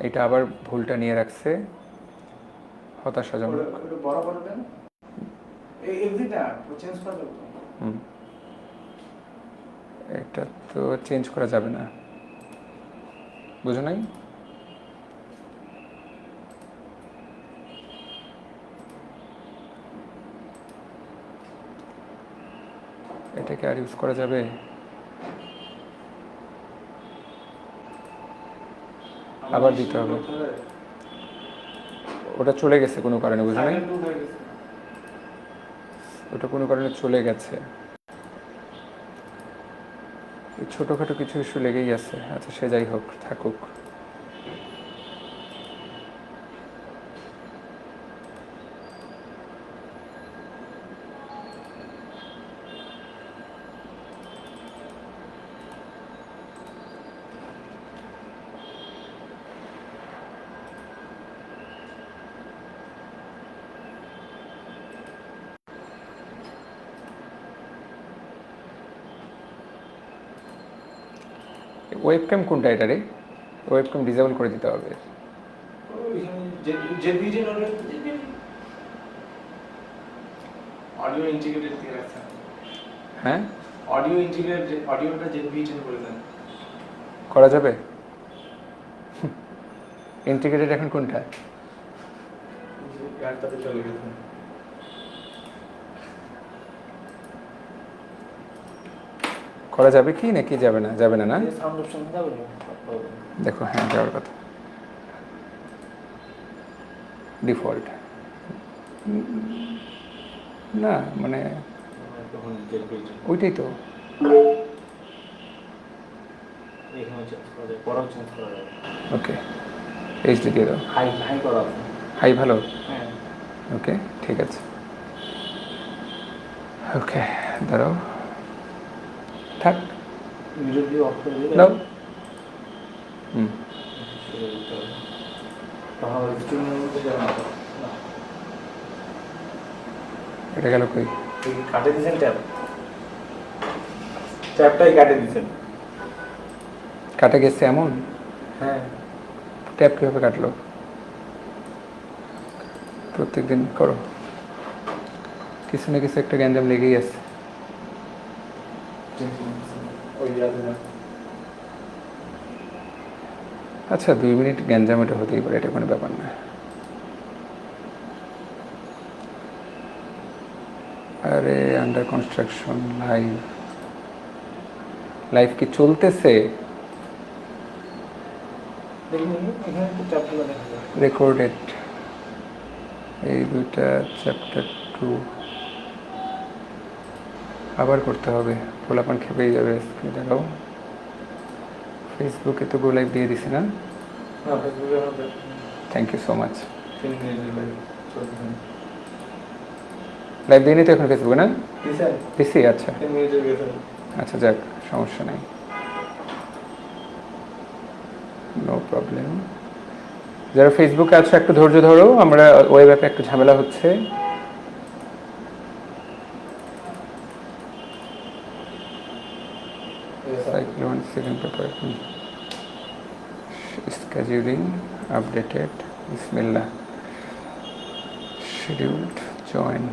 এটা আবার ভুলটা নিয়ে রাখছে, হতাশাজনক। এটা তো চেঞ্জ করা যাবে না, বুঝো নাই? এটাকে আর ইউজ করা যাবে? আবার দিতে হবে। ওটা চলে গেছে কোনো কারণে, বুঝো নাই? ওটা কোনো কারণে চলে গেছে। ছোটোখাটো কিছু ইস্যু লেগেই আছে। আচ্ছা, সে যাই হোক, থাকুক। ওয়েবক্যাম কোনটা এটা রে? ওয়েবক্যাম ডিসেবল করে দিতে হবে। অডিও ইন্টিগ্রেটেড দিয়ে রাখছেন। হ্যাঁ, অডিও ইন্টিগ্রেটেড, অডিওটা জেনভিশন করে দেন। করা যাবে? ইন্টিগ্রেটেড এখন কোনটা? গানটাতে চলে গেছে। করা যাবে কি নাকি যাবে না? যাবে না, না? সাউন্ড অপশন যাবে না? দেখো, হ্যাঁ যাওয়ার কথা। ডিফল্ট না, মানে ওইটাই তো। ওকে, এইচডি দিয়ে দাও। হাই হাই করা আছে। হাই ভালো? হ্যাঁ। ওকে, ঠিক আছে। ওকে, দাঁড়াও, থাক, মিউজিক দিয়ে অফ করে দিলে দাও। এটা গেল কই? কাটে দিয়েছেন ট্যাপ, ট্যাপটাই কাটে দিয়েছেন। কাটা গেছে এমন? হ্যাঁ। ট্যাপ কীভাবে কাটলো? প্রত্যেক দিন করো, কিছু না কিছু একটা গ্যাঞ্জাম লেগেই আছে। আচ্ছা, 2 মিনিট গ্যাঞ্জাম এটা হতেই পারে, এটা কোনো ব্যাপার না। আরে আন্ডার কনস্ট্রাকশন, লাইভ লাইভ কি চলতেছে? রেকর্ডেড এই দুইটা চ্যাপ্টার 2 আবার করতে হবে, পোলাপান খেপেই যাবে। দেখাও, ফেসবুকে তো গো লাইভ দিয়ে দিছি না? Thank you so much. Live দিয়ে নি তো এখন ফেসবুকে, না? দিছি, আচ্ছা আচ্ছা, যাক, সমস্যা নেই, নো প্রবলেম। যারা ফেসবুকে আছো একটু ধৈর্য ধরো, আমরা ওয়েব অ্যাপে একটু ঝামেলা হচ্ছে। Cyclone second paper scheduling updated, bismillah, scheduled join।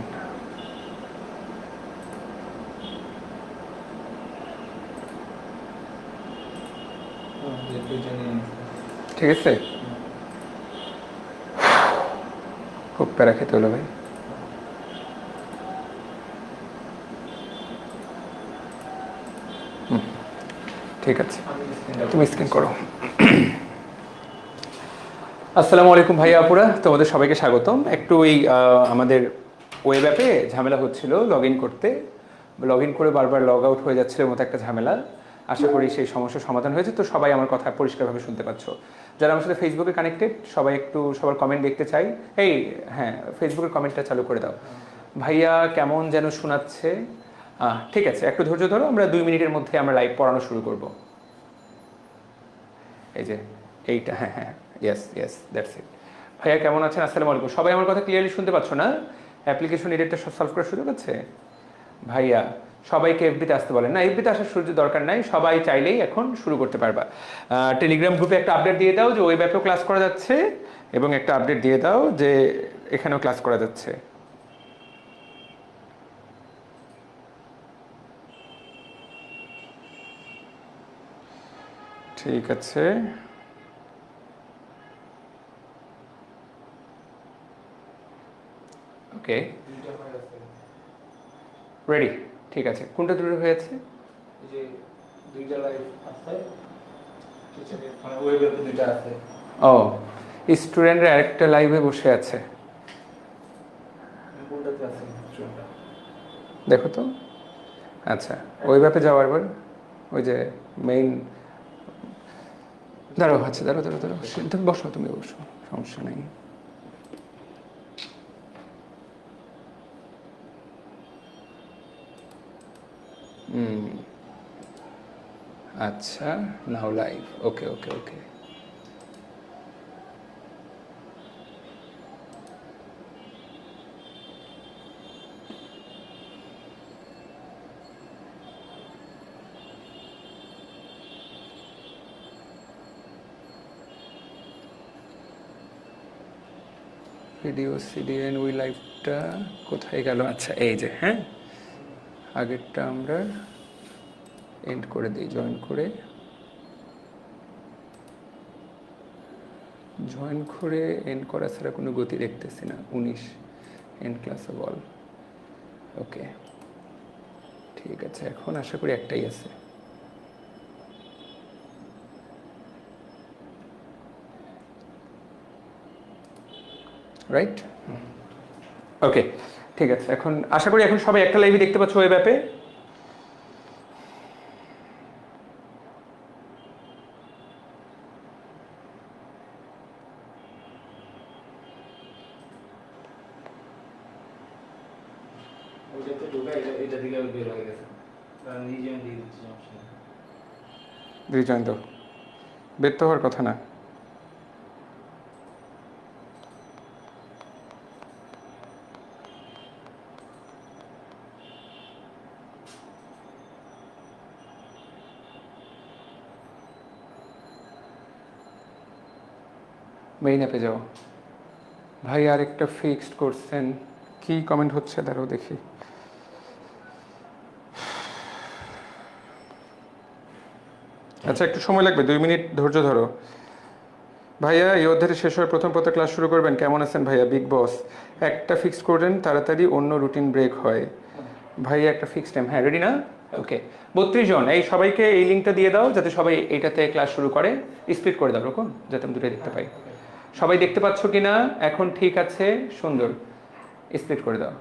ঠিক আছে, খুব প্যারা খেতে হলো ভাই। ঠিক আছে, তুমি স্ক্রিন করো। আসসালামু আলাইকুম ভাইয়া আপুরা, তোমাদের সবাইকে স্বাগতম। একটু এই আমাদের ওয়েব অ্যাপে ঝামেলা হচ্ছিল লগ ইন করতে, লগ ইন করে বারবার লগ আউট হয়ে যাচ্ছিল মতো একটা ঝামেলা। আশা করি সেই সমস্যার সমাধান হয়েছে, তো সবাই আমার কথা পরিষ্কারভাবে শুনতে পাচ্ছ। যারা আমার সাথে ফেসবুকে কানেক্টেড সবাই একটু সবার কমেন্ট দেখতে চাই। এই হ্যাঁ, ফেসবুকের কমেন্টটা চালু করে দাও। ভাইয়া কেমন যেন শোনাচ্ছে। ঠিক আছে, একটু ধৈর্য ধরো, আমরা 2 মিনিটের মধ্যে আমরা লাইভ পড়ানো শুরু করব। এই যে এইটা, হ্যাঁ হ্যাঁ, ইয়েস ইয়েস, দ্যাটস ইট। ভাইয়া কেমন আছেন? আসসালামু আলাইকুম। সবাই আমার কথা ক্লিয়ারলি শুনতে পাচ্ছ না? অ্যাপ্লিকেশন এডিটটা সলভ করার সুযোগ আছে? ভাইয়া সবাইকে এফবিতে আসতে বলেন না, এফবিতে আসার দরকার নাই, সবাই চাইলেই এখন শুরু করতে পারবা। টেলিগ্রাম গ্রুপে একটা আপডেট দিয়ে দাও যে ওই অ্যাপেও ক্লাস করা যাচ্ছে, এবং একটা আপডেট দিয়ে দাও যে এখানেও ক্লাস করা যাচ্ছে। ঠিক আছে, ওকে রেডি। ঠিক আছে, কোনটা দূরে হয়েছে? এই যে দুইটা লাইভ আছে, মানে ওয়েবে দুইটা আছে। ও, স্টুডেন্টরা আরেকটা লাইভে বসে আছে, কোনটাতে আছে স্টুডেন্টরা? দেখো তো। আচ্ছা, ওই ব্যাপে যাওয়ার পর ওই যে মেইন, দাঁড়াও, আচ্ছা দাঁড়াও দাঁড়াও দাঁড়াও, তুমি বসো, তুমি বসো, সমস্যা নেই। আচ্ছা, নাও লাইভ, ওকে ওকে ওকে। ভিডিও সিডিএন ওই লাইভটা কোথায় গেল? আচ্ছা এই যে, হ্যাঁ আগেরটা আমরা এন্ড করে দিই, জয়েন করে এন্ড করা ছাড়া কোনো গতি দেখতেছি না। 19 এন্ড ক্লাস বল, ওকে ঠিক আছে, এখন আশা করি একটাই আছে। রাইট, ওকে ঠিক আছে, এখন আশা করি এখন সবাই একটা লাইভই দেখতে পাচ্ছ ওয়েব অ্যাপে। ওইটাতে ঢোকা, এটা দিকে বের হয়ে গেছে, নিজে দিয়ে দিচ্ছি, সমস্যা নেই। রিজয়েন দাও, বের তো হওয়ার কথা না। মেইন অ্যাপে যাও ভাই, আরেকটা ফিক্সড করছেন, কি কমেন্ট হচ্ছে দাঁড়াও দেখি। আচ্ছা একটু সময় লাগবে, 2 মিনিট ধৈর্য ধরো। ভাইয়া এই অধ্যায়টা শেষ হয়ে প্রথম পথে ক্লাস শুরু করবেন, কেমন আছেন ভাইয়া? বিগ বস একটা ফিক্সড করেন, তাড়াতাড়ি অন্য রুটিন ব্রেক হয়। ভাইয়া একটা ফিক্সড টাইম, হ্যাঁ রেডি না? ওকে 32 জন, এই সবাইকে এই লিঙ্কটা দিয়ে দাও যাতে সবাই এইটাতে ক্লাস শুরু করে। স্প্লিট করে দাও রকম, যাতে আমি দুটোই দেখতে পাই। সবাই দেখতে পাচ্ছ কি না এখন? ঠিক আছে, সুন্দর, স্প্লিট করে দাও।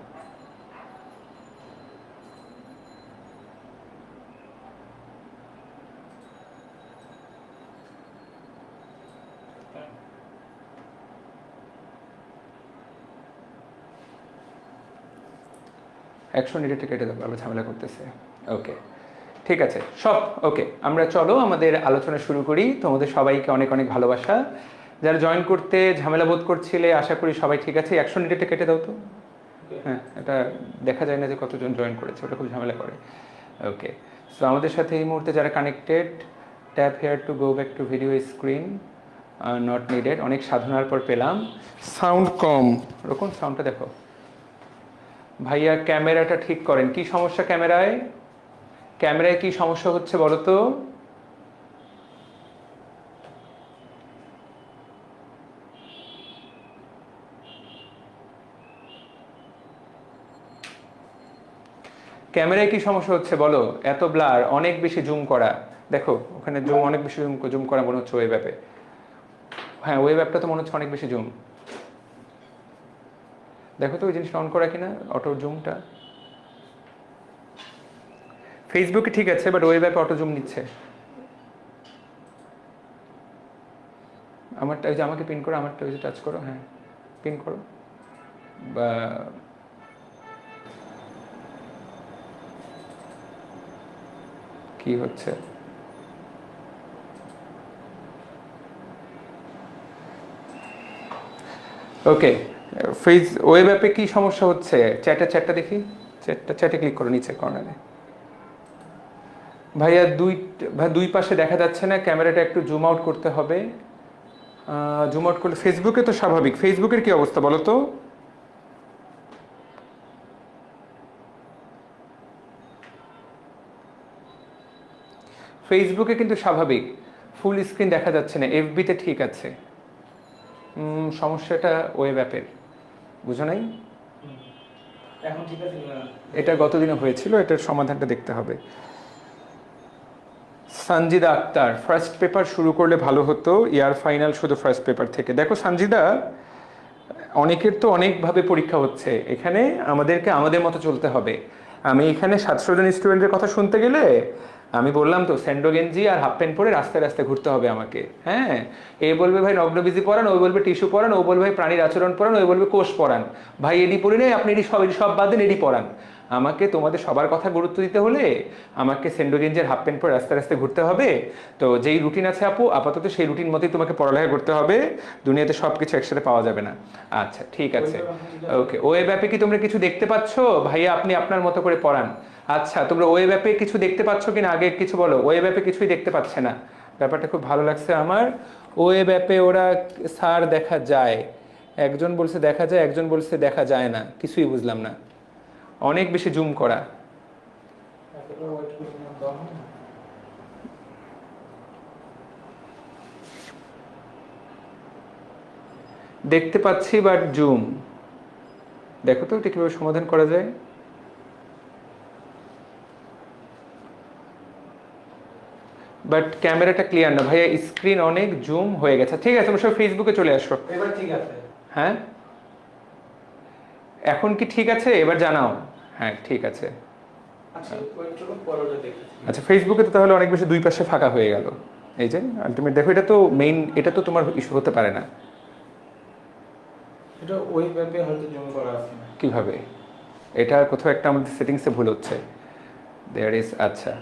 অ্যাকশন এডিটে কেটে দেবো, আবার ঝামেলা করতেছে। ওকে ঠিক আছে, সব ওকে, আমরা চলো আমাদের আলোচনা শুরু করি। তোমাদের সবাইকে অনেক অনেক ভালোবাসা। যারা জয়েন করতে ঝামেলা বোধ করছিলে, আশা করি সবাই ঠিক আছে। অ্যাকশন এডিটে কেটে দাও তো, হ্যাঁ এটা দেখা যায় না যে কতজন জয়েন করেছে, ওটা খুব ঝামেলা করে। ওকে, সো আমাদের সাথে এই মুহূর্তে যারা connected, tap hair to go back to video screen, not needed. অনেক সাধনার পর পেলাম। সাউন্ড কম, ওরকম সাউন্ডটা দেখো। ভাইয়া ক্যামেরাটা ঠিক করেন, কি সমস্যা ক্যামেরায়? ক্যামেরায় কি সমস্যা হচ্ছে বলো তো? ক্যামেরায় কি সমস্যা হচ্ছে বলো? এত ব্লার, অনেক বেশি জুম করা, দেখো ওখানে জুম, অনেক বেশি জুম করা মনে হচ্ছে ওয়েব অ্যাপে। হ্যাঁ ওয়েব অ্যাপটা তো মনে হচ্ছে অনেক বেশি জুম। দেখো তো ওই জিনিসটা অন করা কিনা, অটো জুমটা। ফেসবুকে ঠিক আছে, বাট ওয়েব অ্যাপে অটো জুম নিচ্ছে। আমারটা ওই যে, আমাকে পিন করো, আমারটা ওই যে টাচ করো, হ্যাঁ পিন করো। বা কি হচ্ছে? ওকে, ওয়েব অ্যাপে কি সমস্যা হচ্ছে? চ্যাটটা দেখি। চ্যাটে ক্লিক করো নিচে কর্নারে। ভাইয়া দুই পাশে দেখা যাচ্ছে না, ক্যামেরাটা একটু জুম আউট করতে হবে। জুম আউট করলে ফেসবুকে তো স্বাভাবিক। ফেসবুকের কি অবস্থা বলো তো? ফেসবুকে কিন্তু স্বাভাবিক, ফুল স্ক্রিন দেখা যাচ্ছে না। এফবিতে ঠিক আছে। সমস্যাটা ওয়েব অ্যাপের, বুঝো নাই? এখন ঠিক আছে কিনা? এটা গতদিনে হয়েছিল, এটার সমাধানটা দেখতে হবে। সানজিদা আক্তার, ফার্স্ট পেপার শুরু করলে ভালো হতো, ইয়ার ফাইনাল শুধু ফার্স্ট পেপার থেকে। দেখো সানজিদা, অনেকের তো অনেকভাবে পরীক্ষা হচ্ছে, এখানে আমাদেরকে আমাদের মতো চলতে হবে। আমি এখানে 700 জন স্টুডেন্টের কথা শুনতে গেলে আমি বললাম তো স্যান্ডো গেঞ্জি আর হাফ প্যান্ট পরে রাস্তায় রাস্তায় ঘুরতে হবে আমাকে। হ্যাঁ, এ বলবে ভাই নগ্নবিজি পড়ান, ওই বলবে টিস্যু পড়ান, ও বলবে ভাই প্রাণীর আচরণ পড়ান, ওই বলবে কোষ পড়ান। ভাই এডি পড়ি নেই, আপনি সব বাদ দেন, এডি পড়ান। আমাকে তোমাদের সবার কথা গুরুত্ব দিতে হলে আমাকে স্যান্ডো গেঞ্জির হাফ প্যান্ট পরে রাস্তায় রাস্তায় ঘুরতে হবে। তো যেই রুটিন আছে আপু, আপাতত সেই রুটিন মতোই তোমাকে পড়ালেখা করতে হবে। দুনিয়াতে সব কিছু একসাথে পাওয়া যাবে না। আচ্ছা ঠিক আছে, ওকে। ওয়েব অ্যাপে কি তোমরা কিছু দেখতে পাচ্ছ? ভাইয়া আপনি আপনার মতো করে পড়ান। আচ্ছা, তোমরা ওয়েব অ্যাপে কিছু দেখতে পাচ্ছ কিনা আগে কিছু বলো। ওয়েব অ্যাপে কিছুই দেখতে পাচ্ছে না, ব্যাপারটা খুব ভালো লাগছে আমার। ওয়েব অ্যাপে ওরা স্যার দেখা যায়, একজন বলছে দেখা যায়, একজন বলছে দেখা যায় না, কিছুই বুঝলাম না। অনেক বেশি জুম করা। এতটা ওয়েট করে না দাও না। দেখতে পাচ্ছি বাট জুম। দেখো তো এটা কিভাবে সমাধান করা যায়। বাট ক্যামেরাটা ক্লিয়ার না ভাইয়া, স্ক্রিন অনেক জুম হয়ে গেছে। ঠিক আছে, তোমরা সব ফেসবুকে চলে আসো। এবার ঠিক আছে। হ্যাঁ, এখন কি ঠিক আছে? এবার জানাও। হ্যাঁ ঠিক আছে। আচ্ছা ওয়েট করুন, পরে ওটা দেখি। আচ্ছা, ফেসবুকে তো তাহলে অনেক বেশি দুই পাশে ফাঁকা হয়ে গেল। এই যে আলটিমেট দেখো, এটা তো মেইন, এটা তো তোমার ইস্যু হতে পারে না। এটা ওয়েব অ্যাপে হয়তো জুম করা আছে না। কিভাবে? এটা কোথাও একটা আমাদের সেটিংসে ভুল হচ্ছে। দেয়ার ইজ, আচ্ছা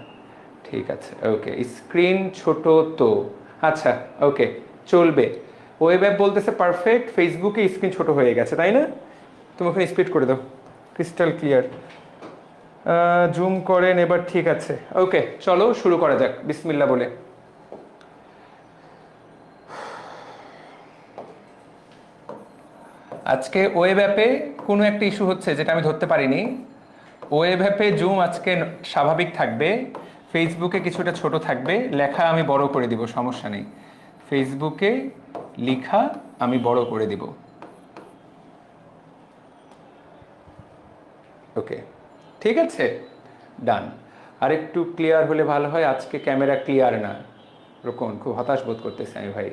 ঠিক আছে, ওকে। স্ক্রিন ছোট তো, আচ্ছা ওকে, চলবে। ওয়েব অ্যাপ বলতেছে পারফেক্ট, ফেসবুকে স্ক্রিন ছোট হয়ে গেছে, তাই না? তুমি ওখানে স্পিড করে দাও, ক্রিস্টাল ক্লিয়ার। জুম করেন এবার, ঠিক আছে। ওকে চলো শুরু করা যাক বিসমিল্লাহ বলে। আজকে ওয়েব অ্যাপে কোনো একটা ইস্যু হচ্ছে যেটা আমি ধরতে পারিনি। ওয়েব অ্যাপে জুম আজকে স্বাভাবিক থাকবে, ফেসবুকে কিছুটা ছোট থাকবে। লেখা আমি বড় করে দিব, সমস্যা নেই। ফেসবুকে লেখা আমি বড় করে দিব। ওকে ঠিক আছে, ডান। আর একটু ক্লিয়ার হলে ভালো হয়। আজকে ক্যামেরা ক্লিয়ার না, রকম খুব হতাশ বোধ করতেছি আমি ভাই,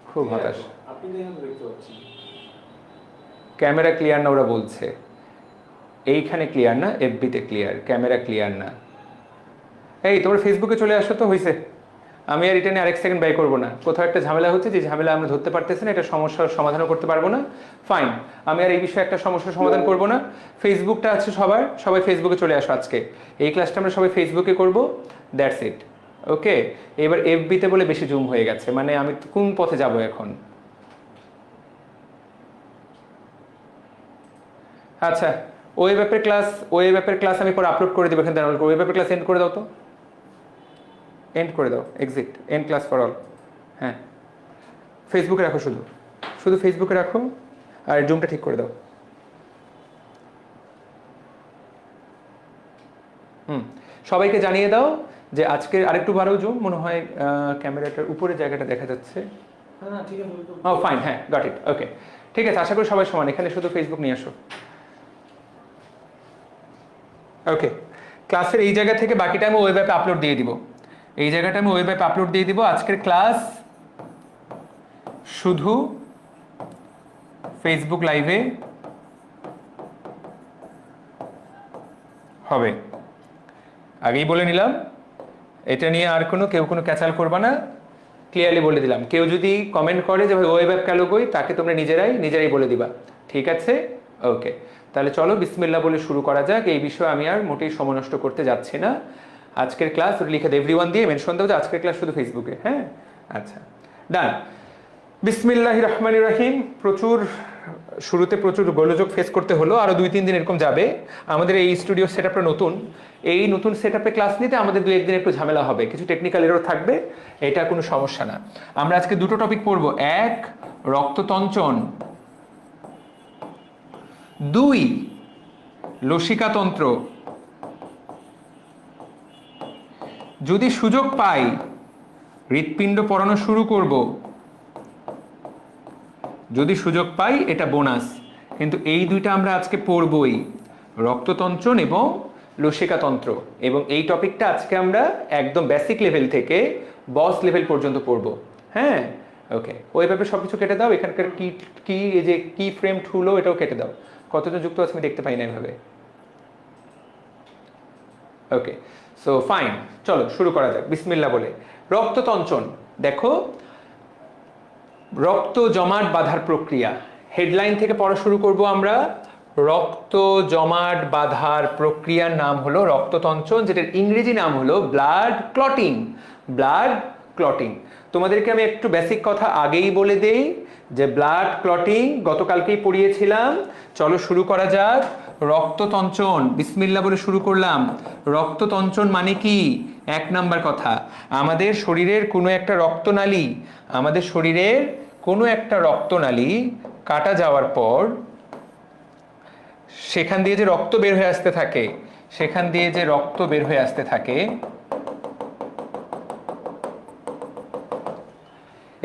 খুব হতাশ। আপনি দেখেন তো দেখতে পাচ্ছি। ক্যামেরা ক্লিয়ার না ওরা বলছে, এইখানে ক্লিয়ার না, এফবিতে ক্লিয়ার, ক্যামেরা ক্লিয়ার না। এই তোমরা ফেসবুকে চলে আসো তো, হয়েছে। আমি আর এটা নিয়ে আরেক সেকেন্ড ব্যয় করবো না। কোথাও একটা ঝামেলা হচ্ছে, যে ঝামেলা আমরা ধরতে পারতেছি না, এটা সমস্যার সমাধানও করতে পারবো না। ফাইন, আমি আর এই বিষয়ে একটা সমস্যার সমাধান করবো না। ফেসবুকটা আছে সবার, সবাই ফেসবুকে চলে আসো আজকে। এই ক্লাসটা আমরা সবাই ফেসবুকে করবো, দ্যাটস ইট। ওকে, এবার এফবিতে বলে বেশি জুম হয়ে গেছে, মানে আমি কোন পথে যাব এখন? আচ্ছা, ওয়েব অ্যাপের ক্লাস আমি পরে আপলোড করে দেবো এখান থেকে। ওয়েব অ্যাপের ক্লাস এন্ড করে দাও তো, এন্ড করে দাও, exit, end class for all. হ্যাঁ, ফেসবুকে রাখো, শুধু শুধু ফেসবুকে রাখো, আর জুমটা ঠিক করে দাও। সবাইকে জানিয়ে দাও যে আজকে আরেকটু বাড়াও জুম, মনে হয় ক্যামেরাটার উপরে জায়গাটা দেখা যাচ্ছে। না ঠিক আছে। ও ফাইন, হ্যাঁ গট ইট, ওকে ঠিক আছে। আশা করি সবাই সমান, এখানে শুধু ফেসবুক নিয়ে আসো। ওকে, ক্লাসের এই জায়গা থেকে বাকিটা আমি ওয়েব অ্যাপে আপলোড দিয়ে দিব। এই জায়গাটা আমি ওয়েব অ্যাপে আপলোড দিয়ে দিব। আজকের ক্লাস শুধু ফেসবুক লাইভে হবে, আগেই বলে নিলাম। এটা নিয়ে আর কেউ কোনো ক্যাচাল করবা না, ক্লিয়ারলি বলে দিলাম। কেউ যদি কমেন্ট করে যে ভাই ওয়েব অ্যাপ কেন কই, তাকে তোমরা নিজেরাই বলে দিবা, ঠিক আছে? ওকে, তাহলে চলো বিসমিল্লাহ বলে শুরু করা যাক। এই বিষয়ে আমি আর মোটেই সময় নষ্ট করতে যাচ্ছি না। আজকের ক্লাস লিখে দেব, এভরিওয়ান দিয়ে মেনশন দেবো যে আজকের ক্লাস শুধু ফেসবুকে। হ্যাঁ আচ্ছা, ডান। বিসমিল্লাহির রহমানির রহিম। শুরুতে প্রচুর গোলযোগ ফেস করতে হলো, আরো 2-3 দিন এরকম যাবে। আমাদের এই স্টুডিও সেটআপটা নতুন, এই নতুন সেটআপে ক্লাস নিতে আমাদের 2-1 দিন একটু ঝামেলা হবে, কিছু টেকনিক্যাল এরর থাকবে, এটা কোনো সমস্যা না। আমরা আজকে দুটো টপিক পড়বো, 1 রক্ততঞ্চন, 2 লসিকাতন্ত্র। যদি সুযোগ পাই হৃৎপিণ্ড পড়ানো শুরু করব, যদি সুযোগ পাই, এটা বোনাস, কিন্তু এই দুইটা আমরা আজকে পড়বই, রক্ততন্ত্রণ এবং লসিকাতন্ত্র। এবং এই টপিকটা আজকে আমরা একদম বেসিক লেভেল থেকে বস লেভেল পর্যন্ত পড়ব। হ্যাঁ, ওকে, ওইভাবে সব কিছু কেটে দাও, এখানকার কি কি এই যে কি ফ্রেম ঠুলো এটাও কেটে দাও। কতজন যুক্ত আছে আমি দেখতে পাই না এভাবে। ওকে, সো ফাইন, চলো শুরু করা যাক বিসমিল্লাহ বলে। রক্ততঞ্চন, দেখো রক্ত জমাট বাঁধার প্রক্রিয়া, হেডলাইন থেকে পড়া শুরু করব আমরা। রক্ত জমাট বাঁধার প্রক্রিয়ার নাম হলো রক্ততঞ্চন, যেটার ইংরেজি নাম হলো ব্লাড ক্লটিং। ব্লাড ক্লটিং, তোমাদেরকে আমি একটু বেসিক কথা আগেই বলে দেই যে ব্লাড ক্লটিং গতকালকেই পড়িয়েছিলাম। চলো শুরু করা যাক। রক্ততঞ্চন, বিসমিল্লাহ বলে শুরু করলাম। রক্ততঞ্চন মানে কি? 1 নাম্বার কথা, আমাদের শরীরের কোনো একটা রক্তনালী, আমাদের শরীরের কোনো একটা রক্তনালী কাটা যাওয়ার পর সেখান দিয়ে যে রক্ত বের হয়ে আসতে থাকে, সেখান দিয়ে যে রক্ত বের হয়ে আসতে থাকে,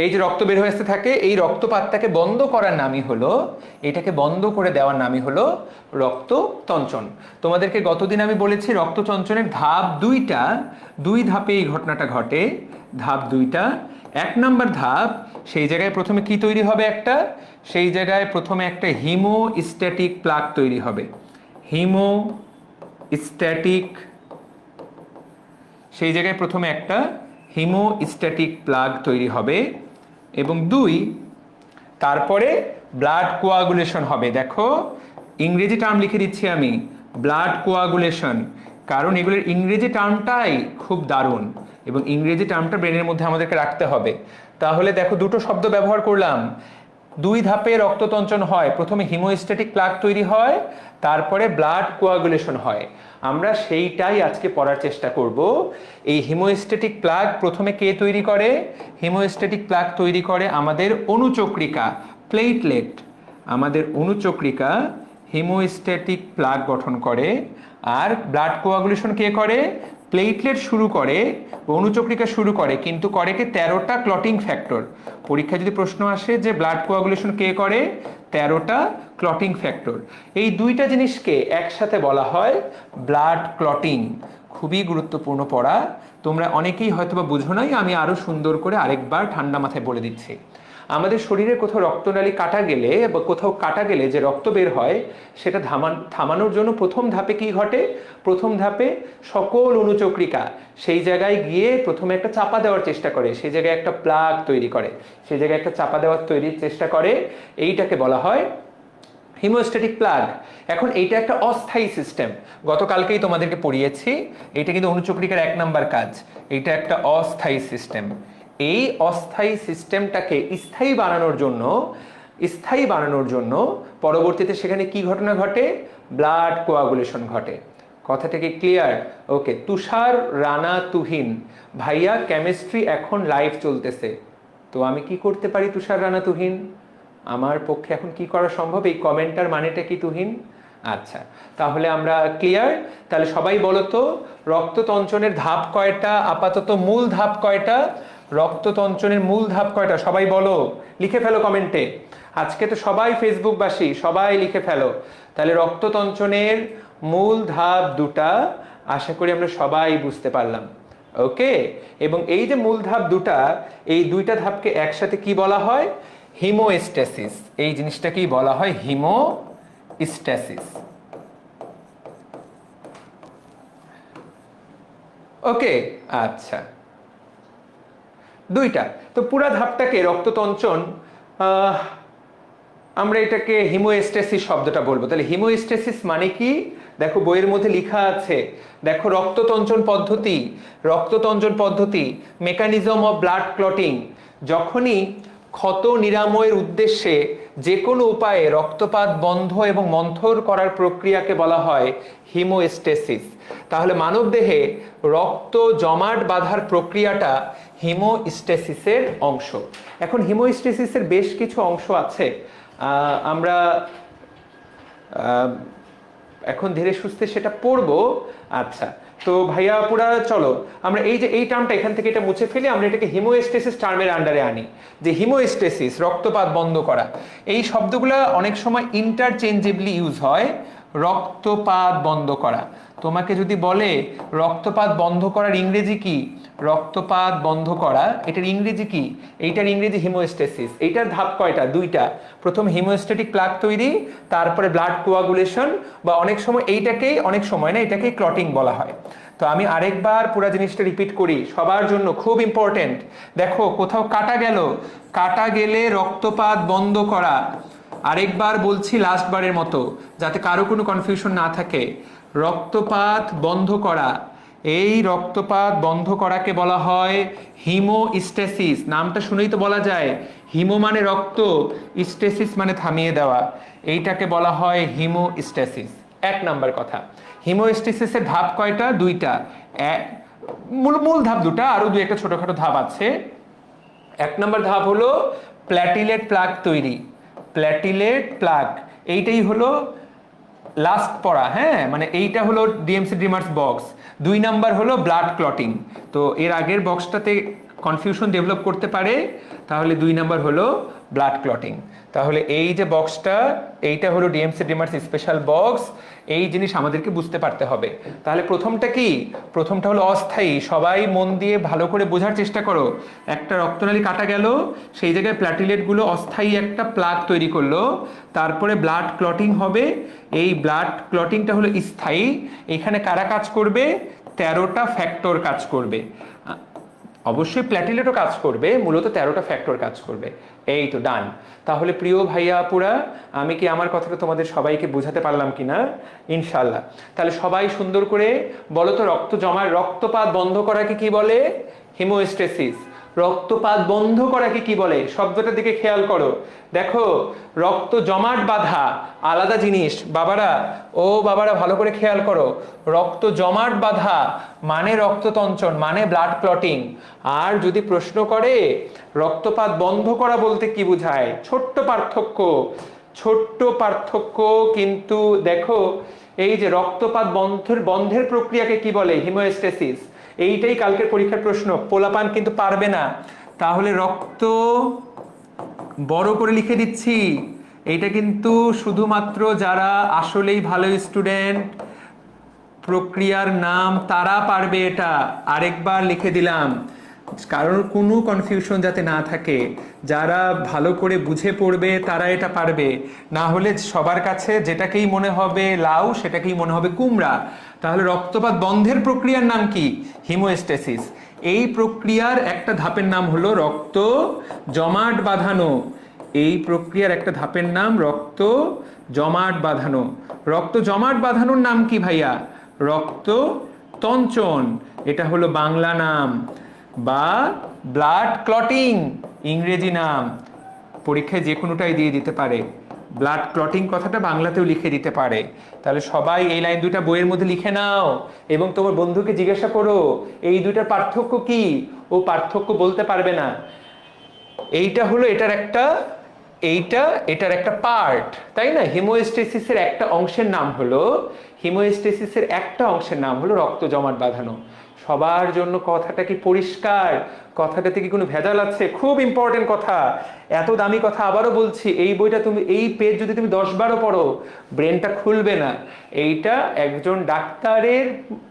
এই যে রক্ত বের হয়ে আসতে থাকে, এই রক্তপাতটাকে বন্ধ করার নামই হলো, এটাকে বন্ধ করে দেওয়ার নামই হলো রক্ততঞ্চন। তোমাদেরকে গতদিন আমি বলেছি রক্ততঞ্চনের ধাপ 2টা, 2 ধাপে এই ঘটনাটা ঘটে। ধাপ 2টা। 1 নাম্বার ধাপ, সেই জায়গায় প্রথমে কি তৈরি হবে? সেই জায়গায় প্রথমে একটা হিমোস্ট্যাটিক প্লাক তৈরি হবে। হিমোস্ট্যাটিক, সেই জায়গায় প্রথমে একটা হিমোস্ট্যাটিক প্লাগ তৈরি হবে। এবং 2, তারপরে ব্লাড কোয়াগুলেশন হবে। দেখো ইংরেজি টার্ম লিখে দিচ্ছি আমি, ব্লাড কোয়াগুলেশন, কারণ এগুলোর ইংরেজি টার্মটাই খুব দারুণ এবং ইংরেজি টার্মটা ব্রেনের মধ্যে আমাদেরকে রাখতে হবে। তাহলে দেখো দুটো শব্দ ব্যবহার করলাম। 2 ধাপে রক্ততঞ্চন হয়, প্রথমে হিমোস্ট্যাটিক প্লাক তৈরি হয়, তারপরে ব্লাড কোয়াগুলেশন হয়। আমরা সেইটাই আজকে পড়ার চেষ্টা করব। এই হিমোস্ট্যাটিক প্লাক প্রথমে কে তৈরি করে? হিমোস্ট্যাটিক প্লাক তৈরি করে আমাদের অনুচক্রিকা, প্লেটলেট। আমাদের অনুচক্রিকা হিমোস্ট্যাটিক প্লাক গঠন করে। আর ব্লাড কোয়াগুলেশন কে করে? প্লেটলেট শুরু করে, অনুচক্রিকা শুরু করে, কিন্তু করে কে? 13টা ক্লটিং ফ্যাক্টর। পরীক্ষায় যদি প্রশ্ন আসে যে ব্লাড কোয়াগুলেশন কে করে, 13টা ক্লটিং ফ্যাক্টর। এই 2টা জিনিসকে একসাথে বলা হয় ব্লাড ক্লটিং। খুবই গুরুত্বপূর্ণ পড়া, তোমরা অনেকেই হয়তোবা বুঝো নাই, আমি আরো সুন্দর করে আরেকবার ঠান্ডা মাথায় বলে দিচ্ছি। আমাদের শরীরে কোথাও রক্তনালী কাটা গেলে বা কোথাও কাটা গেলে যে রক্ত বের হয়, সেটা থামানোর জন্য প্রথম ধাপে কি ঘটে? প্রথম ধাপে সকল অনুচক্রিকা সেই জায়গায় গিয়ে প্রথমে একটা চাপা দেওয়ার চেষ্টা করে, সেই জায়গায় একটা প্লাগ তৈরি করে, সেই জায়গায় একটা চাপা দেওয়ার তৈরির চেষ্টা করে। এইটাকে বলা হয় হিমোস্ট্যাটিক প্লাগ। এখন এইটা একটা অস্থায়ী সিস্টেম, গতকালকেই তোমাদেরকে পড়িয়েছি। এটা কিন্তু অনুচক্রিকার 1 নাম্বার কাজ, এইটা একটা অস্থায়ী সিস্টেম। এই অস্থায়ী সিস্টেমটাকে স্থায়ী বানানোর জন্য পরবর্তীতে সেখানে কি ঘটনা ঘটে? ব্লাড কোয়াগুলেশন ঘটে। কথাটা কি ক্লিয়ার? ওকে, তুষার রানা তুহিন ভাইয়া, কেমিস্ট্রি এখন লাইভ চলতেছে, তো আমি কি করতে পারি তুষার রানা তুহিন? আমার পক্ষে এখন কি করা সম্ভব? এই কমেন্টার মানেটা কি তুহিন? আচ্ছা, তাহলে আমরা ক্লিয়ার। তাহলে সবাই বলো তো, রক্ততঞ্চনের ধাপ কয়টা? আপাতত মূল ধাপ কয়টা? রক্ততঞ্চনের মূল ধাপ কয়টা? সবাই বলো, লিখে ফেলো কমেন্টে। আজকে তো সবাই ফেসবুকবাসী, সবাই লিখে ফেলো। তাহলে রক্ততঞ্চনের মূল ধাপ 2টা, আশা করি আমরা সবাই বুঝতে পারলাম। ওকে, এবং এই যে মূল ধাপ 2টা, এই 2টা ধাপকে একসাথে কি বলা হয়? হিমোস্ট্যাসিস। এই জিনিসটাকেই বলা হয় হিমোস্ট্যাসিস। ওকে, আচ্ছা, 2টা তো পুরা ধাপটাকে রক্ততঞ্চন, আমরা এটাকে হিমোস্ট্যাসিস শব্দটা বলবো। তাহলে হিমোস্ট্যাসিস মানে কি? দেখো বইয়ের মধ্যে লেখা আছে, দেখো রক্ততঞ্চন পদ্ধতি, মেকানিজম অফ ব্লাড ক্লটিং। যখনই ক্ষত নিরাময়ের উদ্দেশ্যে যে কোনো উপায়ে রক্তপাত বন্ধ এবং মন্থর করার প্রক্রিয়াকে বলা হয় হিমোস্টেসিস। তাহলে মানবদেহে রক্ত জমাট বাঁধার প্রক্রিয়াটা হিমোস্টেসিসের অংশ। এখন হিমোস্টেসিসের বেশ কিছু অংশ আছে, আমরা এখন ধীরে সুস্থে সেটা পড়বো। আচ্ছা, তো ভাইয়া আপুরা চলো আমরা এই যে এই টার্মটা এখান থেকে এটা মুছে ফেলি, আমরা এটাকে হিমোস্টেসিস টার্মের আন্ডারে আনি। যে হিমোস্টেসিস রক্তপাত বন্ধ করা, এই শব্দগুলো অনেক সময় ইন্টারচেঞ্জেবলি ইউজ হয়। রক্তপাত বন্ধ করা, তোমাকে যদি বলে রক্তপাত বন্ধ করার ইংরেজি কি, রক্তপাত বন্ধ করা এটার ইংরেজি কি, এইটার ইংরেজি হিমোস্টেসিস। এইটার ধাপ কয়টা? দুইটা। প্রথম হিমোস্ট্যাটিক প্লাক তৈরি, তারপরে ব্লাড কোয়াগুলেশন, বা অনেক সময় এইটাকেই, অনেক সময় না এটাকেই ক্লটিং বলা হয়। তো আমি আরেকবার পুরো জিনিসটা রিপিট করি সবার জন্য, খুব ইম্পর্টেন্ট। দেখো কোথাও কাটা গেল, কাটা গেলে রক্তপাত বন্ধ করা। আরেকবার বলছি লাস্ট বারের মতো, যাতে কারো কোনো কনফিউশন না থাকে। রক্তপাত বন্ধ করা, এই রক্তপাত বন্ধ করাকে বলা হয় হিমোস্টেসিস। নামটা শুনেই তো বলা যায়, হিমো মানে রক্ত, স্টেসিস মানে থামিয়ে দেওয়া, এইটাকে বলা হয় হিমোস্টেসিস। এক নাম্বার কথা। হিমোস্টেসিসের ধাপ কয়টা? দুইটা। মূল ধাপ দুটা, আরো দুই একটা ছোটখাটো ধাপ আছে। এক নম্বর ধাপ হলো প্ল্যাটিলেট প্লাক তৈরি, প্ল্যাটিলেট প্লাক, এইটাই হলো লাস্ট পড়া। হ্যাঁ, মানে এইটা হলো ডিএমসি ড্রিমার্স বক্স। দুই নাম্বার হলো ব্লাড ক্লটিং। তো এর আগের বক্সটাতে কনফিউশন ডেভেলপ করতে পারে, তাহলে দুই নাম্বার হলো ব্লাড ক্লটিং। তাহলে এই যে বক্সটা, এইটা হলো ডিএমসি ড্রিমার্স স্পেশাল বক্স। এই জিনিস আমাদেরকে বুঝতে পারতে হবে। তাহলে প্রথমটা কি? প্রথমটা হলো অস্থায়ী। সবাই মন দিয়ে ভালো করে বোঝার চেষ্টা করো। একটা রক্তনালী কাটা গেল, সেই জায়গায় প্ল্যাটিলেটগুলো অস্থায়ী একটা প্লাক তৈরি করলো, তারপরে ব্লাড ক্লটিং হবে। এই ব্লাড ক্লটিংটা হলো স্থায়ী। এখানে কারা কাজ করবে? 13টা ফ্যাক্টর কাজ করবে। অবশ্যই প্ল্যাটিলেটও কাজ করবে, মূলত 13টা ফ্যাক্টর কাজ করবে। এই তো ডান। তাহলে প্রিয় ভাইয়া আপুরা, আমি কি আমার কথাটা তোমাদের সবাইকে বোঝাতে পারলাম কিনা? ইনশাল্লাহ। তাহলে সবাই সুন্দর করে বলো তো, রক্ত জমার রক্তপাত বন্ধ করাকে কি বলে? হিমোস্টেসিস। রক্তপাত বন্ধ করাকে কি বলে? শব্দটার দিকে খেয়াল করো। দেখো, রক্ত জমাট বাঁধা আলাদা জিনিস বাবারা, ও বাবারা ভালো করে খেয়াল করো। রক্ত জমাট বাঁধা মানে রক্ততঞ্চন, মানে ব্লাড ক্লটিং। আর যদি প্রশ্ন করে রক্তপাত বন্ধ করা বলতে কি বোঝায়, ছোট্ট পার্থক্য, ছোট্ট পার্থক্য কিন্তু দেখো, এই যে রক্তপাত বন্ধের প্রক্রিয়াকে কি বলে? হিমোস্টেসিস। এইটাই কালকের পরীক্ষার প্রশ্ন, পোলাপান কিন্তু পারবে না। তাহলে রক্ত বড় করে লিখে দিচ্ছি, এইটা কিন্তু শুধুমাত্র যারা আসলেই ভালো স্টুডেন্ট, প্রক্রিয়ার নাম তারা পারবে এটা। আরেকবার লিখে দিলাম, কারোর কোনো কনফিউশন যাতে না থাকে। যারা ভালো করে বুঝে পড়বে তারা এটা পারবে, না হলে সবার কাছে যেটাকেই মনে হবে লাউ সেটাকেই মনে হবে কুমড়া। তাহলে রক্তপাত বন্ধের প্রক্রিয়ার নাম কি? হিমোস্টেসিস। এই প্রক্রিয়ার একটা ধাপের নাম হলো রক্ত জমাট বাঁধানো। এই প্রক্রিয়ার একটা ধাপের নাম রক্ত জমাট বাঁধানো। রক্ত জমাট বাঁধানোর নাম কি ভাইয়া? রক্ত তঞ্চন, এটা হলো বাংলা নাম, বা ব্লাড ক্লটিং ইংরেজি নাম। পরীক্ষায় যে কোনোটাই দিয়ে দিতে পারে। ব্লাড ক্লটিং কথাটা বাংলাতেও লিখে দিতে পারে। তাহলে সবাই এই লাইন দুইটা বইয়ের মধ্যে লিখে নাও এবং তোমার বন্ধুকে জিজ্ঞাসা করো এই দুইটার পার্থক্য কি। ও পার্থক্য বলতে পারবে না। এইটা হলো এটার একটা, এইটা এটার একটা পার্ট, তাই না? হিমোস্টেসিসের একটা অংশের নাম হলো, হিমোস্টেসিসের একটা অংশের নাম হলো রক্ত জমাট বাঁধানো। সবার জন্য কথাটা কি পরিষ্কার? কথাটাতে কি কোনো ভেজাল আছে? খুব ইম্পর্টেন্ট কথা, এত দামি কথা আবারও বলছি। এই বইটা তুমি, এই পেজ যদি তুমি 10-12 পড়ো, ব্রেনটা খুলবে না। এইটা একজন ডাক্তারের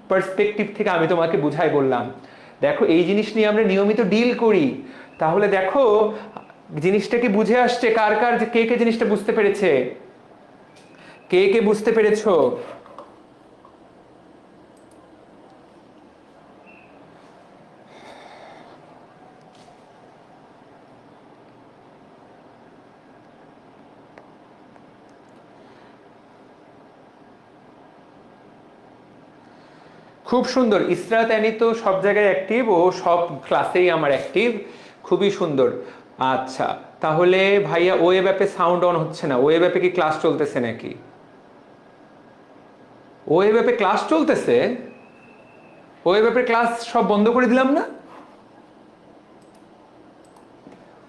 পার্সপেক্টিভ থেকে আমি তোমাকে বুঝাই বললাম। দেখো, এই জিনিস নিয়ে আমরা নিয়মিত ডিল করি। তাহলে দেখো জিনিসটা কি বুঝে আসছে? কার কার, কে কে জিনিসটা বুঝতে পেরেছে? কে কে বুঝতে পেরেছো? খুব সুন্দর। ইসরাত অ্যানি তো সব জায়গায় অ্যাক্টিভ, ও সব ক্লাসেই আমার অ্যাক্টিভ, খুবই সুন্দর। আচ্ছা, তাহলে ভাইয়া ওয়েব অ্যাপে সাউন্ড অন হচ্ছে না, ওয়েব অ্যাপে কি ক্লাস চলতেছে নাকি? ওয়েব অ্যাপে ক্লাস চলতেছে? ওয়েব অ্যাপের ক্লাস সব বন্ধ করে দিলাম না?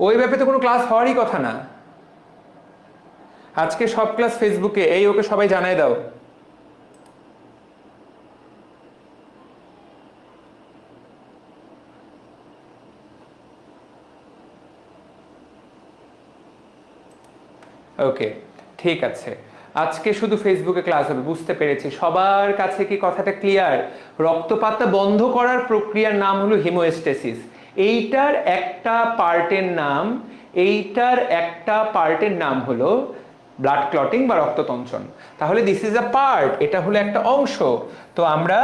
ওয়েব অ্যাপে তো কোনো ক্লাস হওয়ারই কথা না। আজকে সব ক্লাস ফেসবুকে, এই ওকে সবাই জানাই দাও। ওকে, ঠিক আছে, আজকে শুধু ফেসবুকে ক্লাস হবে, বুঝতে পেরেছি। সবার কাছে কি কথাটা ক্লিয়ার? রক্তপাতটা বন্ধ করার প্রক্রিয়ার নাম হলো হিমোস্টেসিস। এইটার একটা পার্টের নাম, এইটার একটা পার্টের নাম হলো ব্লাড ক্লটিং বা রক্ততঞ্চন। তাহলে দিস ইজ আ পার্ট, এটা হলো একটা অংশ। তো আমরা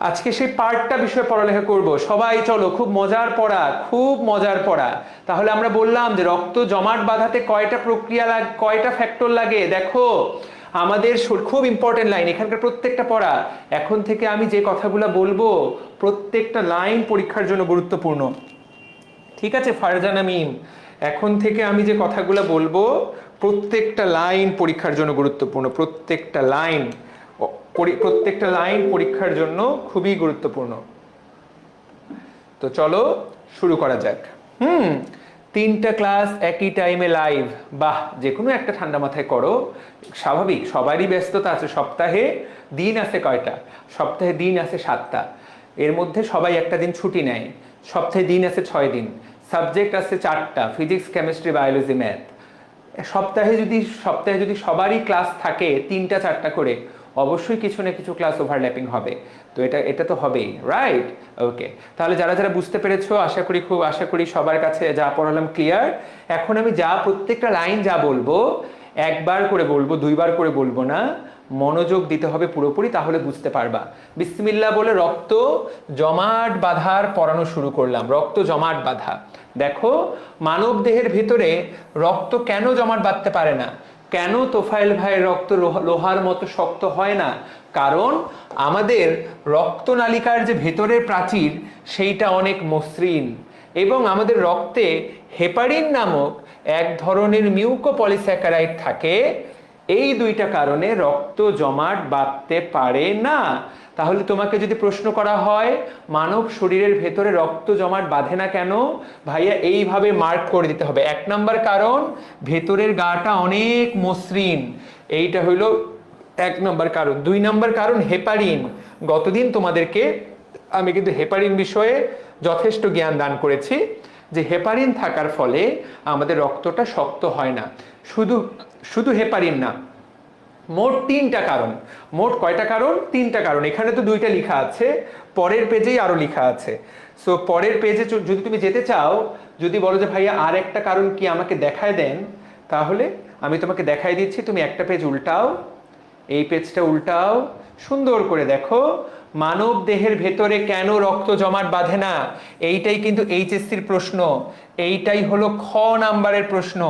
আজকে সেই পার্টটা বিষয়ে পড়ালেখা করব। সবাই চলো, খুব মজার পড়া, খুব মজার পড়া। তাহলে আমরা বললাম যে রক্ত জমাট বাঁধাতে কয়টা প্রক্রিয়া লাগে, কয়টা ফ্যাক্টর লাগে। দেখো আমাদের খুব ইম্পর্টেন্ট লাইন, এখানকার প্রত্যেকটা পড়া। এখন থেকে আমি যে কথাগুলো বলবো প্রত্যেকটা লাইন পরীক্ষার জন্য গুরুত্বপূর্ণ। ঠিক আছে ফারজানা মিম, এখন থেকে আমি যে কথাগুলো বলবো প্রত্যেকটা লাইন পরীক্ষার জন্য গুরুত্বপূর্ণ। প্রত্যেকটা লাইন, প্রত্যেকটা লাইন পরীক্ষার জন্য খুবই গুরুত্বপূর্ণ। তো চলো শুরু করা যাক। তিনটা ক্লাস একই টাইমে লাইভ, বাহ, যে কোনো একটা ঠান্ডা মাথায় করো। স্বাভাবিক, সবারই ব্যস্ততা আছে। সপ্তাহে দিন আছে কয়টা? সপ্তাহে দিন আছে 7টা। এর মধ্যে সবাই একটা দিন ছুটি নেয়। সপ্তাহে দিন আছে 6 দিন। সাবজেক্ট আছে 4টা, ফিজিক্স, কেমিস্ট্রি, বায়োলজি, ম্যাথ। সপ্তাহে যদি সবারই ক্লাস থাকে 3টা 4টা করে, অবশ্যই কিছু না কিছু ক্লাস ওভারল্যাপিং হবে। তো এটা তো হবেই, রাইট? ওকে, তাহলে যারা যারা বুঝতে পেরেছো, আশা করি সবার কাছে যা পড়ালাম ক্লিয়ার। এখন আমি যা প্রত্যেকটা লাইন যা বলবো, একবার করে বলবো, দুইবার করে বলবো না, মনোযোগ দিতে হবে পুরোপুরি, তাহলে বুঝতে পারবা। বিসমিল্লাহ বলে রক্ত জমাট বাঁধার পড়ানো শুরু করলাম। রক্ত জমাট বাঁধা, দেখো মানব দেহের ভিতরে রক্ত কেন জমাট বাঁধতে পারে না? কেন তোফায়েল ভাইয়ের রক্ত লোহার মতো শক্ত হয় না? কারণ আমাদের রক্তনালিকার যে ভেতরের প্রাচীর সেইটা অনেক মসৃণ, এবং আমাদের রক্তে হেপারিন নামক এক ধরনের মিউকোপলিস্যাকারাইড থাকে। এই দুইটা কারণে রক্ত জমাট বাঁধতে পারে না। তাহলে তোমাকে যদি প্রশ্ন করা হয় মানব শরীরের ভেতরে রক্ত জমাট বাঁধে না কেন, ভাইয়া এইভাবে মার্ক করে দিতে হবে। 1 নাম্বার কারণ, ভেতরের গাটা অনেক মসৃণ, এইটা হইল 1 নাম্বার কারণ। 2 নাম্বার কারণ হেপারিন। গতদিন তোমাদেরকে আমি কিন্তু হেপারিন বিষয়ে যথেষ্ট জ্ঞান দান করেছি, যে হেপারিন থাকার ফলে আমাদের রক্তটা শক্ত হয় না। শুধু হেপারিন না, মোট 3টা কারণ। মোট কয়টা কারণ? 3টা কারণ। এখানে তো 2টা লেখা আছে, পরের পেজেই আরো লেখা আছে। সো পরের পেজে যদি তুমি যেতে চাও, যদি বলো যে ভাইয়া আর একটা কারণ কি আমাকে দেখায় দেন, তাহলে আমি তোমাকে দেখাই দিচ্ছি। তুমি একটা পেজ উল্টাও, এই পেজটা উল্টাও, সুন্দর করে দেখো মানব দেহের ভেতরে কেন রক্ত জমাট বাঁধে না। এইটাই কিন্তু এইচএসসির প্রশ্ন, এইটাই হলো খ নাম্বারের প্রশ্ন।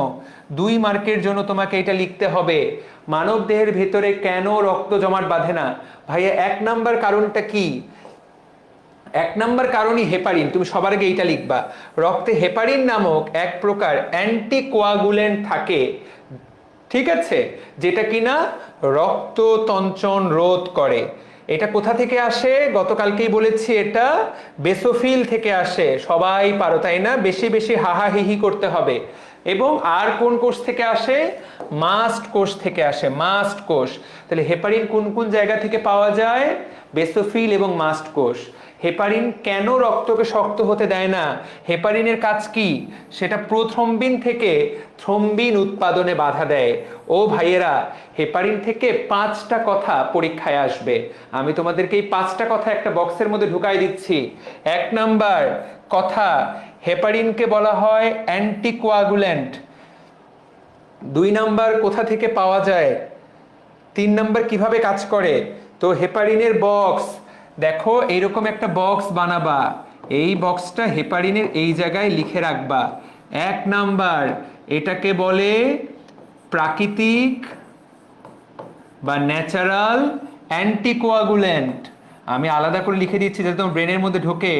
2 মার্কের জন্য তোমাকে এটা লিখতে হবে, মানব দেহের ভেতরে কেন রক্ত জমাট বাঁধে না। ভাইয়া 1 নাম্বার কারণটা কি? 1 নাম্বার কারণই হেপারিন। তুমি সবার আগে এইটা লিখবা, রক্তে হেপারিন নামক এক প্রকার অ্যান্টিকোয়াগুলেন্ট থাকে, ঠিক আছে, যেটা কিনা রক্ততঞ্চন রোধ করে। এটা কোথা থেকে আসে? গতকালকেই বলেছি, এটা বেসোফিল থেকে আসে। সবাই পারো তাই না? বেশি বেশি হাহাহিহি করতে হবে। এবং আর কোন কোষ থেকে আসে? মাস্ট কোষ থেকে আসে, মাস্ট কোষ। তাহলে হেপারিন কোন কোন জায়গা থেকে পাওয়া যায়? বেসোফিল এবং মাস্ট কোষ। হেপারিন কেন রক্তকে শক্ত হতে দেয় না? হেপারিনের কাজ কি? সেটা প্রোথ্রম্বিন থেকে থ্রম্বিন উৎপাদনে বাধা দেয়। ও ভাইয়েরা, হেপারিন থেকে 5টা কথা পরীক্ষায় আসবে। আমি তোমাদেরকে এই 5টা কথা একটা বক্সের মধ্যে ঢুকাই দিচ্ছি। 1 নাম্বার কথা, হেপারিনকে বলা হয় অ্যান্টিকোয়াগুল্যান্ট। 2 নাম্বার কোথা থেকে পাওয়া যায়। 3 নাম্বার কিভাবে কাজ করে। তো হেপারিনের বক্স, দেখো এইরকম একটা বক্স বানাবা, এই বক্সটা হেপারিনের এই জায়গায় লিখে রাখবা। 1 নাম্বার, এটাকে বলে প্রাকৃতিক বা ন্যাচারাল অ্যান্টিকোয়াগুল্যান্ট। আমি আলাদা করে লিখে দিচ্ছি যাতে তোমার ব্রেনের মধ্যে ঢোকে।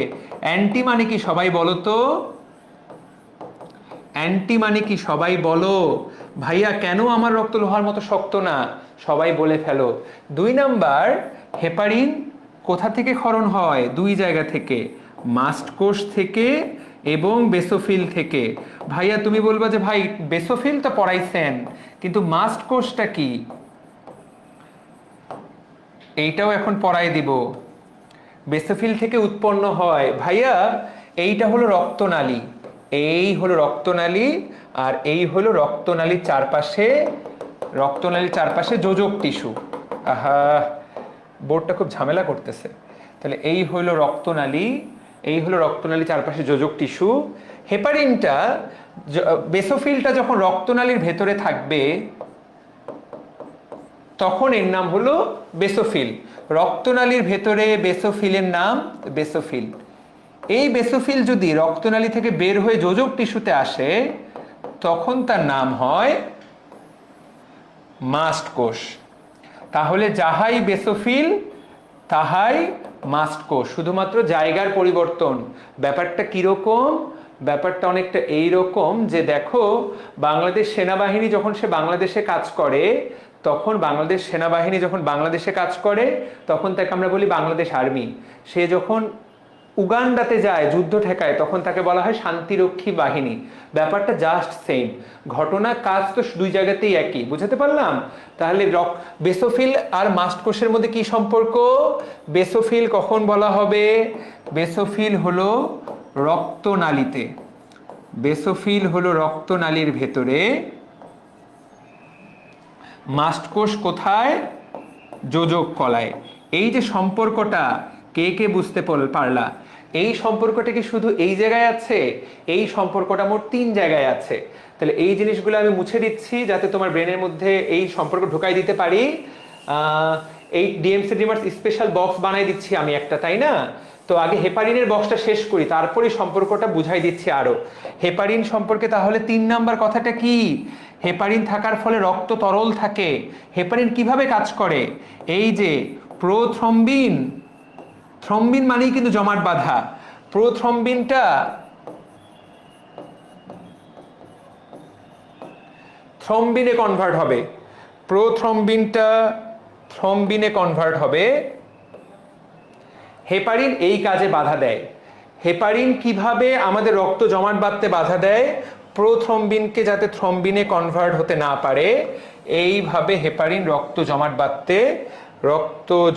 অ্যান্টি মানে কি সবাই বলো তো? অ্যান্টি মানে কি সবাই বলো। ভাইয়া কেন আমার রক্ত লোহার মতো শক্ত না, সবাই বলে ফেলো। 2 নাম্বার, হেপারিন কোথা থেকে ক্ষরণ হয়? 2 জায়গা থেকে, মাস্ট কোষ থেকে এবং বেসোফিল থেকে। ভাইয়া তুমি বলবা যে ভাই বেসোফিল তো পড়াইছেন, কিন্তু মাস্ট কোষটা কি? এইটাও এখন পড়াই দিব। বেসোফিল থেকে উৎপন্ন হয় ভাইয়া, এইটা হলো রক্তনালী, এই হলো রক্তনালী, আর এই হলো রক্তনালীর চারপাশে যোজক টিস্যু। আহা, বোর্ডটা খুব ঝামেলা করতেছে। তাহলে এই হলো রক্তনালী, এই হলো রক্তনালী চারপাশে যোজক টিস্যু। হেপারিনটা, বেসোফিলটা যখন রক্তনালীর ভেতরে থাকবে তখন এর নাম হলো বেসোফিল। রক্তনালীর ভেতরে বেসোফিলের নাম বেসোফিল। এই বেসোফিল যদি রক্তনালী থেকে বের হয়ে যোজক টিস্যুতে আসে তখন তার নাম হয় মাস্ট কোষ। তাহলে যাহাই বেসোফিল তাহাই মাস্ট কোষ, শুধুমাত্র জায়গার পরিবর্তন। ব্যাপারটা কিরকম? ব্যাপারটা অনেকটা এইরকম যে দেখো, বাংলাদেশ সেনাবাহিনী যখন সে বাংলাদেশে কাজ করে, তখন বাংলাদেশ সেনাবাহিনী যখন বাংলাদেশে কাজ করে তখন তাকে আমরা বলি বাংলাদেশ আর্মি। সে যখন উগান্ডাতে যায় যুদ্ধ ঠেকায় তখন তাকে বলা হয় শান্তিরক্ষী বাহিনী। ব্যাপারটা জাস্ট সেম, ঘটনা কাজ তো 2 জায়গাতেই একই। বুঝাতে পারলাম? তাহলে বেসোফিল আর মাস্ট কোষের মধ্যে কি সম্পর্ক? বেসোফিল কখন বলা হবে? বেসোফিল হলো রক্তনালীতে, বেসোফিল হলো রক্তনালীর ভেতরে, মাস্ট কোষ কোথায়? যোজক কলায়। এই যে সম্পর্কটা, কে কে বুঝতে পারলা? এই সম্পর্কটা কি শুধু এই জায়গায় আছে? এই সম্পর্কটা মোট 3 জায়গায় আছে। তাহলে এই জিনিসগুলো আমি মুছে দিচ্ছি যাতে তোমার ব্রেনের মধ্যে এই সম্পর্ক ঢুকাই দিতে পারি। এই ডিএমসি ডিমার্স স্পেশাল বক্স বানাই দিচ্ছি আমি একটা, তাই না? তো আগে হেপারিনের বক্সটা শেষ করি, তারপরে সম্পর্কটা বুঝাই দিচ্ছি আরো। হেপারিন সম্পর্কে তাহলে 3 নাম্বার কথাটা কি? হেপারিন থাকার ফলে রক্ত তরল থাকে। হেপারিন কিভাবে কাজ করে? এই যে প্রোথ্রম্বিন, থ্রম্বিন মানেই কিন্তু জমাট বাঁধা। প্রোথ্রম্বিনটা থ্রম্বিনে কনভার্ট হবে, প্রোথ্রম্বিনটা থ্রম্বিনে কনভার্ট হবে। হেপারিন এই কাজে বাধা দেয়। হেপারিন কিভাবে আমাদের রক্ত জমাট বাঁধতে বাধা দেয়? প্রোথ্রম্বিনকে যাতে থ্রম্বিনে কনভার্ট হতে না পারে, এইভাবে হেপারিন রক্ত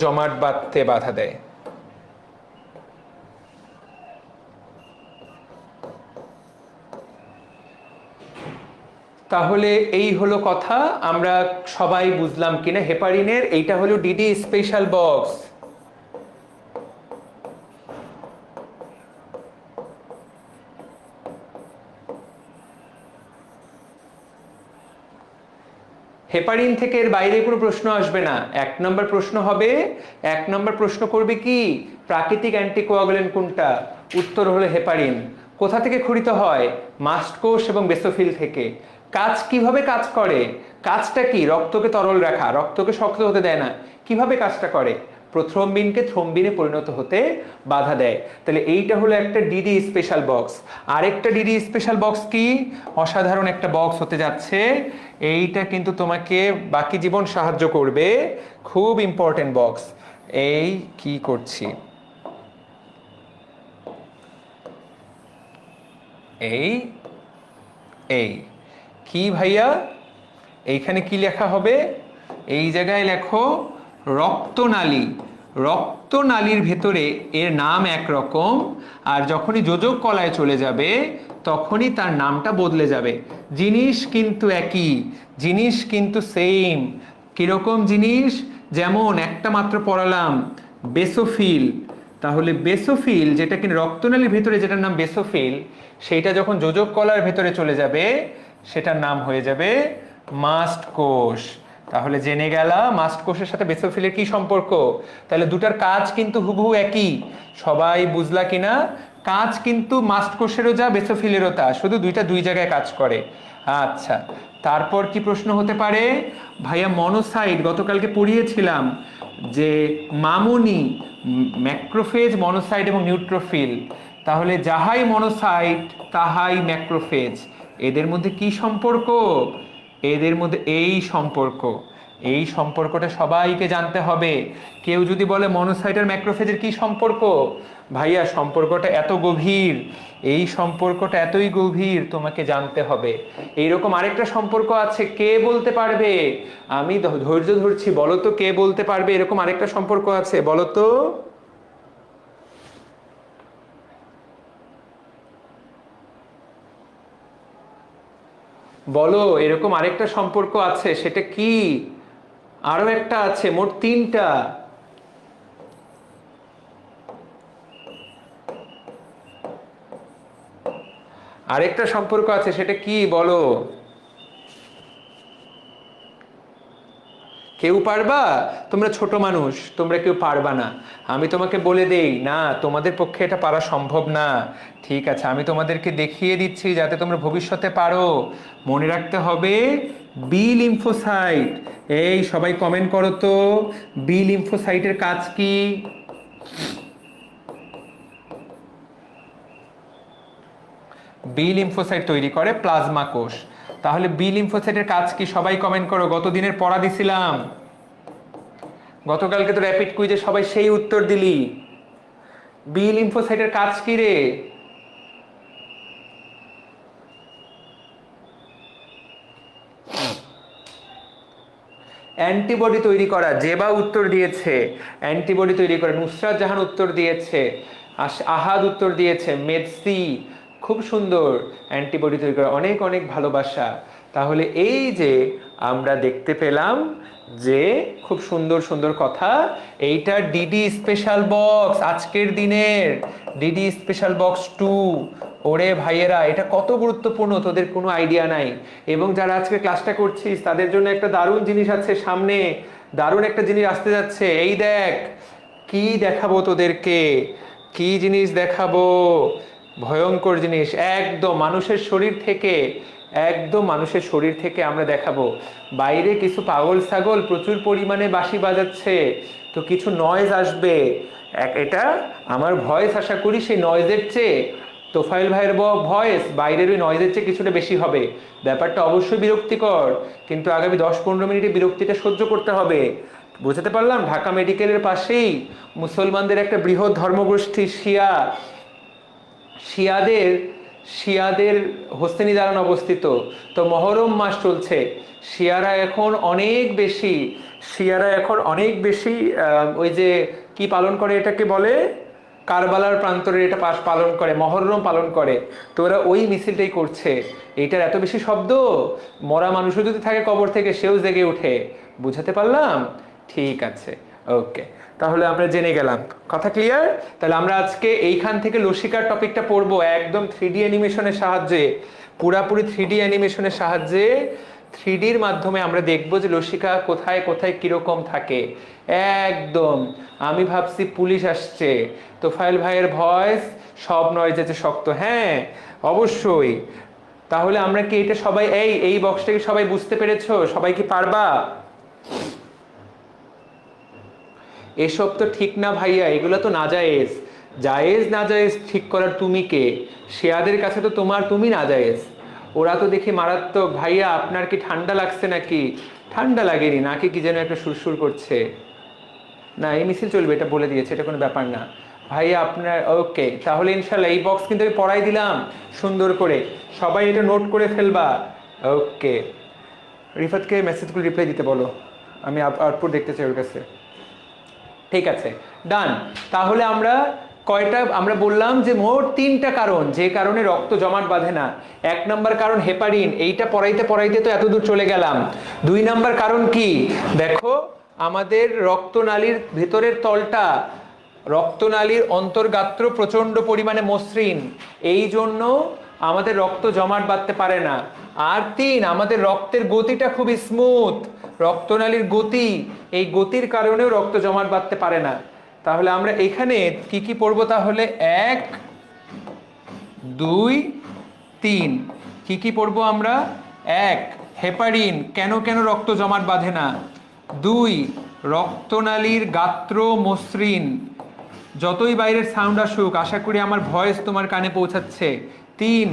জমাট বাঁধতে বাধা দেয়। তাহলে এই হলো কথা, আমরা সবাই বুঝলাম কিনা হেপারিনের? এইটা হলো ডিডি স্পেশাল বক্স। হেপারিন থেকে এর বাইরে কোনো প্রশ্ন আসবে না। 1 নম্বর প্রশ্ন হবে, 1 নম্বর প্রশ্ন করবে কি প্রাকৃতিক অ্যান্টিকোয়াগুলেন্ট কোনটা? উত্তর হলো হেপারিন। কোথা থেকে ক্ষরিত হয়? মাস্ট কোষ এবং বেসোফিল থেকে। কাজ কিভাবে কাজ করে? কাজটা কি? রক্তকে তরল রাখা, রক্তকে শক্ত হতে দেয় না। কিভাবে কাজটা করে? প্রোথ্রম্বিনকে থ্রম্বিনে পরিণত হতে বাধা দেয়। তাহলে এইটা হলো একটা ডিডি স্পেশাল বক্স। আরেকটা ডিডি স্পেশাল বক্স কি? অসাধারণ একটা বক্স হতে যাচ্ছে। এইটা কিন্তু তোমাকে বাকি জীবন সাহায্য করবে, খুব ইম্পর্টেন্ট বক্স। এই কি করছি, এই এই কি ভাইয়া, এইখানে কি লেখা হবে? এই জায়গায় লেখো রক্তনালী। রক্তনালীর ভেতরে এর নাম একরকম, আর যখনই যোজক কলায় চলে যাবে তখনই তার নামটা বদলে যাবে। জিনিস কিন্তু একই, জিনিস কিন্তু সেম। কিরকম জিনিস? যেমন একটা মাত্র পড়ালাম বেসোফিল। তাহলে বেসোফিল যেটা কিনা রক্তনালীর ভেতরে, যেটার নাম বেসোফিল, সেইটা যখন যোজক কলার ভেতরে চলে যাবে সেটার নাম হয়ে যাবে মাস্ট কোষ। তাহলে জেনে গেলা মাস্ট কোষের সাথে বেসোফিলের কি সম্পর্ক। তাহলে দুটার কাজ কিন্তু হুবহু একই। সবাই বুঝলা কিনা? কাজ কিন্তু মাস্ট কোষেরও যা, বেসোফিলেরও তা, শুধু দুইটা 2 জায়গায় কাজ করে। আচ্ছা, তারপর কি প্রশ্ন হতে পারে? ভাইয়া মনোসাইট গতকালকে পড়িয়েছিলাম যে মামনি, ম্যাক্রোফেজ, মনোসাইট এবং নিউট্রোফিল। তাহলে যাহাই মনোসাইট তাহাই ম্যাক্রোফেজ। এদের মধ্যে কি সম্পর্ক? এদের মধ্যে এই সম্পর্ক। এই সম্পর্কটা সবাইকে জানতে হবে। কেউ যদি বলে মনোসাইট আর ম্যাক্রোফেজের কি সম্পর্ক, ভাইয়া সম্পর্কটা এত গভীর, এই সম্পর্কটা এতই গভীর, তোমাকে জানতে হবে। এইরকম আরেকটা সম্পর্ক আছে, কে বলতে পারবে? আমি ধৈর্য ধরছি, বলো তো কে বলতে পারবে এরকম আরেকটা সম্পর্ক আছে, বলো তো। বলো, এরকম আরেকটা সম্পর্ক আছে, সেটা কি? আরো একটা আছে, মোট তিনটা। আরেকটা সম্পর্ক আছে, সেটা কি বলো? কেউ পারবা? তোমরা ছোট মানুষ, তোমরা কেউ পারবা না। আমি তোমাকে বলে দেই না, তোমাদের পক্ষে এটা পারা সম্ভব না। ঠিক আছে, আমি তোমাদেরকে দেখিয়ে দিচ্ছি যাতে তোমরা ভবিষ্যতে পারো। মনে রাখতে হবে বি লিম্ফোসাইট। এই সবাই কমেন্ট করো তো, বি লিম্ফোসাইটের কাজ কি? বি লিম্ফোসাইট তৈরি করে প্লাজমা কোষ। তাহলে বি লিম্ফোসাইটের কাজ কি? সবাই কমেন্ট করো। গত দিনের পড়া দিছিলাম, গতকালকে তো র্যাপিড কুইজে সবাই সেই উত্তর দিলি। বি লিম্ফোসাইটের কাজ কি রে? অ্যান্টিবডি তৈরি করা। জেবা উত্তর দিয়েছে অ্যান্টিবডি তৈরি করে, নুসরাত জাহান উত্তর দিয়েছে, আহাদ উত্তর দিয়েছে, মেডসি খুব সুন্দর, অ্যান্টিবডি তৈরি করা। অনেক অনেক ভালোবাসা। তাহলে এই যে আমরা দেখতে পেলাম যে খুব সুন্দর সুন্দর কথা। এইটা ডিডি স্পেশাল বক্স, আজকের দিনের ডিডি স্পেশাল বক্স 2। ওরে ভাইয়েরা, এটা কত গুরুত্বপূর্ণ তোদের কোনো আইডিয়া নাই। এবং যারা আজকে ক্লাসটা করছিস তাদের জন্য একটা দারুণ জিনিস আছে সামনে, দারুণ একটা জিনিস আসতে যাচ্ছে। এই দেখ, কি দেখাবো তোদেরকে, কি জিনিস দেখাবো, ভয়ঙ্কর জিনিস। একদম মানুষের শরীর থেকে, একদম মানুষের শরীর থেকে আমরা দেখাবো। বাইরে কিছু পাগল ছাগল প্রচুর পরিমাণে বাঁশি বাজাচ্ছে, তো কিছু নয়েজ আসবে। এটা আমার ভয়েস, আশা করি সেই নয়েজের চেয়ে তোফাইল ভাইয়ের ভয়েস বাইরের ওই নয়েজের চেয়ে কিছুটা বেশি হবে। ব্যাপারটা অবশ্যই বিরক্তিকর, কিন্তু আগামী 10-15 মিনিটে বিরক্তিটা সহ্য করতে হবে। বুঝতে পারলাম? ঢাকা মেডিকেলের পাশেই মুসলমানদের একটা বৃহৎ ধর্মগোষ্ঠী শিয়াদের শিয়াদের হোসেনি দালান অবস্থিত। তো মহরম মাস চলছে, শিয়ারা এখন অনেক বেশি ওই যে কি পালন করে, এটাকে বলে কারবালার প্রান্তরে এটা পালন করে, মহরম পালন করে। তো ওরা ওই মিছিলটাই করছে। এইটার এত বেশি শব্দ, মরা মানুষও যদি থাকে কবর থেকে সেও জেগে উঠে। বুঝাতে পারলাম? ঠিক আছে, ওকে। তাহলে আমরা জেনে গেলাম, কথা ক্লিয়ার? তাহলে আমরা আজকে এইখান থেকে লসিকার টপিকটা পড়বো একদম 3D অ্যানিমেশনের সাহায্যে, পুরাপুরি 3D অ্যানিমেশনের সাহায্যে। 3Dর মাধ্যমে আমরা দেখবো যে লসিকা কোথায় কোথায় কিরকম থাকে। একদম আমি ভাবছি পুলিশ আসছে, তোফাইল ভাইয়ের ভয়েস সব নয়েজ আছে শক্ত। হ্যাঁ অবশ্যই। তাহলে আমরা কি এটা সবাই, এই বক্সটাকে সবাই বুঝতে পেরেছো? সবাই কি পারবা? এসব তো ঠিক না ভাইয়া, এগুলো তো নাজায়েজ। জায়েজ নাজায়েজ ঠিক করার তুমি কে? শেয়াদের কাছে তো তুমি নাজায়েজ। ওরা তো দেখি মারাত্মক। ভাইয়া আপনার কি ঠান্ডা লাগছে নাকি? ঠান্ডা লাগেনি, নাকি কি যেন একটা সুরসুর করছে। না, এই মিছিল চলবে, এটা বলে দিয়েছে, এটা কোনো ব্যাপার না। ভাইয়া আপনার ওকে। তাহলে ইনশাল্লাহ এই বক্স কিন্তু আমি পড়াই দিলাম সুন্দর করে, সবাই এটা নোট করে ফেলবা। ওকে, রিফাতকে মেসেজগুলো রিপ্লাই দিতে বলো, আমি আউটপুট দেখতে চাই ওর কাছে। ঠিক আছে, ডান। তাহলে আমরা বললাম যে মোট 3টা কারণ যে কারণে রক্ত জমাট বাঁধে না। 1 নাম্বার কারণ হেপারিন, এইটা পড়াইতে পড়াইতে তো এতদূর চলে গেলাম। 2 নাম্বার কারণ কি? দেখো, আমাদের রক্তনালীর ভেতরের তলটা, রক্তনালীর অন্তর্গাত্র প্রচন্ড পরিমাণে মসৃণ, এই জন্য আমাদের রক্ত জমাট বাঁধতে পারে না। আর 3, আমাদের রক্তের গতিটা খুব স্মুথ, রক্তনালীর গতি, এই গতির কারণেও রক্ত জমাট বাঁধতে পারে না। তাহলে আমরা এখানে কি কি পড়বো? তাহলে 1, 2, 3 কি কি পড়বো আমরা? 1, হেপারিন, কেন কেন রক্ত জমাট বাঁধে না। 2, রক্তনালীর গাত্র মসৃণ। যতই বাইরের সাউন্ড আসুক, আশা করি আমার ভয়েস তোমার কানে পৌঁছাচ্ছে। 3,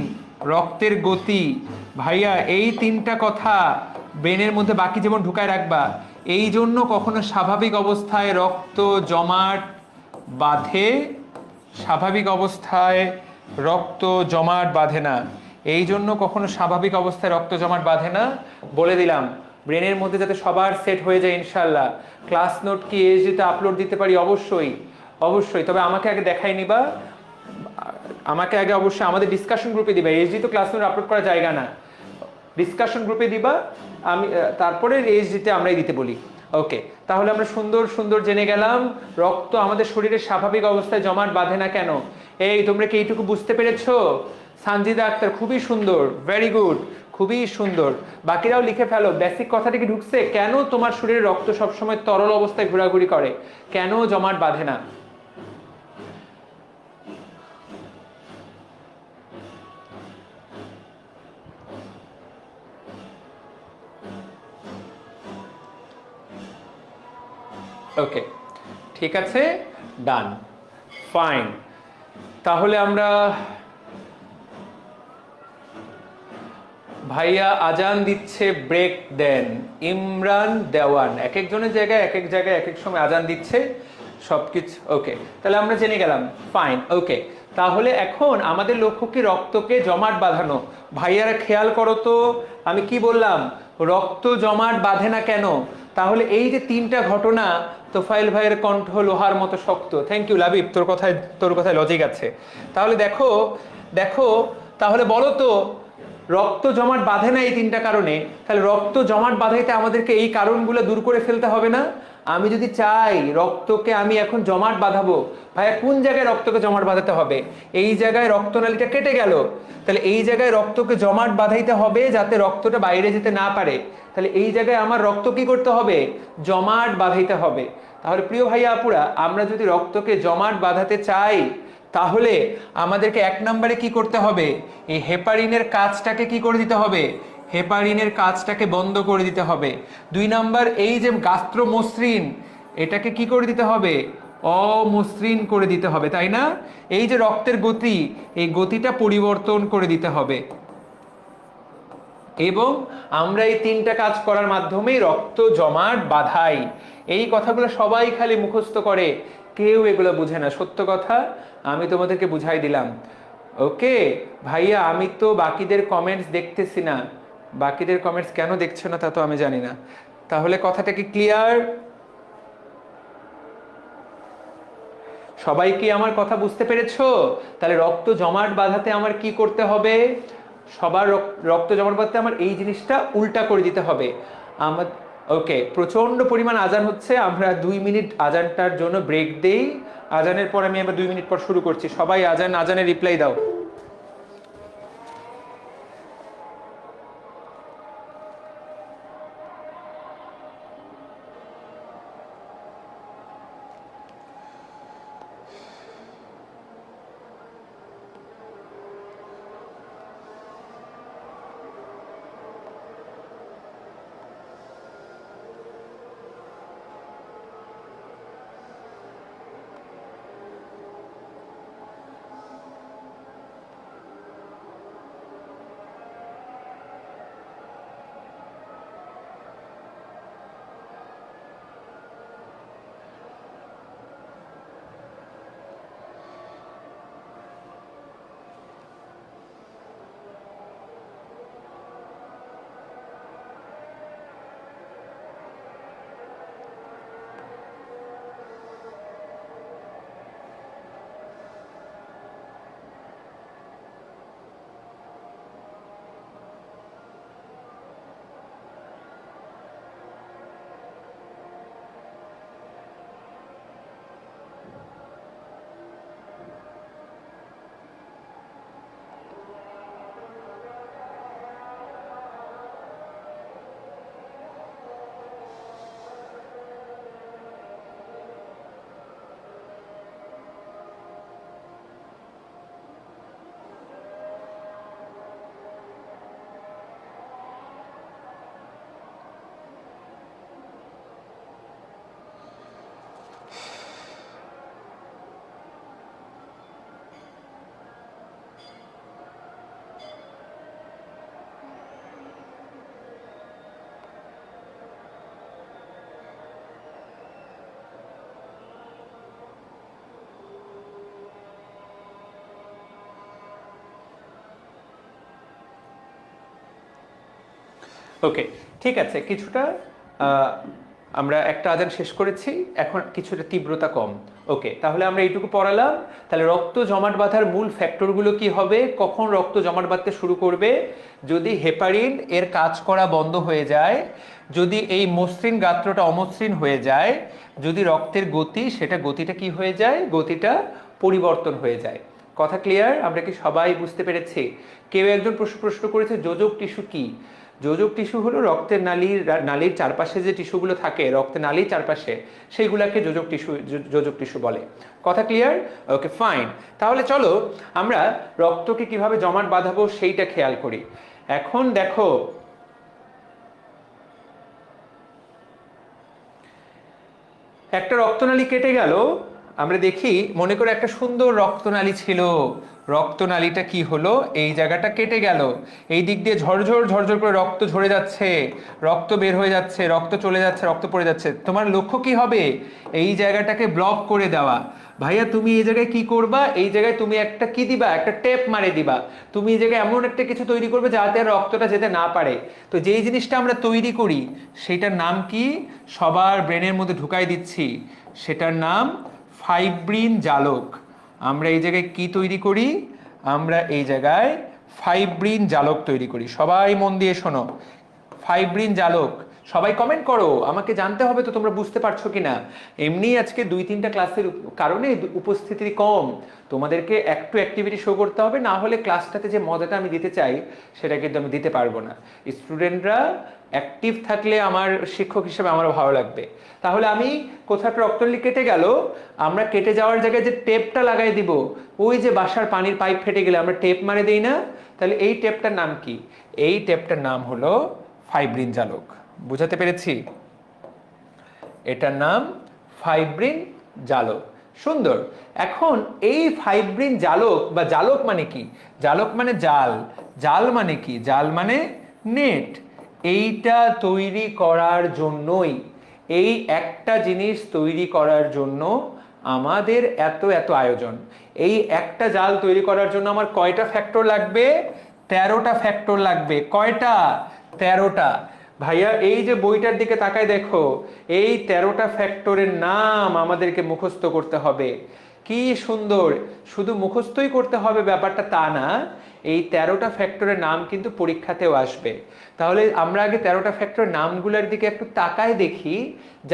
রক্তের গতি। ভাইয়া এই তিনটা কথা ব্রেনের মধ্যে বাকি যেমন ঢুকায় রাখবা। এই জন্য কখনো স্বাভাবিক অবস্থায় রক্ত জমাট বাঁধে, স্বাভাবিক অবস্থায় রক্ত জমাট বাঁধে না। এই জন্য কখনো স্বাভাবিক অবস্থায় রক্ত জমাট বাঁধে না, বলে দিলাম। ব্রেনের মধ্যে যাতে সবার সেট হয়ে যায় ইনশাল্লাহ। ক্লাস নোট কি এসডিতে আপলোড দিতে পারি? অবশ্যই অবশ্যই, তবে আমাকে আগে দেখাই নিবা। আমাকে আগে অবশ্যই আমাদের ডিসকাশন গ্রুপে দিবা। এইচডি তো ক্লাস নোট আপলোড করার জায়গা না, ডিসকাশন গ্রুপে দিবা। আমি তারপরে এইচডিতে আমরাই দিতে বলি। ওকে, তাহলে আমরা সুন্দর সুন্দর জেনে গেলাম রক্ত আমাদের শরীরের স্বাভাবিক অবস্থায় জমাট বাঁধে না কেন। এই তোমরা কি এইটুকু বুঝতে পেরেছো? সানজিদা আক্তার খুবই সুন্দর, ভেরি গুড, খুবই সুন্দর। বাকিরাও লিখে ফেলো, বেসিক কথাটা কি ঢুকছে? কেন তোমার শরীরে রক্ত সবসময় তরল অবস্থায় ঘোরাঘুরি করে, কেন জমাট বাঁধে না? ওকে, ঠিক আছে, ডান, ফাইন। তাহলে আমরা, ভাইয়া আজান দিচ্ছে, ব্রেক দেন। ইমরান দেওয়ান, এক একজনের জায়গায় এক এক জায়গায় এক এক সময় আজান দিচ্ছে সবকিছু। ওকে, তাহলে আমরা জেনে গেলাম, ফাইন। ওকে, তাহলে এখন আমাদের লক্ষ্য কি? রক্তকে জমাট বাঁধানো। ভাইয়ারা খেয়াল করো তো, আমি কি বললাম? রক্ত জমাট বাঁধে না কেন? তাহলে এই যে তিনটা ঘটনা, তোফাইল ভাইয়ের কণ্ঠ লোহার মতো শক্ত। থ্যাংক ইউ লাবিব, তোর কথায় লজিক আছে। তাহলে দেখো দেখো, তাহলে বলো তো, রক্ত জমাট বাঁধে না এই তিনটা কারণে। তাহলে রক্ত জমাট বাঁধাইতে আমাদেরকে এই কারণগুলো দূর করে ফেলতে হবে না? আমি যদি চাই রক্তকে আমি এখন জমাট বাঁধাবো, ভাইয়া কোন জায়গায় রক্তকে জমাট বাঁধাতে হবে? এই জায়গায় রক্তনালীটা কেটে গেল, তাহলে এই জায়গায় রক্তকে জমাট বাঁধাইতে হবে যাতে রক্তটা বাইরে যেতে না পারে। তাহলে এই জায়গায় আমার রক্ত কি করতে হবে? জমাট বাঁধাইতে হবে। তাহলে প্রিয় ভাইয়া আপুরা, আমরা যদি রক্তকে জমাট বাঁধাতে চাই, তাহলে আমাদেরকে এক নম্বরে কি করতে হবে? এই হেপারিনের কাজটাকে কি করে দিতে হবে? হেপারিনের কাজটাকে বন্ধ করে দিতে হবে। দুই নাম্বার, এই যে গাস্ট্রোমসৃণ, এটাকে কি করে দিতে হবে? অমসৃণ করে দিতে হবে, তাই না? এই যে রক্তের গতি, এই গতিটা পরিবর্তন করে দিতে হবে। এবং আমরা এই তিনটা কাজ করার মাধ্যমেই রক্ত জমাট বাঁধাই। এই কথাগুলো সবাই খালি মুখস্থ করে, কেউ এগুলো বুঝে না। সত্য কথা, আমি তোমাদেরকে বুঝাই দিলাম। ওকে ভাইয়া, আমি তো বাকিদের কমেন্টস দেখতেছি না। বাকিদের কমেন্টস কেন দেখছো না তা তো আমি জানি না। তাহলে কথাটা কি ক্লিয়ার? সবাই কি আমার কথা বুঝতে পেরেছো? তাহলে রক্ত জমাট বাঁধাতে আমার কি করতে হবে? সবার রক্ত জমাট বাঁধতে আমার এই জিনিসটা উল্টা করে দিতে হবে। আমার ওকে, প্রচন্ড পরিমাণ আজান হচ্ছে, আমরা 2 মিনিট আজানটার জন্য ব্রেক দেই। আজানের পর আমি আবার 2 মিনিট পর শুরু করছি। সবাই আজানের রিপ্লাই দাও। ওকে, ঠিক আছে, কিছুটা আহ, আমরা একটা আজান শেষ করেছি, এখন কিছুটা তীব্রতা কম। ওকে, তাহলে আমরা এইটুকু পড়ালাম। তাহলে রক্ত জমাট বাঁধার মূল ফ্যাক্টরগুলো কি হবে, কখন রক্ত জমাট বাঁধতে শুরু করবে? যদি হেপারিন এর কাজ করা বন্ধ হয়ে যায়, যদি এই মসৃণ গাত্রটা অমসৃণ হয়ে যায়, যদি রক্তের গতি, সেটা গতিটা কি হয়ে যায়, গতিটা পরিবর্তন হয়ে যায়। কথা ক্লিয়ার? আমরা কি সবাই বুঝতে পেরেছি? কেউ একজন প্রশ্ন করেছে যোজক টিস্যু কি? যোজক টিস্যু হলো রক্তের নালীর চারপাশে যে টিস্যুগুলো থাকে, রক্তের নালীর চারপাশে, সেইগুলাকে যোজক টিস্যু বলে। কথা ক্লিয়ার? ওকে, ফাইন। তাহলে চলো আমরা রক্তকে কিভাবে জমাট বাঁধাবো সেইটা খেয়াল করি। এখন দেখো, একটা রক্তনালী কেটে গেল, আমরা দেখি, মনে করে একটা সুন্দর রক্তনালী ছিল, রক্তনালীটা কি হলো, এই জায়গাটা কেটে গেল, এই দিক দিয়ে ঝরঝর ঝরঝর করে রক্ত ঝরে যাচ্ছে, রক্ত বের হয়ে যাচ্ছে, রক্ত চলে যাচ্ছে, রক্ত পড়ে যাচ্ছে। তোমার লক্ষ্য কি হবে? এই জায়গাটাকে ব্লক করে দেওয়া। ভাইয়া তুমি এই জায়গায় কি করবা, এই জায়গায় তুমি একটা কি দিবা, একটা টেপ মারে দিবা। তুমি এই জায়গায় এমন একটা কিছু তৈরি করবে যাতে আর রক্তটা যেতে না পারে। তো যেই জিনিসটা আমরা তৈরি করি সেটার নাম কি, সবার ব্রেনের মধ্যে ঢুকাই দিচ্ছি, সেটার নাম ফাইব্রিন জালক। আমরা এই জায়গায় কি তৈরি করি, আমরা এই জায়গায় ফাইব্রিন জালক তৈরি করি। সবাই মন দিয়ে শোনো, ফাইব্রিন জালক। সবাই কমেন্ট করো, আমাকে জানতে হবে তো তোমরা বুঝতে পারছো কিনা। এমনি আজকে 2-3টা ক্লাসের কারণে উপস্থিতি কম, তোমাদেরকে একটু অ্যাক্টিভিটি শো করতে হবে, না হলে ক্লাসটাতে যে মজাটা আমি দিতে চাই সেটা কিন্তু আমি দিতে পারবো না। স্টুডেন্টরা অ্যাক্টিভ থাকলে আমার শিক্ষক হিসেবে আমারও ভালো লাগবে। তাহলে আমি কোথাও একটা রক্তনালী কেটে গেল, আমরা কেটে যাওয়ার জায়গায় যে টেপটা লাগাই দিব, ওই যে বাসার পানির পাইপ ফেটে গেলে আমরা টেপ মারে দিই না, তাহলে এই টেপটার নাম কি? এই টেপটার নাম হলো ফাইব্রিন জালক। বুঝাতে পেরেছি? এটার নাম ফাইব্রিন জালক। সুন্দর। এখন এই ফাইব্রিন জালক বা জালক মানে কি? জালক মানে জাল। জাল মানে কি? জাল মানে নেট। এইটা তৈরি করার জন্যই, এই একটা জিনিস তৈরি করার জন্য আমাদের এত এত আয়োজন। এই একটা জাল তৈরি করার জন্য আমার কয়টা ফ্যাক্টর লাগবে? 13টা ফ্যাক্টর লাগবে। কয়টা? 13টা। ভাইয়া এই যে বইটার দিকে তাকায় দেখো, এই 13টা ফ্যাক্টরের নাম আমাদেরকে মুখস্থ করতে হবে। কি সুন্দর! শুধু মুখস্থই করতে হবে ব্যাপারটা তা না, এই 13টা ফ্যাক্টরের নাম কিন্তু পরীক্ষাতেও আসবে। তাহলে আমরা আগে 13টা ফ্যাক্টরের নামগুলোর দিকে একটু তাকায় দেখি,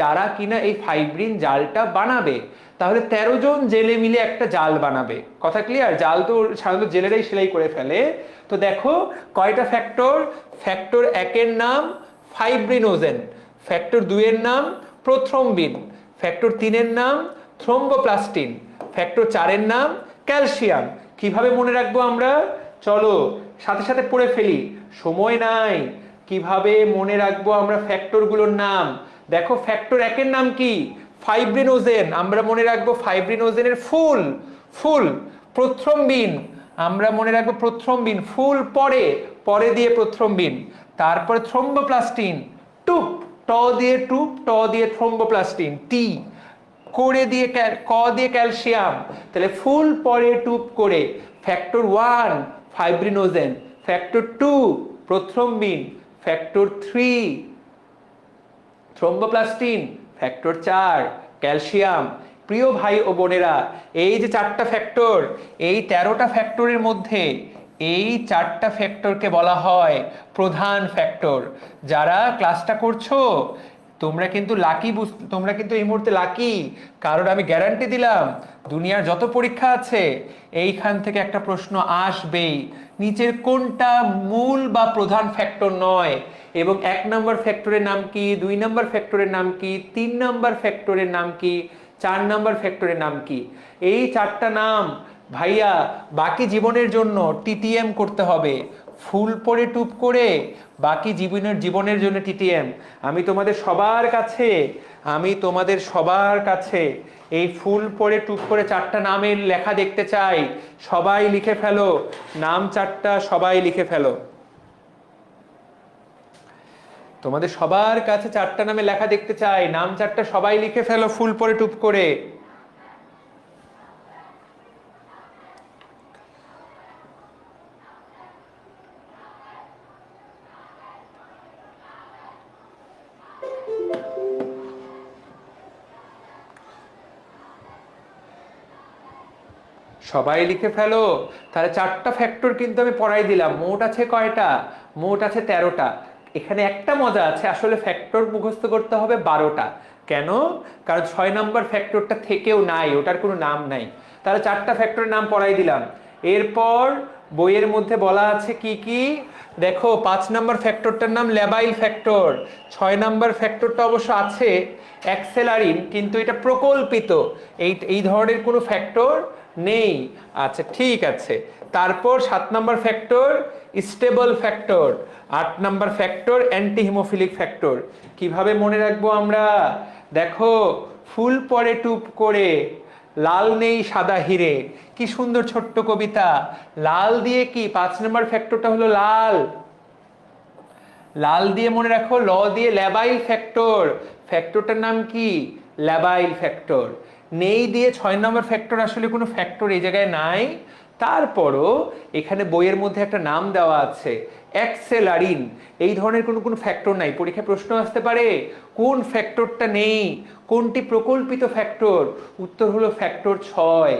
যারা কিনা এই ফাইব্রিন জালটা বানাবে। তাহলে 13 জন জেলে মিলে একটা জাল বানাবে। কথা ক্লিয়ার? জাল তো সাধারণত জেলেরাই সেলাই করে ফেলে। তো দেখো কয়টা ফ্যাক্টর। ফ্যাক্টর 1-এর নাম ফাইব্রিনোজেন, ফ্যাক্টর 2-এর নাম প্রোথ্রম্বিন, ফ্যাক্টর 3-এর নাম থ্রোম্বোপ্লাস্টিন, ফ্যাক্টর 4-এর নাম ক্যালসিয়াম। কিভাবে মনে রাখবো আমরা? চলো সাথে সাথে পড়ে ফেলি, সময় নাই। কিভাবে মনে রাখবো আমরা ফ্যাক্টরগুলোর নাম? দেখো ফ্যাক্টর 1-এর নাম কি? ফাইব্রিনোজেন। আমরা মনে রাখবো ফাইব্রিনোজেনের ফুল, ফুল। প্রোথ্রম্বিন, আমরা মনে রাখবো প্রোথ্রম্বিন, ফুল পরে, পরে দিয়ে প্রোথ্রম্বিন। তারপরে থ্রোম্বোপ্লাস্টিন, টুপ, ট দিয়ে টুপ, ট দিয়ে থ্রোম্বোপ্লাস্টিন, টি, করে দিয়ে ক দিয়ে ক্যালসিয়াম। তাহলে ফুল পরে টুপ করে। Factor 1 fibrinogen, factor 2 prothrombin, factor 3 thromboplastin, factor 4 calcium. প্রিয় ভাই ও বোনেরা, এই যে 4টা ফ্যাক্টর, এই 13টা ফ্যাক্টরের মধ্যে এই 4টা ফ্যাক্টরকে বলা হয় প্রধান ফ্যাক্টর। যারা ক্লাসটা করছো তোমরা কিন্তু লাকি, তোমরা কিন্তু এই মুহূর্তে লাকি, কারণ আমি গ্যারান্টি দিলাম দুনিয়ার যত পরীক্ষা আছে এইখান থেকে একটা প্রশ্ন আসবেই, নিচের কোনটা মূল বা প্রধান ফ্যাক্টর নয়, এবং 1 নম্বর ফ্যাক্টরের নাম কি, 2 নম্বর ফ্যাক্টরের নাম কি, 3 নম্বর ফ্যাক্টরের নাম কি, 4 নম্বর ফ্যাক্টরের নাম কি। এই 4টা নাম ভাইয়া বাকি জীবনের জন্য টিটিএম করতে হবে, ফুল পরে টুপ করে বাকি জীবনের জন্য টিটিএম। আমি তোমাদের সবার কাছে এই ফুল পরে টুপ করে 4টা নামের লেখা দেখতে চাই। সবাই লিখে ফেলো, নাম 4টা সবাই লিখে ফেলো। তোমাদের সবার কাছে 4টা নামে লেখা দেখতে চাই, নাম 4টা সবাই লিখে ফেলো ফুল পরে টুপ করে। সবাই লিখে ফেলো। তাহলে 4টা ফ্যাক্টর কিন্তু আমি পড়াই দিলাম। মোট আছে কয়টা? মোট আছে 13টা। এখানে একটা মজা আছে, আসলে ফ্যাক্টর মুখস্থ করতে হবে 12টা। কেন? কারণ 6 নম্বর ফ্যাক্টরটা থেকেও নাই, ওটার কোনো নাম নাই। তাহলে 4টা ফ্যাক্টরের নাম পড়াই দিলাম। এরপর বইয়ের মধ্যে বলা আছে কি কি দেখো। 5 নম্বর ফ্যাক্টরটার নাম ল্যাবাইল ফ্যাক্টর। 6 নম্বর ফ্যাক্টরটা অবশ্য আছে অ্যাক্সেলারিন, কিন্তু এটা প্রকল্পিত, এই ধরনের কোনো ফ্যাক্টর নেই। আচ্ছা ঠিক আছে। তারপর 7 নম্বর ফ্যাক্টর স্টেবল ফ্যাক্টর, 8 নম্বর ফ্যাক্টর অ্যান্টি হিমোফিলিক ফ্যাক্টর। কিভাবে মনে রাখবো আমরা? দেখো, ফুল পরে টুপ করে, লাল নেই সাদা হিরে। কি সুন্দর ছোট্ট কবিতা। লাল দিয়ে কি? 5 নম্বর ফ্যাক্টরটা হলো লাল। লাল দিয়ে মনে রাখো, ল দিয়ে ল্যাবাইল ফ্যাক্টর, ফ্যাক্টরটার নাম কি? ল্যাবাইল ফ্যাক্টর। নেই দিয়ে 6 নম্বর ফ্যাক্টর, আসলে কোনো ফ্যাক্টর এই জায়গায় নাই। তারপরও এখানে বইয়ের মধ্যে একটা নাম দেওয়া আছে অ্যাক্সেলারিন। এই ধরনের কোনো ফ্যাক্টর নাই। পরীক্ষায় প্রশ্ন আসতে পারে কোন ফ্যাক্টরটা নেই, কোনটি প্রকল্পিত ফ্যাক্টর? উত্তর হলো ফ্যাক্টর 6।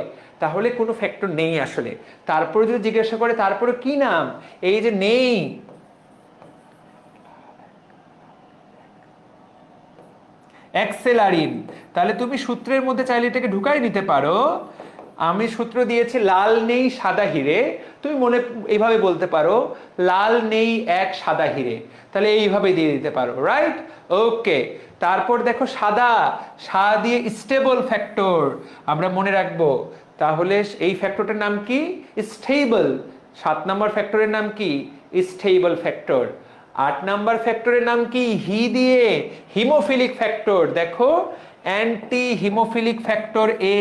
তাহলে কোনো ফ্যাক্টর নেই আসলে। তারপরে যদি জিজ্ঞাসা করে তারপরে কি নাম, এই যে নেই, অ্যাক্সেলারিন। তাহলে তুমি সূত্রের মধ্যে চাইলে এটাকে ঢুকাই নিতে পারো। আমি সূত্র দিয়েছি লাল নেই সাদা হিরে, তুমি মনে এইভাবে বলতে পারো লাল নেই এক সাদা হিরে। তাহলে এইভাবে দিয়ে দিতে পারো, রাইট? ওকে। তারপর দেখো সাদা, সা দিয়ে স্টেবল ফ্যাক্টর আমরা মনে রাখবো। তাহলে এই ফ্যাক্টরটার নাম কি? স্টেবল। 7 নম্বর ফ্যাক্টরের নাম কি? Stable factor. 8 নাম্বার ফ্যাক্টরের নাম কি? হি দিয়ে হিমোফিলিক ফ্যাক্টর। দেখো, অ্যান্টি হিমোফিলিক ফ্যাক্টর এ।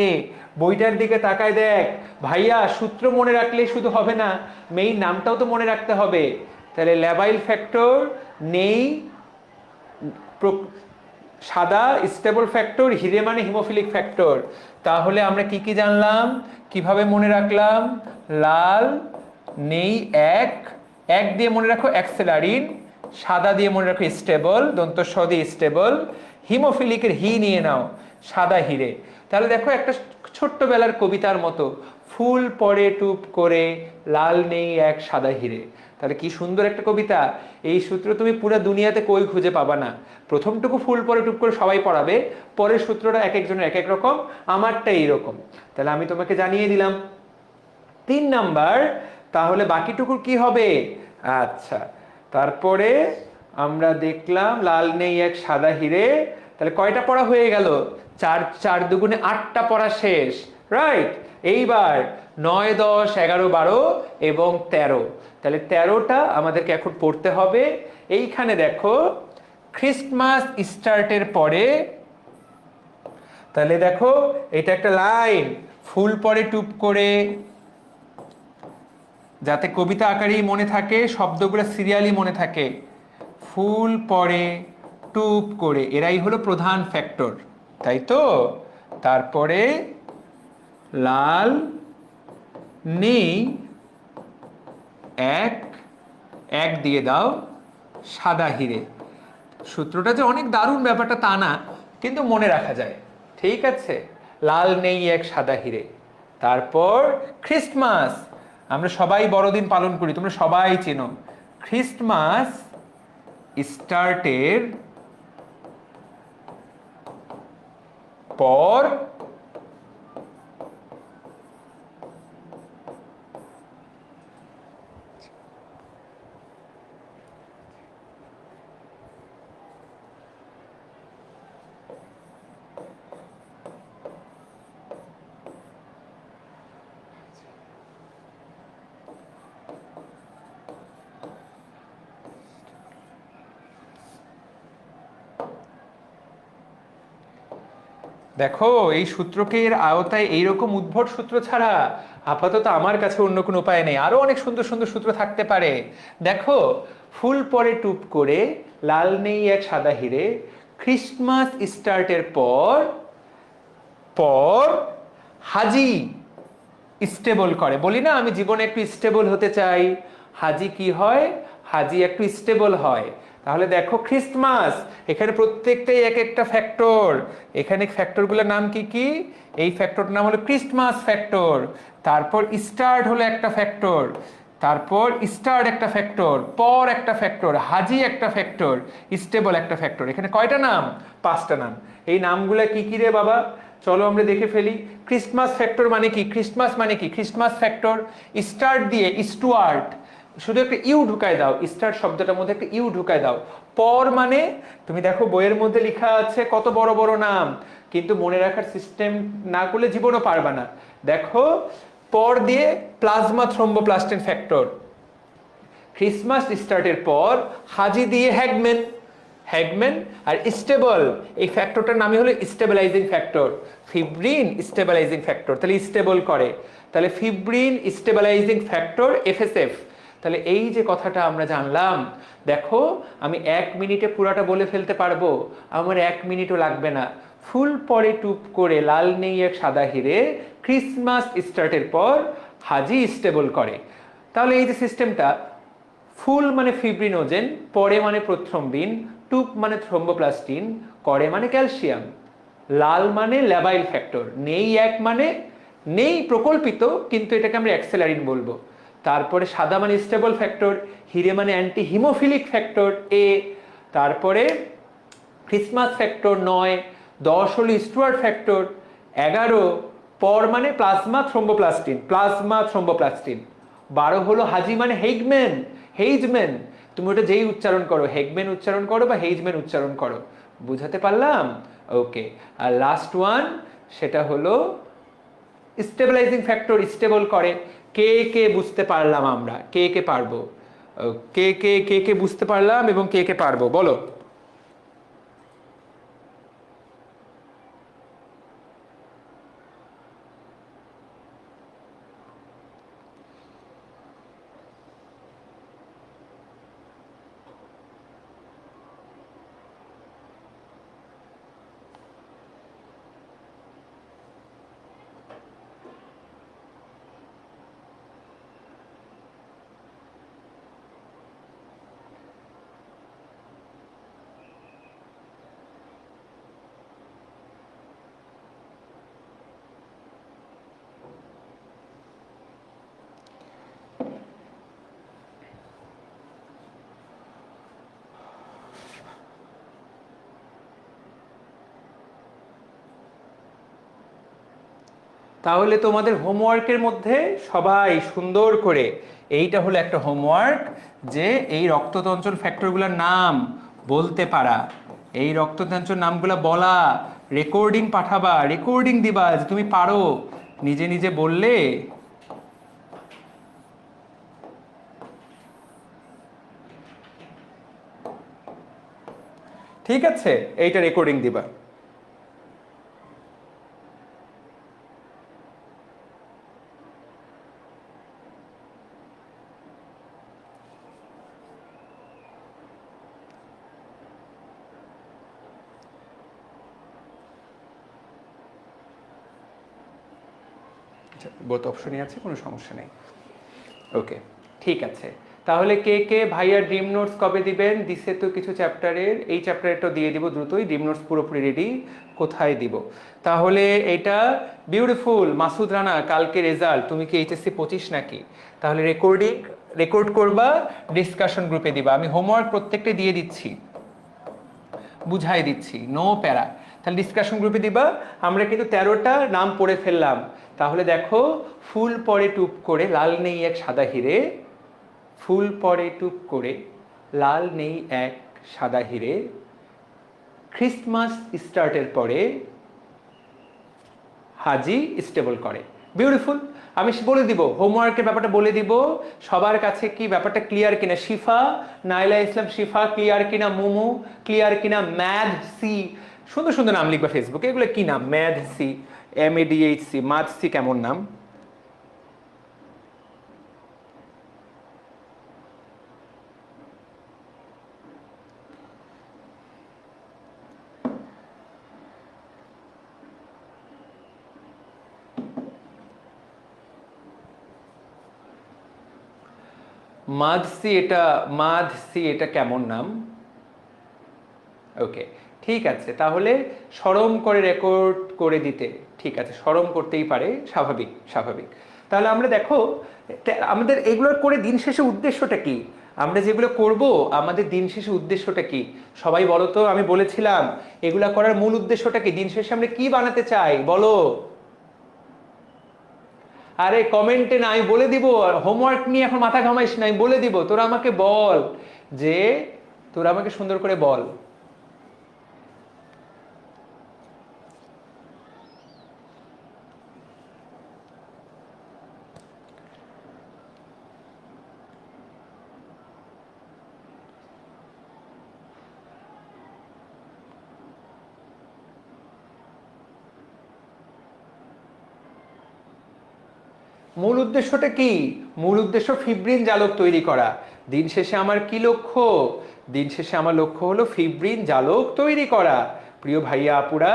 বইটার দিকে তাকায় দেখ ভাইয়া, সূত্র মনে রাখলে শুধু হবে না, মেইন নামটাও তো মনে রাখতে হবে। তাহলে ল্যাবাইল ফ্যাক্টর নেই, সাদা স্টেবল ফ্যাক্টর, হিরে মানে হিমোফিলিক ফ্যাক্টর। তাহলে আমরা কি কি জানলাম, কিভাবে মনে রাখলাম? লাল নেই এক, এক দিয়ে মনে রাখো অ্যাক্সেলারিন, সাদা দিয়ে মনে রাখো স্টেবল, দন্ত স দিয়ে স্টেবল, হিমোফিলিকের হি নিয়ে নাও সাদা হিরে। তাহলে দেখো একটা ছোট্টবেলার কবিতার মতো, ফুল পরে টুপ করে, লাল নেই এক সাদা হিরে। তাহলে কি সুন্দর একটা কবিতা। এই সূত্র তুমি পুরো দুনিয়াতে কই খুঁজে পাবা না। প্রথমটুকু ফুল পরে টুপ করে সবাই পড়াবে, পরের সূত্রটা এক একজনের এক এক রকম, আমারটা এইরকম। তাহলে আমি তোমাকে জানিয়ে দিলাম। 3 নাম্বার, তাহলে বাকিটুকুর কি হবে? আচ্ছা, তারপরে আমরা দেখলাম লাল নেই এক সাদা হিরে। তাহলে কয়টা পড়া হয়ে গেল? 4, 4 দুগুণে 8টা পড়া শেষ, রাইট? এইবার 9, 10, 11, 12 এবং 13। তাহলে 13টা আমাদেরকে এখন পড়তে হবে। এইখানে দেখো, ক্রিসমাস স্টার্টের পরে, তাহলে দেখো এটা একটা লাইন, ফুল পরে টুপ করে, যাতে কবিতা আকারেই মনে থাকে, শব্দগুলো সিরিয়ালি মনে থাকে। ফুল পরে টুপ করে, এরাই হলো প্রধান ফ্যাক্টর, তাই তো? তারপরে লাল নেই এক, এক দিয়ে দাও সাদা হিরে। সূত্রটা যে অনেক দারুণ ব্যাপারটা তা না, কিন্তু মনে রাখা যায়, ঠিক আছে? লাল নেই এক সাদা হিরে। তারপর খ্রিস্টমাস, আমরা সবাই বড়দিন পালন করি, তোমরা সবাই চেনো। খ্রিস্টমাস স্টার্টের পর দেখো, এই সূত্রকে এর আওতায় এইরকম উদ্ভট সূত্র ছাড়া আপাতত আমার কাছে অন্য কোনো উপায় নেই। আরো অনেক সুন্দর সুন্দর সূত্র থাকতে পারে। দেখো, ফুল পরে টুপ করে, লাল নেই এক সাদা হিরে, খ্রিস্টমাস স্টার্টের পর, পর হাজি স্টেবল করে। বলি না আমি জীবনে একটু স্টেবল হতে চাই, হাজি কি হয়? হাজি একটু স্টেবল হয়। তাহলে দেখো খ্রিস্টমাস, এখানে প্রত্যেকটাই এক একটা ফ্যাক্টর। এখানে ফ্যাক্টরগুলোর নাম কি কি? এই ফ্যাক্টরটার নাম হলো ক্রিস্টমাস ফ্যাক্টর। তারপর স্টার্ট হলো একটা ফ্যাক্টর, তারপর স্টার্ট একটা ফ্যাক্টর, পর একটা ফ্যাক্টর, হাজি একটা ফ্যাক্টর, স্টেবল একটা ফ্যাক্টর। এখানে কয়টা নাম? 5টা নাম। এই নামগুলো কি কি রে বাবা? চলো আমরা দেখে ফেলি। ক্রিসমাস ফ্যাক্টর মানে কি? ক্রিসমাস মানে কি? ক্রিসমাস ফ্যাক্টর স্টার্ট দিয়ে স্টুয়ার্ট, শুধু একটা ইউ ঢুকায় দাও, স্টার্ট শব্দটার মধ্যে একটা ইউ ঢুকায় দাও। পর মানে, তুমি দেখো বইয়ের মধ্যে লেখা আছে কত বড় বড় নাম, কিন্তু মনে রাখার সিস্টেম না করলে জীবনও পারবা না। দেখো, পর দিয়ে প্লাজমা থ্রোম্বোপ্লাস্টিন ফ্যাক্টর। ক্রিসমাস স্টার্টের পর হাজি দিয়ে হ্যাগম্যান, হ্যাগম্যান। আর স্টেবল, এই ফ্যাক্টরটার নামই হলো stabilising factor. Fibrin stabilising factor, তাহলে স্টেবল করে। তাহলে ফিব্রিন স্টেবিলাইজিং ফ্যাক্টর এফএসএফ। তাহলে এই যে কথাটা আমরা জানলাম, দেখো আমি 1 মিনিটে পুরাটা বলে ফেলতে পারবো, আমার 1 মিনিটও লাগবে না। ফুল পরে টুপ করে লাল নেই এক সাদা হিরে, ক্রিসমাস স্টার্টের পর হাজি স্টেবল করে। তাহলে এই যে সিস্টেমটা, ফুল মানে ফিব্রিনোজেন, পরে মানে প্রথ্রম্বিন, টুপ মানে থ্রোম্বোপ্লাস্টিন, করে মানে ক্যালসিয়াম, লাল মানে ল্যাবাইল ফ্যাক্টর, নেই এক মানে নেই প্রকল্পিত কিন্তু এটাকে আমরা অ্যাক্সেলারিন বলবো। তারপরে সাদা মানে স্টেবল ফ্যাক্টর, হিরে মানে অ্যান্টি হিমোফিলিক ফ্যাক্টর এ। তারপরে ক্রিসমাস ফ্যাক্টর 9, 10 হলো স্টুয়ার্ট ফ্যাক্টর, 11 পর মানে প্লাজমা থ্রোম্বোপ্লাস্টিন, প্লাজমা থ্রোম্বোপ্লাস্টিন, 12 হলো হাজি মানে হেইগম্যান, হেইজম্যান। তুমি ওটা যেই উচ্চারণ করো, হেগম্যান উচ্চারণ করো বা হেইজম্যান উচ্চারণ করো, বুঝাতে পারলাম? ওকে। আর লাস্ট ওয়ান, সেটা হলো স্টেবিলাইজিং ফ্যাক্টর, স্টেবল করে। কে কে বুঝতে পারলাম আমরা? কে কে পারবো? কে কে কে কে বুঝতে পারলাম এবং কে কে পারবো বলো? তাহলে তোমাদের হোমওয়ার্কের মধ্যে সবাই সুন্দর করে, এইটা হলো একটা হোমওয়ার্ক, যে এই রক্ততঞ্চল ফ্যাক্টরগুলোর নাম বলতে পারা, এই রক্ততঞ্চল নামগুলো বলা, রেকর্ডিং পাঠাবা, রেকর্ডিং দিবা যে তুমি পারো, নিজে নিজে বললে। ঠিক আছে, এইটা রেকর্ডিং দিবা। বোথ অপশনই আছে, কোনো সমস্যা নেই। ওকে, ঠিক আছে। তাহলে কে কে ভাইয়া ড্রিম নোটস কবে দিবেন? দিছে তো কিছু চ্যাপ্টারের, এই চ্যাপ্টারটা দিয়ে দিব দ্রুতই। ড্রিম নোটস পুরোপুরি রেডি, কোথায় দিব? তাহলে এটা বিউটিফুল মাসুদ রানা, কালকে রেজাল্ট, তুমি কি এইচএসসি 25 নাকি? তাহলে রেকর্ডিং, রেকর্ড করবা, ডিসকাশন গ্রুপে দিবা। আমি হোমওয়ার্ক প্রত্যেকটা দিয়ে দিচ্ছি, বুঝাই দিচ্ছি, নো প্যারা। তাহলে ডিসকাশন গ্রুপে দিবা। আমরা কিন্তু 13টা নাম পড়ে ফেললাম। তাহলে দেখো, ফুল পরে টুপ করে লাল নেই এক সাদা হিরে, ফুল পরে টুপ করে লাল নেই এক সাদা হিরে, ক্রিসমাস স্টার্টের পরে হাজি স্টেবল করে। বিউটিফুল। আমি বলে দিব, হোমওয়ার্কের ব্যাপারটা বলে দিব, সবার কাছে কি ব্যাপারটা ক্লিয়ার কিনা? শিফা, নাইলা ইসলাম শিফা ক্লিয়ার কিনা? মোমো ক্লিয়ার কিনা? ম্যাড সি, সুন্দর সুন্দর নাম লিখবা ফেসবুকে, এগুলো কি নাম? ম্যাড সি, MADHC, মাদ সি কেমন নাম? মাদসি, এটা মাদসি, এটা কেমন নাম? ওকে, ঠিক আছে। তাহলে শরম করে রেকর্ড করে দিতে, ঠিক আছে, শরম করতেই পারে, স্বাভাবিক স্বাভাবিক। তাহলে আমরা দেখো আমাদের এগুলোর করে দিন শেষে উদ্দেশ্যটা কি, আমরা যেগুলো করব আমাদের দিন শেষে উদ্দেশ্যটা কি, সবাই বলো তো। আমি বলেছিলাম এগুলা করার মূল উদ্দেশ্যটা কি, দিন শেষে আমরা কি বানাতে চাই বলো। আরে কমেন্টে না, আমি বলে দিব। হোমওয়ার্ক নিয়ে এখন মাথা ঘামাইস না, আমি বলে দিব, তোরা আমাকে বল, যে তোরা আমাকে সুন্দর করে বল। মূল উদ্দেশ্যটা কি, মূল উদ্দেশ্য ফিব্রিন জালক তৈরি করা। দিন শেষে আমার কি লক্ষ্য, দিন শেষে আমার লক্ষ্য হলো ফিব্রিন জালক তৈরি করা। প্রিয় ভাইয়া আপুরা,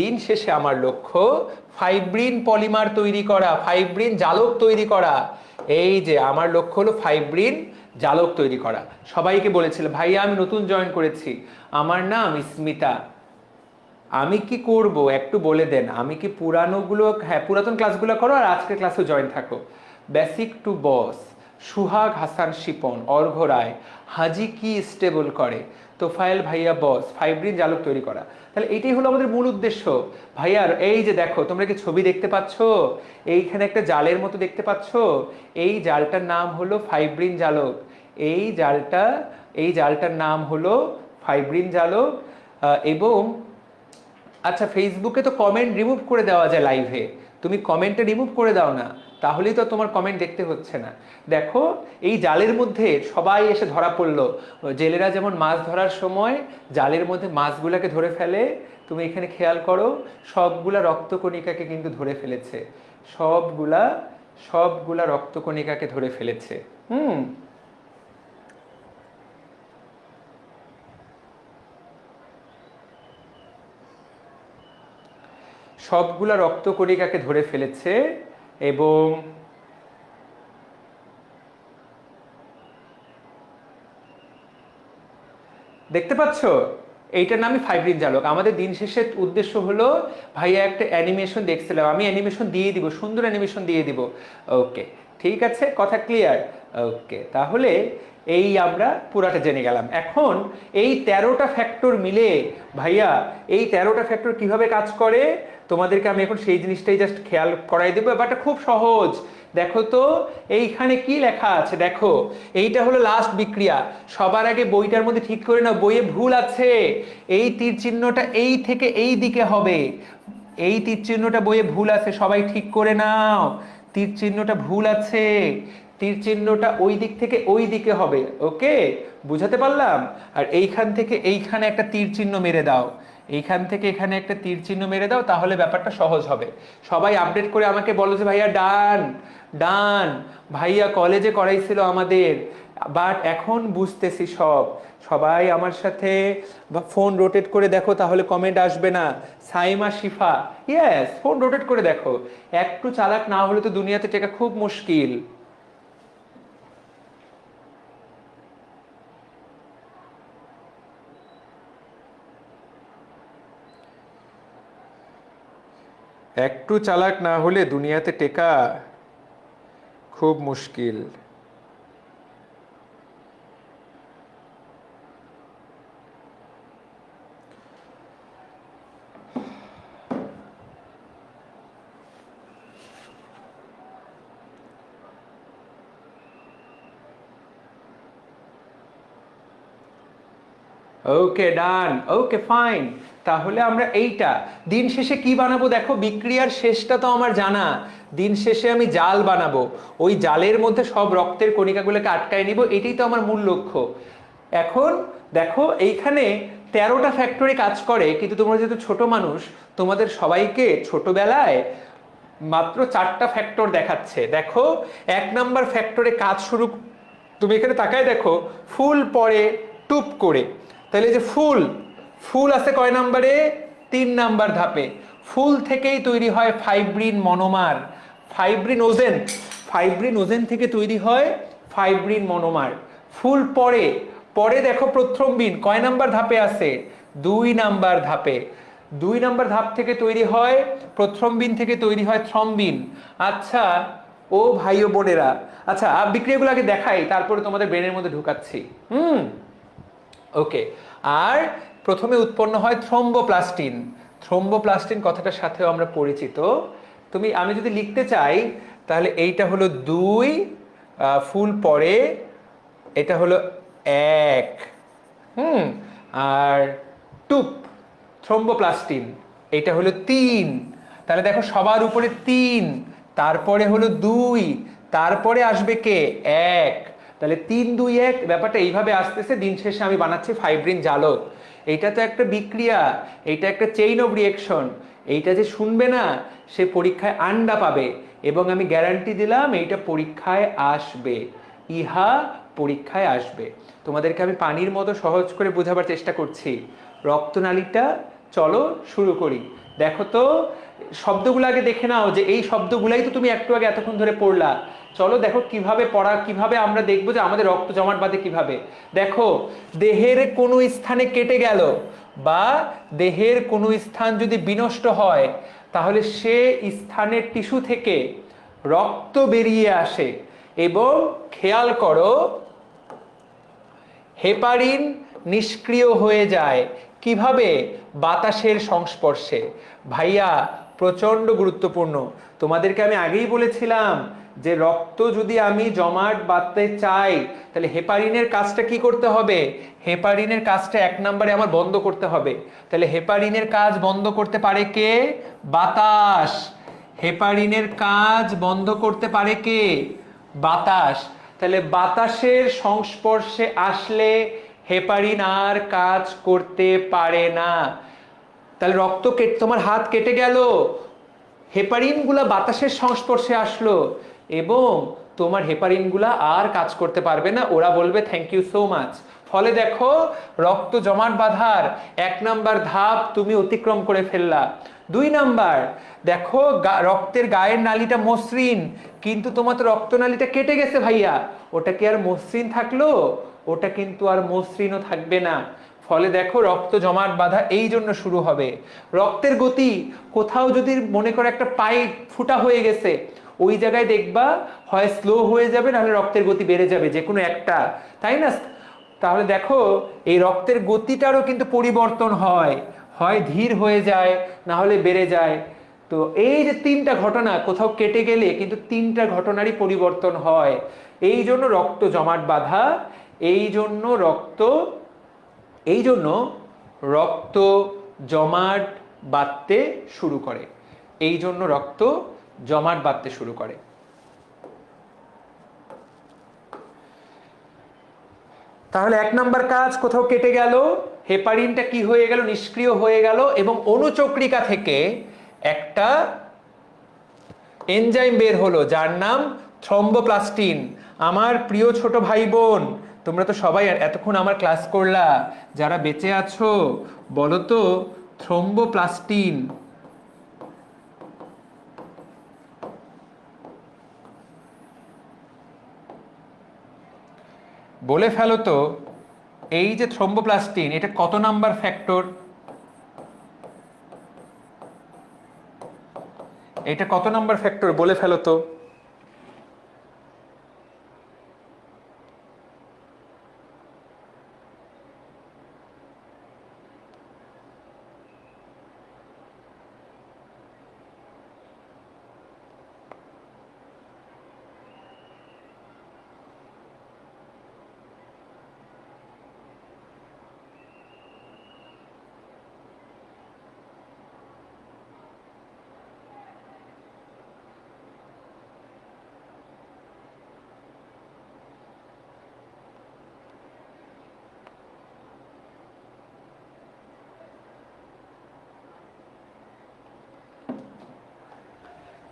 দিন শেষে আমার লক্ষ্য ফাইব্রিন পলিমার তৈরি করা, ফাইব্রিন জালক তৈরি করা। এই যে আমার লক্ষ্য হলো ফাইব্রিন জালক তৈরি করা। সবাইকে বলেছিল ভাইয়া আমি নতুন জয়েন করেছি, আমার নাম স্মিতা, আমি কি করব একটু বলে দেন। আমি কি পুরানোগুলো, হ্যাঁ পুরাতন ক্লাসগুলো করো আর আজকের ক্লাসে জয়েন থাকো। বেসিক টু বস, সুহাগ হাসান শিপন, অর্ঘ রায়, হাজি কি স্টেবল করে, তোফায়েল ভাইয়া বস, ফাইব্রিন জালক তৈরি করা। তাহলে এটাই হলো আমাদের মূল উদ্দেশ্য। ভাইয়ার এই যে দেখো, তোমরা কি ছবি দেখতে পাচ্ছ, এইখানে একটা জালের মতো দেখতে পাচ্ছ, এই জালটার নাম হলো ফাইব্রিন জালক। এই জালটা, এই জালটার নাম হলো ফাইব্রিন জালক। এবং আচ্ছা, ফেসবুকে তো কমেন্ট রিমুভ করে দেওয়া যায় লাইভে, তুমি কমেন্টে রিমুভ করে দাও না, তাহলেই তো তোমার কমেন্ট দেখতে হচ্ছে না। দেখো এই জালের মধ্যে সবাই এসে ধরা পড়লো, জেলেরা যেমন মাছ ধরার সময় জালের মধ্যে মাছগুলাকে ধরে ফেলে, তুমি এখানে খেয়াল করো সবগুলা রক্তকণিকাকে কিন্তু ধরে ফেলেছে, সবগুলা সবগুলা রক্তকণিকাকে ধরে ফেলেছে। সবগুলা রক্তকণিকাকে ধরে ফেলেছে। এবং দেখতে পাচ্ছ এইটার নামই ফাইব্রিন জালক। আমাদের দিন শেষের উদ্দেশ্য হলো, ভাইয়া একটা অ্যানিমেশন দেখছিলাম, আমি অ্যানিমেশন দিয়ে দিব, সুন্দর অ্যানিমেশন দিয়ে দিব। ওকে, ঠিক আছে, কথা ক্লিয়ার। ওকে, তাহলে এই আমরা পুরাটা জেনে গেলাম। এখন এই 13টা ফ্যাক্টর মিলে, ভাইয়া এই 13টা ফ্যাক্টর কিভাবে কাজ করে তোমাদেরকে আমি এখন সেই জিনিসটাই জাস্ট খেয়াল করাই দেবো। ব্যাপারটা খুব সহজ। দেখো তো এইখানে কি লেখা আছে, দেখো এইটা হলো লাস্ট বিক্রিয়া। সবার আগে বইটার মধ্যে ঠিক করে নাও, বইয়ে ভুল আছে। এই তীর চিহ্নটা এই থেকে এই দিকে হবে, এই তীর চিহ্নটা বইয়ে ভুল আছে, সবাই ঠিক করে নাও। তীর চিহ্নটা ভুল আছে, তীর চিহ্নটা ওই দিক থেকে ওই দিকে হবে। ওকে, বুঝাতে পারলাম? আর এইখান থেকে এইখানে একটা তীর চিহ্ন মেরে দাও, এইখান থেকে এখানে একটা তীর চিহ্ন মেরে দাও, তাহলে ব্যাপারটা সহজ হবে। সবাই আপডেট করে আমাকে বলো যে ভাইয়া ডান ডান, ভাইয়া কলেজে করাইছিল আমাদের, বাট এখন বুঝতেছি সব। সবাই আমার সাথে ফোন রোটেট করে দেখো, তাহলে কমেন্ট আসবে না। সাইমা শিফা, ইয়েস, ফোন রোটেট করে দেখো। একটু চালাক না হলে তো দুনিয়াতে টেকা খুব মুশকিল। একটু চালাক না হলে দুনিয়াতে টেকা খুব মুশকিল। ওকে ডান, ওকে ফাইন। তাহলে আমরা এইটা দিন শেষে কি বানাবো, দেখো বিক্রিয়ার শেষটা তো আমার জানা। দিন শেষে আমি জাল বানাবো, ওই জালের মধ্যে সব রক্তের কণিকাগুলোকে আটকায় নিব, এটাই তো আমার মূল লক্ষ্য। এখন দেখো এইখানে 13টা ফ্যাক্টরি কাজ করে, কিন্তু তোমরা যেহেতু ছোট মানুষ, তোমাদের সবাইকে ছোটবেলায় মাত্র 4টা ফ্যাক্টর দেখাচ্ছে। দেখো 1 নাম্বার ফ্যাক্টরে কাজ শুরু, তুমি এখানে তাকায় দেখো, ফুল পড়ে টুপ করে। তাহলে যে ফুল, ফুল আছে কয় নাম্বারে, 3 নাম্বার ধাপে। ফুল থেকেই তৈরি হয় ফাইব্রিন মনোমার, ফাইব্রিনোজেন, ফাইব্রিনোজেন থেকে তৈরি হয় ফাইব্রিন মনোমার। ফুল পরে, পরে দেখো প্রথ্রম্বিন কয় নাম্বার ধাপে আছে, 2 নাম্বার ধাপে। 2 নাম্বার ধাপ থেকে তৈরি হয় প্রথ্রম্বিন, থেকে তৈরি হয় থ্রম্বিন। আচ্ছা ও ভাই ও বোনেরা, আচ্ছা বিক্রিয়াগুলো আগে দেখাই, তারপরে তোমাদের ব্রেনের মধ্যে ঢুকাচ্ছি। ওকে। আর প্রথমে উৎপন্ন হয় থ্রম্বোপ্লাস্টিন। থ্রম্বোপ্লাস্টিন কথাটার সাথেও আমরা পরিচিত। আমি যদি লিখতে চাই তাহলে এইটা হলো 2 ফুল পরে, এটা হলো 1, আর টুপ থ্রম্বোপ্লাস্টিন, এটা হলো 3। তাহলে দেখো সবার উপরে 3, তারপরে হলো 2, তারপরে আসবে কে 1। তাহলে 3 2 1 ব্যাপারটা এইভাবে আসতেছে। দিন শেষে আমি বানাচ্ছি ফাইব্রিন জালক। এইটা তো একটা বিক্রিয়া, এইটা একটা চেইন অফ রিয়েকশন। এইটা যে শুনবে না সে পরীক্ষায় আন্ডা পাবে, এবং আমি গ্যারান্টি দিলাম এইটা পরীক্ষায় আসবে, ইহা পরীক্ষায় আসবে। তোমাদেরকে আমি পানির মতো সহজ করে বোঝাবার চেষ্টা করছি। রক্তনালীটা চলো শুরু করি। দেখো তো শব্দগুলো আগে দেখে নাও, যে এই শব্দগুলাই তো তুমি একটু আগে এতক্ষণ ধরে পড়লা। চলো দেখো কিভাবে পড়া, কিভাবে আমরা দেখবো যে আমাদের রক্ত জমাট বাঁধে কিভাবে। দেখো দেহের কোনো স্থানে কেটে গেল বা দেহের কোনো স্থান যদি বিনষ্ট হয়, তাহলে সে স্থানের টিস্যু থেকে রক্ত বেরিয়ে আসে। এবং খেয়াল করো হেপারিন নিষ্ক্রিয় হয়ে যায় কিভাবে? বাতাসের সংস্পর্শে। ভাইয়া প্রচন্ড গুরুত্বপূর্ণ। তোমাদেরকে আমি আগেই বলেছিলাম যে রক্ত যদি আমি জমাট বাঁধতে চাই তাহলে হেপারিনের কাজটা কি করতে হবে? হেপারিনের কাজটা 1 নম্বরে আমার বন্ধ করতে হবে। তাহলে হেপারিনের কাজ বন্ধ করতে পারে কে? বাতাস। হেপারিনের কাজ বন্ধ করতে পারে কে? বাতাস। তাহলে বাতাসের সংস্পর্শে আসলে হেপারিন আর কাজ করতে পারে না। তাহলে রক্ত কেটে তোমার হাত কেটে গেল, হেপারিনগুলা বাতাসের সংস্পর্শে আসলো এবং তোমার হেপারিনগুলা আর কাজ করতে পারবে না, ওরা বলবে থ্যাংক ইউ সো মাচ। ফলে দেখো রক্ত জমাট বাঁধার 1 নাম্বার ধাপ তুমি অতিক্রম করে ফেললা। 2 নাম্বার, দেখো রক্তের গায়ের নালীটা মসৃণ, কিন্তু তোমার তো রক্তনালীটা কেটে গেছে ভাইয়া, ওটা কি আর মসৃণ থাকলো? ওটা কিন্তু আর মসৃণও থাকবে না। ফলে দেখো রক্ত জমাট বাঁধা এই জন্য শুরু হবে। রক্তের গতি কোথাও যদি মনে করো একটা পাইপ ফুটা হয়ে গেছে, ওই জায়গায় দেখবা হয় স্লো হয়ে যাবে, নাহলে রক্তের গতি বেড়ে যাবে, যে কোনো একটা, তাই না? তাহলে দেখো এই রক্তের গতিটারও কিন্তু পরিবর্তন হয়, হয় ধীর হয়ে যায় না হলে বেড়ে যায়। তো এই যে 3টা ঘটনা, কোথাও কেটে গেলে কিন্তু 3টা ঘটনারই পরিবর্তন হয়। এই জন্য রক্ত জমাট বাঁধা, এই জন্য রক্ত জমাট বাঁধতে শুরু করে, এই জন্য রক্ত জমাট বাঁধতে শুরু করে। তাহলে 1 নাম্বার কাজ, কোথাও কেটে গেল হেপারিনটা কি হয়ে গেল? নিষ্ক্রিয় হয়ে গেল, এবং অনুচক্রিকা থেকে একটা এনজাইম বের হলো যার নাম থ্রম্বোপ্লাস্টিন। আমার প্রিয় ছোট ভাই বোন, তোমরা তো সবাই এতক্ষণ আমার ক্লাস করলা, যারা বেঁচে আছো বলো তো থ্রম্বোপ্লাস্টিন বলে ফেলো তো, এই যে থ্রম্বোপ্লাস্টিন এটা কত নাম্বার ফ্যাক্টর? এটা কত নাম্বার ফ্যাক্টর বলে ফেলো তো।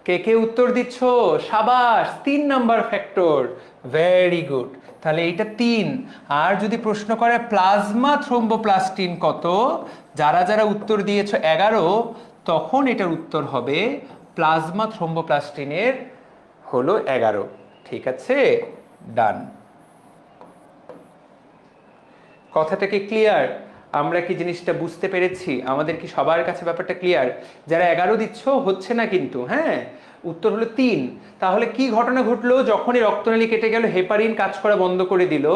কে কে উত্তর দিচ্ছ? সাবাস, 3 নাম্বার ফ্যাক্টর, ভেরি গুড। তাহলে এইটা 3। আর যদি প্রশ্ন করে প্লাজমা থ্রম্বোপ্লাস্টিন কত, যারা যারা উত্তর দিয়েছো 11, তখন এটার উত্তর হবে প্লাজমা থ্রম্বোপ্লাস্টিনের হলো 11। ঠিক আছে, ডান। কথাটা কি ক্লিয়ার? আমরা কি জিনিসটা বুঝতে পেরেছি? আমাদের কি সবার কাছে ব্যাপারটা ক্লিয়ার? যারা 11 দিচ্ছ হচ্ছে না কিন্তু, হ্যাঁ, উত্তর হলো 3। তাহলে কি ঘটনা ঘটলো? যখনই রক্তনালী কেটে গেল, হেপারিন কাজ করা বন্ধ করে দিল,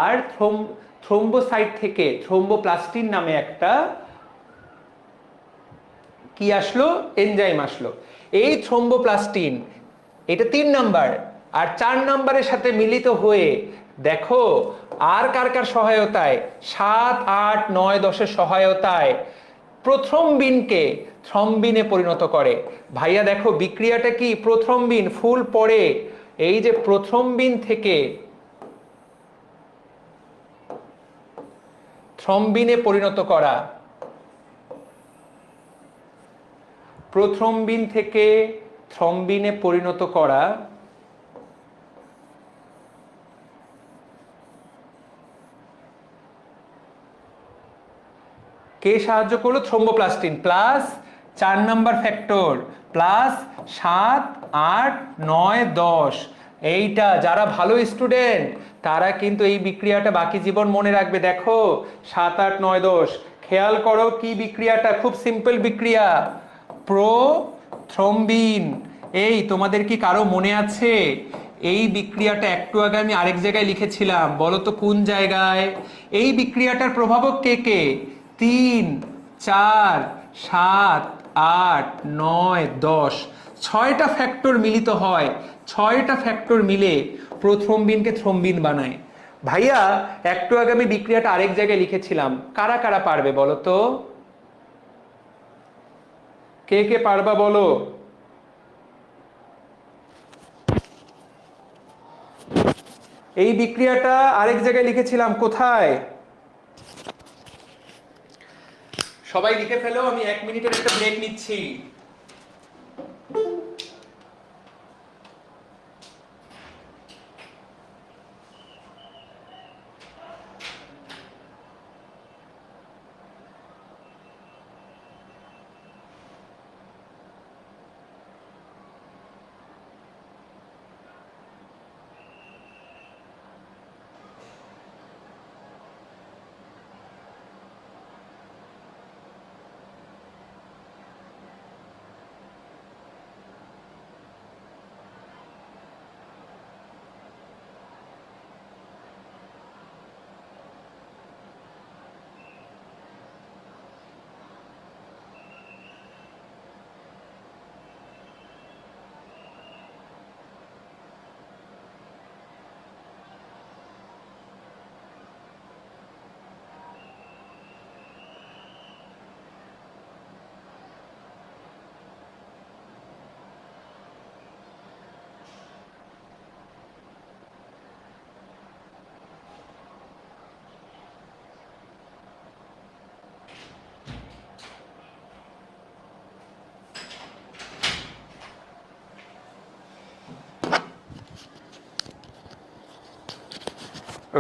আর থ্রোম্বোসাইট থেকে থ্রোম্বোপ্লাস্টিন নামে একটা কি আসলো, এনজাইম আসলো। এই থ্রোম্বোপ্লাস্টিন, এটা 3 নাম্বার, আর 4 নাম্বারের সাথে মিলিত হয়ে দেখো আর কার কার সহায়তায়, 7, 8, 9, 10-এর সহায়তায় প্রথ্রম্বিনকে থ্রম্বিনে পরিণত করে। ভাইয়া দেখো বিক্রিয়াটা কি, প্রথ্রম্বিন ফুল পড়ে, এই যে প্রথ্রম্বিন থেকে থ্রম্বিনে পরিণত করা, প্রথ্রম্বিন থেকে থ্রম্বিনে পরিণত করা কে সাহায্য করলো? Thromboplastin plus 4 number factor plus 7, 8, 9, 10। এইটা যারা ভালো স্টুডেন্ট তারা কিন্তু এই বিক্রিয়াটা বাকি জীবন মনে রাখবে। দেখো 7, 8, 9, 10, খেয়াল করো কি বিক্রিয়াটা, খুব সিম্পল বিক্রিয়া, প্রোথ্রম্বিন। এই তোমাদের কি কারো মনে আছে এই বিক্রিয়াটা একটু আগে আমি আরেক জায়গায় লিখেছিলাম? বলো তো কোন জায়গায়? এই বিক্রিয়াটার প্রভাবক কে কে? 3, 4, 7, 8, 9, 10, 6টা ফ্যাক্টর মিলিত হয়, 6টা ফ্যাক্টর মিলে প্রোথ্রম্বিনকে থ্রম্বিন বানায়। ভাইয়া একটু আগে আমি বিক্রিয়াটা আরেক জায়গায় লিখেছিলাম, কারা কারা পারবে বলো তো? কে কে পারবা বলো? এই বিক্রিয়াটা আরেক জায়গায় লিখেছিলাম, কোথায়? সবাই লিখে ফেলো, আমি 1 মিনিটের একটা ব্রেক নিচ্ছি।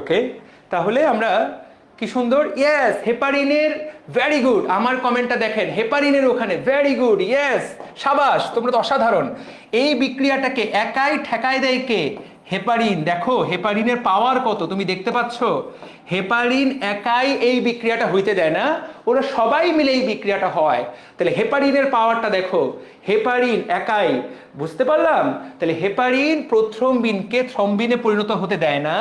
ওকে, তাহলে আমরা কি সুন্দর, ইয়েস হেপারিনের, ভেরি গুড, আমার কমেন্টটা দেখেন, হেপারিনের ওখানে ভেরি গুড, ইয়েস, সাবাস, তোমরা তো অসাধারণ। এই বিক্রিয়াটাকে একাই ঠেকায় দেয় কে? হেপারিন। দেখো হেপারিনের পাওয়ার কত তুমি দেখতে পাচ্ছ? হেপারিন একাই এই বিক্রিয়াটা হইতে দেয় না, ওরা সবাই মিলে এই বিক্রিয়াটা হয়। তাহলে হেপারিনের পাওয়ারটা দেখো, হেপারিন একাই, বুঝতে পারলাম? তাহলে হেপারিন প্রথ্রম্বিনকে থ্রম্বিনে পরিণত হতে দেয় না।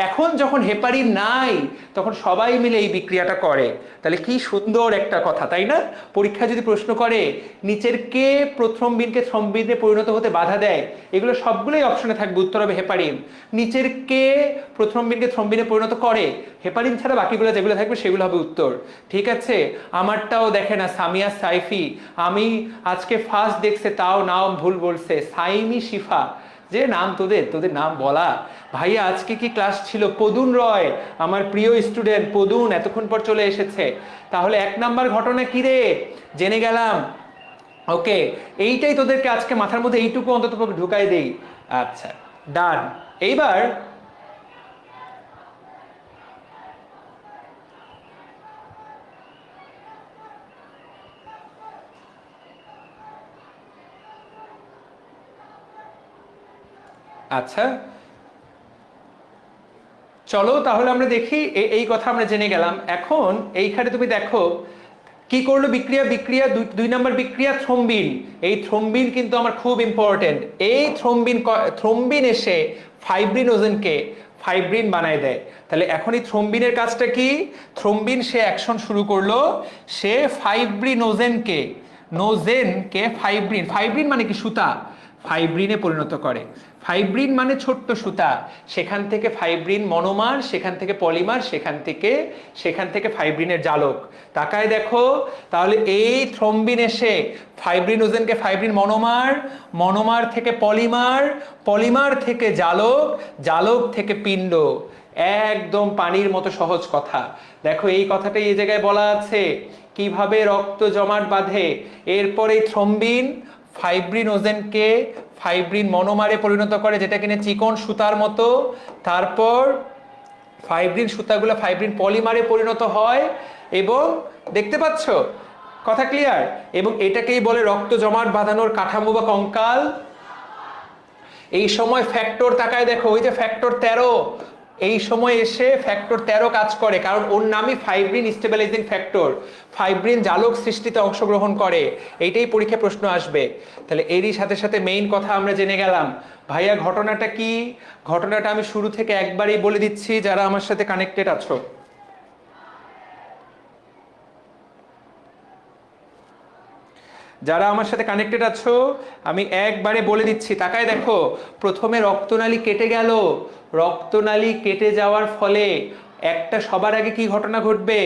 এখন যখন হেপারিন নাই তখন সবাই মিলে এই বিক্রিয়াটা করে। তাহলে কি সুন্দর একটা কথা, তাই না? পরীক্ষায় যদি প্রশ্ন করে নিচের কে প্রথ্রম্বিনকে থ্রম্বিনে পরিণত হতে বাধা দেয়, এগুলো সবগুলোই অপশনে থাকবে, উত্তর হবে হেপারিন। নিচের কে প্রথ্রম্বিনকে থ্রম্বিনে পরিণত করে, হেপারিন ছাড়া বাকিগুলো যেগুলো থাকবে সেগুলো হবে উত্তর। ঠিক আছে, আমারটাও দেখে না সামিয়া সাইফি, আমি আজকে ফার্স্ট দেখছে তাও নাম ভুল বলছে, সাইমি শিফা, যে নাম তোদের তোদের নাম বলা। ভাইয়া আজকে কি ক্লাস ছিল? পদুন রয়, আমার প্রিয় স্টুডেন্ট পদুন এতক্ষণ পর চলে এসেছে। তাহলে 1 নাম্বার ঘটনা কি রে, জেনে গেলাম। ওকে, এইটাই তোদেরকে আজকে মাথার মধ্যে এইটুকু অন্তত ঢুকাই দেই। আচ্ছা, ডান। এইবার আচ্ছা, চলো তাহলে আমরা দেখি, এই কথা আমরা জেনে গেলাম। এখন এইখানে তুমি দেখো কি করলো বিক্রিয়া, দুই নম্বর বিক্রিয়া থ্রোম্বিন। এই থ্রোম্বিন কিন্তু আমার খুব ইম্পর্টেন্ট। এই থ্রোম্বিন এসে ফাইব্রিনোজেনকে ফাইব্রিন বানায় দেয়। তাহলে এখন এই থ্রোম্বিনের কাজটা কি? থ্রোম্বিন সে অ্যাকশন শুরু করলো, সে নোজেনকে ফাইব্রিন মানে কি? সুতা, ফাইব্রিনে পরিণত করে। ফাইব্রিন মানে ছোট্ট সুতা, সেখান থেকে ফাইব্রিন মনোমার, সেখান থেকে পলিমার, সেখান থেকে ফাইব্রিনের জালক। তাকায় দেখো, তাহলে এই থ্রোম্বিন এসে ফাইব্রিনোজেনকে ফাইব্রিন মনোমার, মনোমার থেকে পলিমার, পলিমার থেকে জালক, জালক থেকে পিণ্ড। একদম পানির মতো সহজ কথা। দেখো এই কথাটাই এই জায়গায় বলা আছে কিভাবে রক্ত জমাট বাঁধে। এরপরে থ্রোম্বিন ফাইব্রিনোজেনকে ফাইব্রিন মনোমারে পরিণত করে, যেটা কিনা চিকন সুতার মতো। তারপর ফাইব্রিন সুতাগুলো ফাইব্রিন পলিমারে পরিণত হয়, এবং দেখতে পাচ্ছ কথা ক্লিয়ার? এবং এটাকেই বলে রক্ত জমাট বাঁধানোর কাঠামো বা কঙ্কাল। এই সময় ফ্যাক্টর, তাকায় দেখো ওই যে ফ্যাক্টর 13, এই সময় এসে ফ্যাক্টর 13 কাজ করে, কারণ ওর নামই ফাইব্রিন স্টেবিলাইজিং ফ্যাক্টর। ফাইব্রিন জালক সৃষ্টিতে অংশগ্রহণ করে। এইটাই পরীক্ষায় প্রশ্ন আসবে। তাহলে এরই সাথে সাথে মেইন কথা আমরা জেনে গেলাম। ভাইয়া ঘটনাটা কি? ঘটনাটা আমি শুরু থেকে একবারই বলে দিচ্ছি যারা আমার সাথে কানেক্টেড আছো। যারা আমার সাথে কানেক্টেড আছো আমি একবারে বলে দিচ্ছি, তাকায় দেখো। প্রথমে রক্তনালী কেটে গেল। রক্তনালী কেটে যাওয়ার ফলে একটা সবার আগে কি ঘটনা ঘটবে?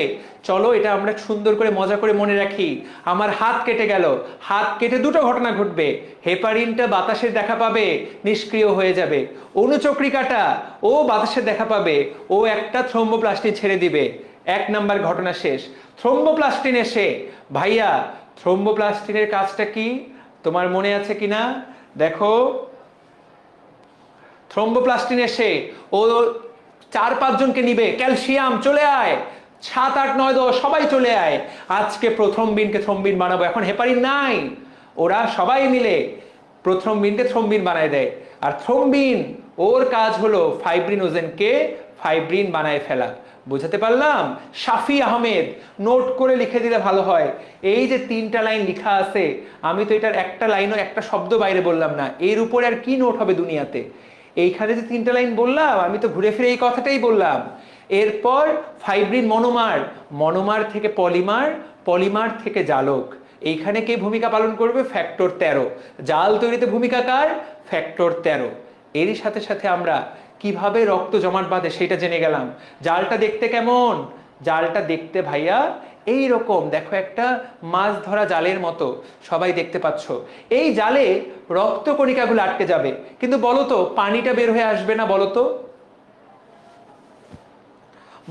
চলো এটা আমরা সুন্দর করে মজা করে মনে রাখি। আমার হাত কেটে গেল, হাত কেটে দুটো ঘটনা ঘটবে। হেপারিনটা বাতাসের দেখা পাবে, নিষ্ক্রিয় হয়ে যাবে। অনুচক্রিকাটা ও বাতাসের দেখা পাবে, ও একটা থ্রোম্বোপ্লাস্টিন ছেড়ে দিবে। এক নাম্বার ঘটনা শেষ। থ্রোম্বোপ্লাস্টিন এসে, ভাইয়া থ্রোম্বোপ্লাস্টিনের কাজটা কি তোমার মনে আছে কিনা দেখো। থ্রোম্বোপ্লাস্টিন এসে ও 4-5 জনকে নিবে, ক্যালসিয়াম চলে আয়, 7, 8, 9, 10 সবাই চলে আয়, আজকে প্রথ্রম্বিনকে থ্রোম্বিন বানাবো। এখন হেপারিন নাই, ওরা সবাই মিলে প্রথ্রম্বিনকে থ্রোম্বিন বানায় দেয়। আর থ্রোম্বিন ওর কাজ হলো ফাইব্রিনোজেনকে ফাইব্রিন বানায় ফেলা। বুঝাতে পারলাম? শাফি আহমেদ নোট করে লিখে দিলে ভালো হয়। এই যে 3টা লাইন লেখা আছে, আমি তো এটার একটা লাইনও একটা শব্দ বাইরে বললাম না। এর উপরে আর কি নোট হবে দুনিয়াতে? এইখানে যে 3টা লাইন বললাম, আমি তো ঘুরে ফিরে এই কথাটাই বললাম। এরপর ফাইব্রিন মনোমার, মনোমার থেকে পলিমার, পলিমার থেকে জালক। এইখানে কে ভূমিকা পালন করবে? ফ্যাক্টর 13। জাল তৈরিতে ভূমিকা কার? ফ্যাক্টর 13। এরই সাথে সাথে আমরা কিভাবে রক্ত জমাট বাঁধে সেটা জেনে গেলাম। জালটা দেখতে কেমন? জালটা দেখতে ভাইয়া এই রকম, দেখো একটা মাছ ধরা জালের মতো, সবাই দেখতে পাচ্ছ। এই জালে রক্তকণিকাগুলো আটকে যাবে, কিন্তু বলো তো পানিটা বের হয়ে আসবে না? বলো তো,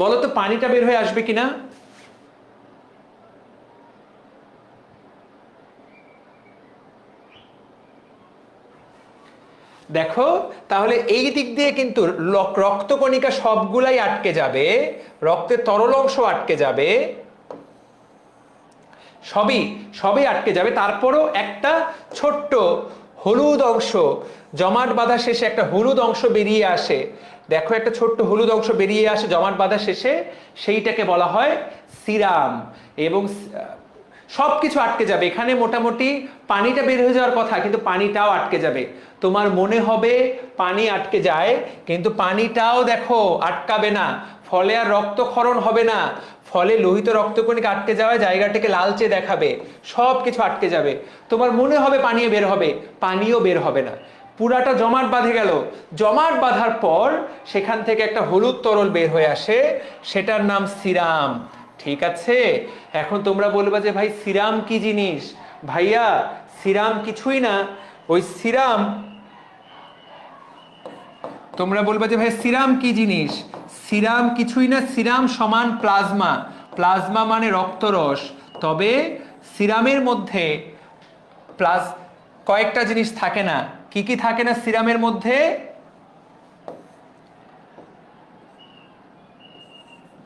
বলো তো পানিটা বের হয়ে আসবে কিনা? দেখো তাহলে এই দিক দিয়ে কিন্তু রক্তকণিকা সবগুলাই আটকে যাবে, রক্তের তরল অংশ আটকে যাবে, সবই আটকে যাবে। তারপরও একটা ছোট্ট হলুদ অংশ, জমাট বাঁধা শেষে একটা হলুদ অংশ বেরিয়ে আসে। দেখো একটা ছোট্ট হলুদ অংশ বেরিয়ে আসে জমাট বাঁধা শেষে, সেইটাকে বলা হয় সিরাম। এবং সবকিছু আটকে যাবে। এখানে মোটামুটি পানিটা বের হয়ে যাওয়ার কথা, কিন্তু পানিটাও আটকে যাবে। তোমার মনে হবে পানি আটকে যায়, কিন্তু পানিটাও দেখো আটকাবে না। ফলে আর রক্তক্ষরণ হবে না, ফলে লোহিত রক্তকণিকা আটকে যাওয়ায় জায়গাটাকে লালচে দেখাবে, সব কিছু আটকে যাবে। তোমার মনে হবে পানি বের হবে, পানিও বের হবে না। পুরাটা জমাট বাঁধে গেল। জমাট বাঁধার পর সেখান থেকে একটা হলুদ তরল বের হয়ে আসে, সেটার নাম সিরাম। ঠিক আছে? এখন তোমরা বলবা যে ভাই সিরাম কি জিনিস? ভাইয়া সিরাম কিছুই না। ওই সিরাম, তোমরা বলবা যে ভাই সিরাম কি জিনিস? সিরাম কিছুই না, সিরাম সমান প্লাজমা। প্লাজমা মানে রক্তরস। তবে সিরামের মধ্যে কয়েকটা জিনিস থাকে না। কি কি থাকে না সিরামের মধ্যে?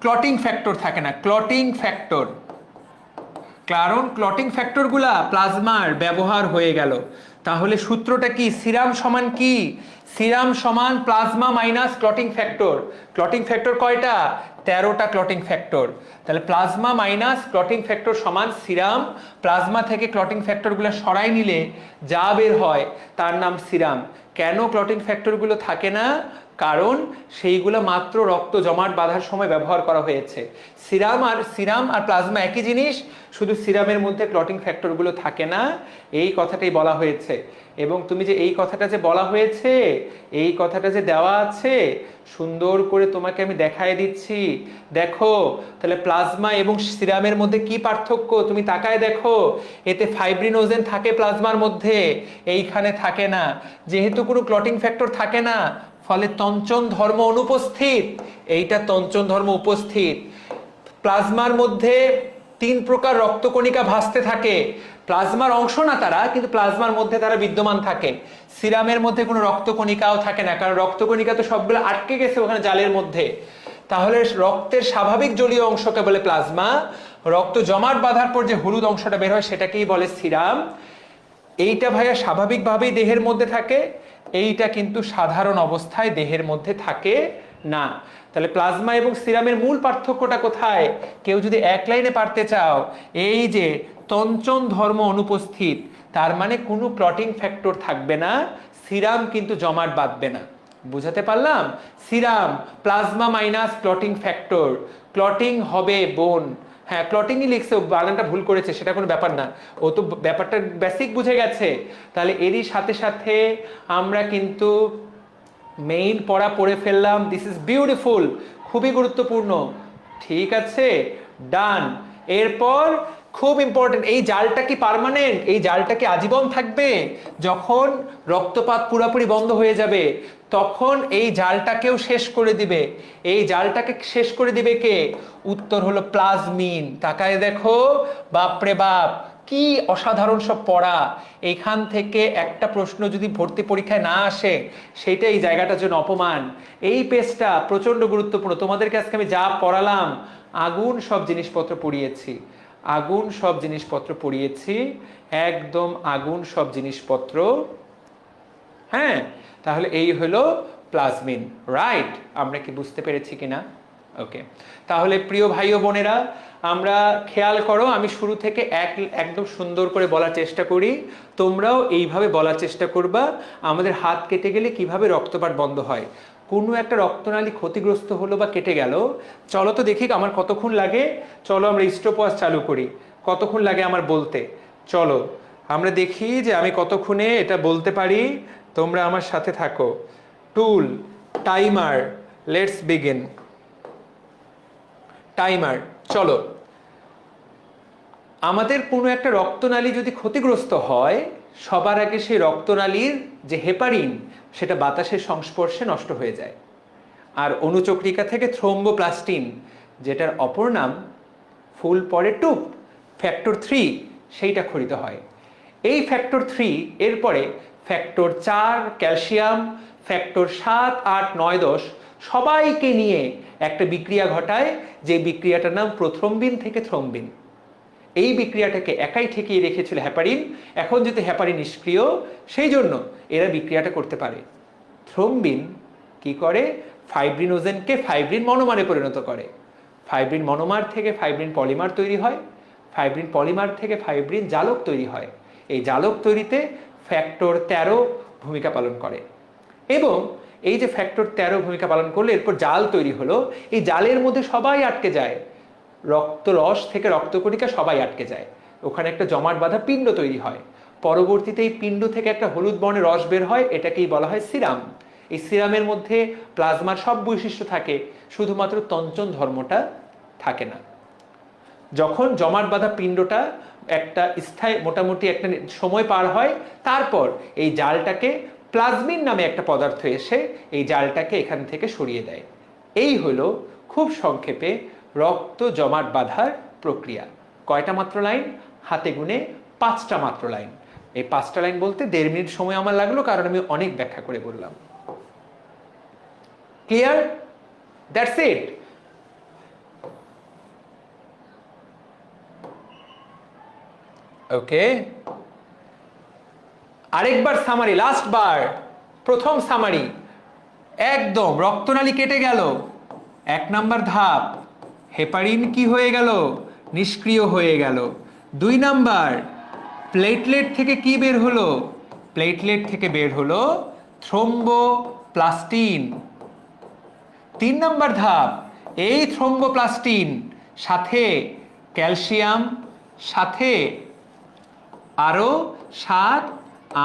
ক্লটিং ফ্যাক্টর থাকে না। ক্লটিং ফ্যাক্টর, কারণ ক্লটিং ফ্যাক্টরগুলা প্লাজমার ব্যবহার হয়ে গেল। তাহলে সূত্রটা কি? সিরাম সমান কি? সিরাম সমান plasma minus clotting factor. Clotting factor কয়টা? 13টা ক্লটিং ফ্যাক্টর। তাহলে প্লাজমা মাইনাস ক্লটিং ফ্যাক্টর সমান সিরাম। প্লাজমা থেকে ক্লটিং ফ্যাক্টরগুলো সরাই নিলে যা বের হয় তার নাম সিরাম। কেন ক্লটিং ফ্যাক্টরগুলো থাকে না? কারণ সেইগুলো মাত্র রক্ত জমাট বাঁধার সময় ব্যবহার করা হয়েছে। সিরাম আর প্লাজমা একই জিনিস, শুধু সিরামের মধ্যে ক্লটিং ফ্যাক্টরগুলো থাকে না, এই কথাটাই বলা হয়েছে। এবং তুমি যে এই কথাটা যে বলা হয়েছে, এই কথাটা যে দেওয়া আছে, সুন্দর করে তোমাকে আমি দেখায় দিচ্ছি। দেখো তাহলে প্লাজমা এবং সিরামের মধ্যে কি পার্থক্য তুমি তাকায় দেখো। এতে ফাইব্রিনোজেন থাকে প্লাজমার মধ্যে, এইখানে থাকে না। যেহেতু কোনো ক্লটিং ফ্যাক্টর থাকে না, ফলে তঞ্চন ধর্ম অনুপস্থিত। এইটা তঞ্চন ধর্ম উপস্থিত। প্লাজমার মধ্যে 3 প্রকার রক্তকণিকা ভাসতে থাকে। প্লাজমার অংশ না তারা, কিন্তু প্লাজমার মধ্যে তারা বিদ্যমান থাকে। সিরামের মধ্যে কোনো রক্তকণিকাও থাকে না, কারণ রক্তকণিকা তো সবগুলো আটকে গেছে ওখানে জালের মধ্যে। তাহলে রক্তের স্বাভাবিক জলীয় অংশকে বলে প্লাজমা। রক্ত জমাট বাঁধার পর যে হলুদ অংশটা বের হয় সেটাকেই বলে সিরাম। এইটা ভাইয়া স্বাভাবিকভাবেই দেহের মধ্যে থাকে, এইটা কিন্তু সাধারণ অবস্থায় দেহের মধ্যে থাকে না। তাহলে প্লাজমা এবং সিরামের মূল পার্থক্যটা কোথায়? কেউ যদি এক লাইনে পারতে চাও, এই যে তঞ্চন ধর্ম অনুপস্থিত, তার মানে কোনো ক্লটিং ফ্যাক্টর থাকবে না, সিরাম কিন্তু জমাট বাঁধবে না। বুঝাতে পারলাম? Serum plasma minus clotting factor, clotting হবে বোন। হ্যাঁ, ক্লটিংই লিখছে, বানানটা ভুল করেছে, সেটা কোনো ব্যাপার না, ও তো ব্যাপারটা বেসিক বুঝে গেছে। তাহলে এরই সাথে সাথে আমরা কিন্তু মেইন পড়া পড়ে ফেললাম। দিস ইজ বিউটিফুল, খুবই গুরুত্বপূর্ণ। ঠিক আছে, ডান। এরপর খুব ইম্পর্টেন্ট, এই জালটা কি পার্মানেন্ট? এই জালটা কি আজীবন থাকবে? যখন রক্তপাত পুরোপুরি বন্ধ হয়ে যাবে তখন এই জালটাকেও শেষ করে দিবে। এই জালটাকে শেষ করে দিবে কে? উত্তর হলো প্লাজমিন। তাকায় দেখো, বাপরে বাপ কি অসাধারণ সব পড়া। এইখান থেকে একটা প্রশ্ন যদি ভর্তি পরীক্ষায় না আসে, সেইটা এই জায়গাটার জন্য অপমান। এই পেজটা প্রচন্ড গুরুত্বপূর্ণ। তোমাদেরকে আজকে আমি যা পড়ালাম, আগুন সব জিনিসপত্র পড়িয়েছি, আগুন সব জিনিসপত্র পড়িয়েছি, একদম আগুন সব জিনিসপত্র। হ্যাঁ, তাহলে এই হলো প্লাজমিন, রাইট? আমরা কি বুঝতে পেরেছি কিনা? ওকে, তাহলে প্রিয় ভাই ও বোনেরা, আমরা খেয়াল করো, আমি শুরু থেকে একদম সুন্দর করে বলার চেষ্টা করি, তোমরাও এইভাবে বলার চেষ্টা করবা। আমাদের হাত কেটে গেলে কিভাবে রক্তপাত বন্ধ হয়। কোনো একটা রক্তনালী ক্ষতিগ্রস্ত হলো বা কেটে গেল, চলো তো দেখি আমার কতক্ষণ লাগে। চলো আমরা স্টপওয়াচ চালু করি, কতক্ষণ লাগে আমার বলতে। চলো আমরা দেখি যে আমি কতক্ষণে এটা বলতে পারি। তোমরা আমার সাথে থাকো। টুল, টাইমার, লেটস বিগিন। টাইমার, চলো। আমাদের কোনো একটা রক্তনালী যদি ক্ষতিগ্রস্ত হয়, সবার আগে সেই রক্তনালীর যে হেপারিন, সেটা বাতাসের সংস্পর্শে নষ্ট হয়ে যায়। আর অনুচক্রিকা থেকে থ্রোম্বোপ্লাস্টিন, যেটার অপর নাম ফুল পরে টুপ, ফ্যাক্টর 3, সেইটা ক্ষরিত হয়। এই ফ্যাক্টর 3 এরপরে ফ্যাক্টর 4 ক্যালসিয়াম, ফ্যাক্টর 7, 8, 9, 10 সবাইকে নিয়ে একটা বিক্রিয়া ঘটায়, যে বিক্রিয়াটার নাম প্রথ্রম্বিন থেকে থ্রম্বিন। এই বিক্রিয়াটাকে একাই ঠেকিয়ে রেখেছিল হ্যাপারিন। এখন যেহেতু হ্যাপারিন নিষ্ক্রিয়, সেই জন্য এরা বিক্রিয়াটা করতে পারে। থ্রম্বিন কি করে? ফাইব্রিনোজেনকে ফাইব্রিন মনোমারে পরিণত করে। ফাইব্রিন মনোমার থেকে ফাইব্রিন পলিমার তৈরি হয়, ফাইব্রিন পলিমার থেকে ফাইব্রিন জালক তৈরি হয়। এই জালক তৈরিতে ফ্যাক্টর 13 ভূমিকা পালন করে। এবং এই যে ফ্যাক্টর 13 ভূমিকা পালন করলে এরপর জাল তৈরি হলো, এই জালের মধ্যে সবাই আটকে যায়, রক্তরস থেকে রক্তকণিকা সবাই আটকে যায়, ওখানে একটা জমাট বাঁধা পিণ্ড তৈরি হয়। পরবর্তীতে এই পিণ্ড থেকে একটা হলুদ বর্ণের রস বের হয়, এটাকেই বলা হয় সিরাম। এই সিরামের মধ্যে প্লাজমার সব বৈশিষ্ট্য থাকে, শুধুমাত্র তঞ্চন ধর্মটা থাকে না। যখন জমাট বাঁধা পিণ্ডটা একটা স্থায়ী মোটামুটি একটা সময় পার হয়, তারপর এই জালটাকে প্লাজমিন নামে একটা পদার্থ এসে এই জালটাকে এখান থেকে সরিয়ে দেয়। এই হলো খুব সংক্ষেপে রক্ত জমাট বাঁধার প্রক্রিয়া। কয়টা মাত্র লাইন? হাতে গুনে 5টা মাত্র লাইন। এই 5টা লাইন বলতে 1.5 মিনিট সময় আমার লাগলো, কারণ আমি অনেক ব্যাখ্যা করে বললাম। ক্লিয়ার? That's it. ওকে, আরেকবার সামারি, লাস্ট বার, প্রথম সামারি, একদম রক্তনালী কেটে গেল। 1 নাম্বার ধাপ, হেপারিন কি হয়ে গেল? নিষ্ক্রিয় হয়ে গেল। 2 নাম্বার, প্লেটলেট থেকে কি বের হলো? প্লেটলেট থেকে বের হলো থ্রোম্বোপ্লাস্টিন। 3 নাম্বার ধাপ, এই থ্রোম্বোপ্লাস্টিন সাথে ক্যালসিয়াম, সাথে আরো 7,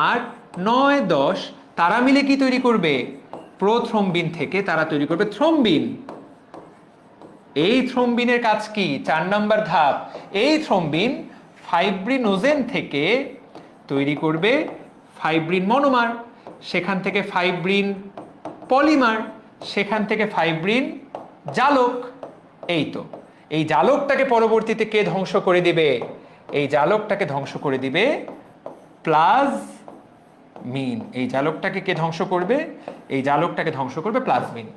8, 9, 10 তারা মিলে কি তৈরি করবে? প্রোথ্রম্বিন থেকে তারা তৈরি করবে থ্রম্বিন। এই থ্রম্বিনের কাজ কি? 4 নাম্বার ধাপ, এই থ্রম্বিন ফাইব্রিনোজেন থেকে তৈরি করবে ফাইব্রিন মনোমার, সেখান থেকে ফাইব্রিন পলিমার, সেখান থেকে ফাইব্রিন জালক। এই তো, এই জালকটাকে পরবর্তীতে কে ধ্বংস করে দিবে? এই জালকটাকে ধ্বংস করে দিবে প্লাজমিন। এই জালকটাকে কে ধ্বংস করবে? এই জালকটাকে ধ্বংস করবে প্লাজমিন।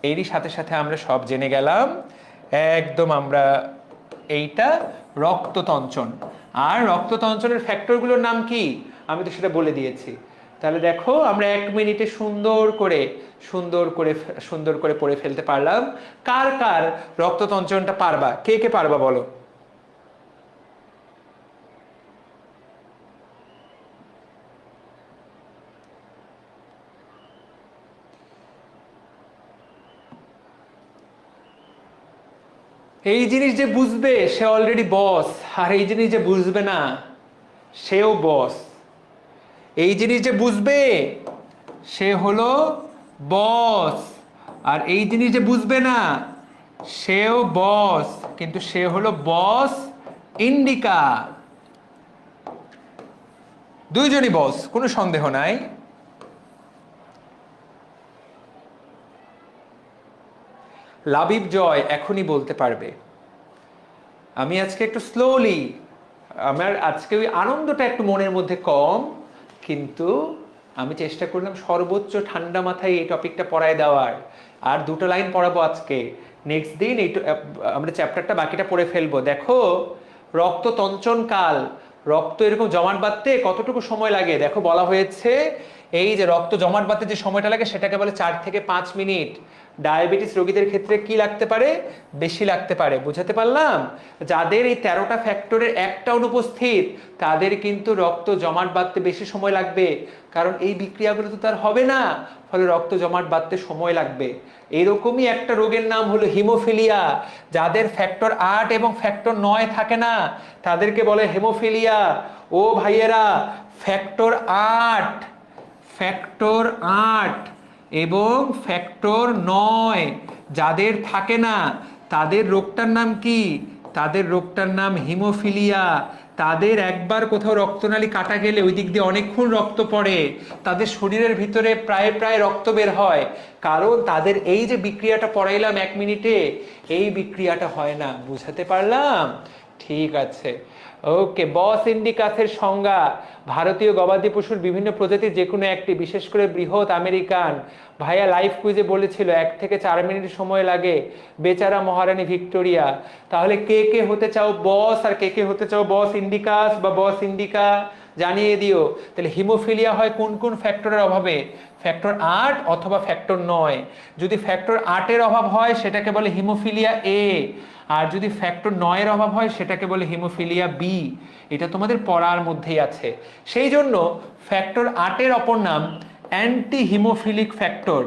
এরই সাথে সাথে আমরা সব জেনে গেলাম একদম। আমরা এইটা রক্ততঞ্চন। আর রক্ততঞ্চনের ফ্যাক্টরগুলোর নাম কি আমি তো সেটা বলে দিয়েছি। তাহলে দেখো আমরা 1 মিনিটে সুন্দর করে পড়ে ফেলতে পারলাম। কার কার রক্ততঞ্চনটা পারবা? কে কে পারবা বলো? এই জিনিস যে বুঝবে সে অলরেডি বস, আর এই জিনিস যে বুঝবে না সেও বস। এই জিনিস যে বুঝবে সে হলো বস, আর এই জিনিস যে বুঝবে না সেও বস, কিন্তু সে হলো বস ইন্ডিকা। দুইজনই বস, কোনো সন্দেহ নাই। লাবিব জয় এখনই বলতে পারবে। আমি আজকে একটু স্লোলি, আমার আজকে ওই আনন্দটা একটু মনের মধ্যে কম, কিন্তু আমি চেষ্টা করলাম সর্বোচ্চ ঠান্ডা মাথায় এই টপিকটা পড়ায় দেওয়ার। আর 2টো লাইন পড়াবো আজকে, নেক্সট দিন এই আমরা চ্যাপ্টারটা বাকিটা পড়ে ফেলবো। দেখো রক্ততঞ্চন কাল, রক্ত এরকম জমাট বাঁধতে কতটুকু সময় লাগে দেখো, বলা হয়েছে এই যে রক্ত জমাট বাঁধতে যে সময়টা লাগে সেটাকে বলে 4 থেকে 5 মিনিট। ডায়াবেটিস রোগীদের ক্ষেত্রে কি লাগতে পারে? বেশি লাগতে পারে। বুঝাতে পারলাম? যাদের এই 13টা ফ্যাক্টরের একটা অনুপস্থিত তাদের কিন্তু রক্ত জমাট বাঁধতে বেশি সময় লাগবে, কারণ এই বিক্রিয়াগুলো তো তার হবে না, ফলে রক্ত জমাট বাঁধতে সময় লাগবে। এইরকমই একটা রোগের নাম হলো হিমোফিলিয়া। যাদের ফ্যাক্টর 8 এবং ফ্যাক্টর 9 থাকে না তাদেরকে বলে হেমোফিলিয়া। ও ভাইয়েরা, ফ্যাক্টর 8, ফ্যাক্টর 8 এবং ফ্যাক্টর 9 যাদের থাকে না তাদের রোগটার নাম কি? তাদের রোগটার নাম হিমোফিলিয়া। তাদের একবার কোথাও রক্তনালী কাটা গেলে ওই দিক দিয়ে অনেকক্ষণ রক্ত পড়ে, তাদের শরীরের ভিতরে প্রায় প্রায় রক্ত বের হয়, কারণ তাদের এই যে বিক্রিয়াটা পড়াইলাম 1 মিনিটে, এই বিক্রিয়াটা হয় না। বুঝাতে পারলাম? ঠিক আছে, ওকে। বস ইন্ডিকাসের সংজ্ঞা: ভারতীয় গবাদি পশুর বিভিন্ন প্রজাতির যে কোনো একটি, বিশেষ করে বৃহৎ আমেরিকান। ভাইয়া লাইভ কুইজে বলেছিল 1 থেকে 4 মিনিট সময় লাগে, বেচারা মহারানী ভিক্টোরিয়া। তাহলে কে কে হতে চাও বস, আর কে কে হতে চাও বস ইন্ডিকাস বা বস ইন্ডিকা জানিয়ে দিও। তাহলে হিমোফিলিয়া হয় কোন কোন ফ্যাক্টরের অভাবে? ফ্যাক্টর 8 অথবা ফ্যাক্টর 9। যদি ফ্যাক্টর 8-এর অভাব হয় সেটাকে বলে হিমোফিলিয়া এ, আর যদি ফ্যাক্টর 9-এর অভাব হয় সেটাকে বলে হিমোফিলিয়া বি। এটা তোমাদের পড়ার মধ্যেই আছে। সেই জন্য ফ্যাক্টর 8-এর অপর নাম অ্যান্টি হিমোফিলিক ফ্যাক্টর,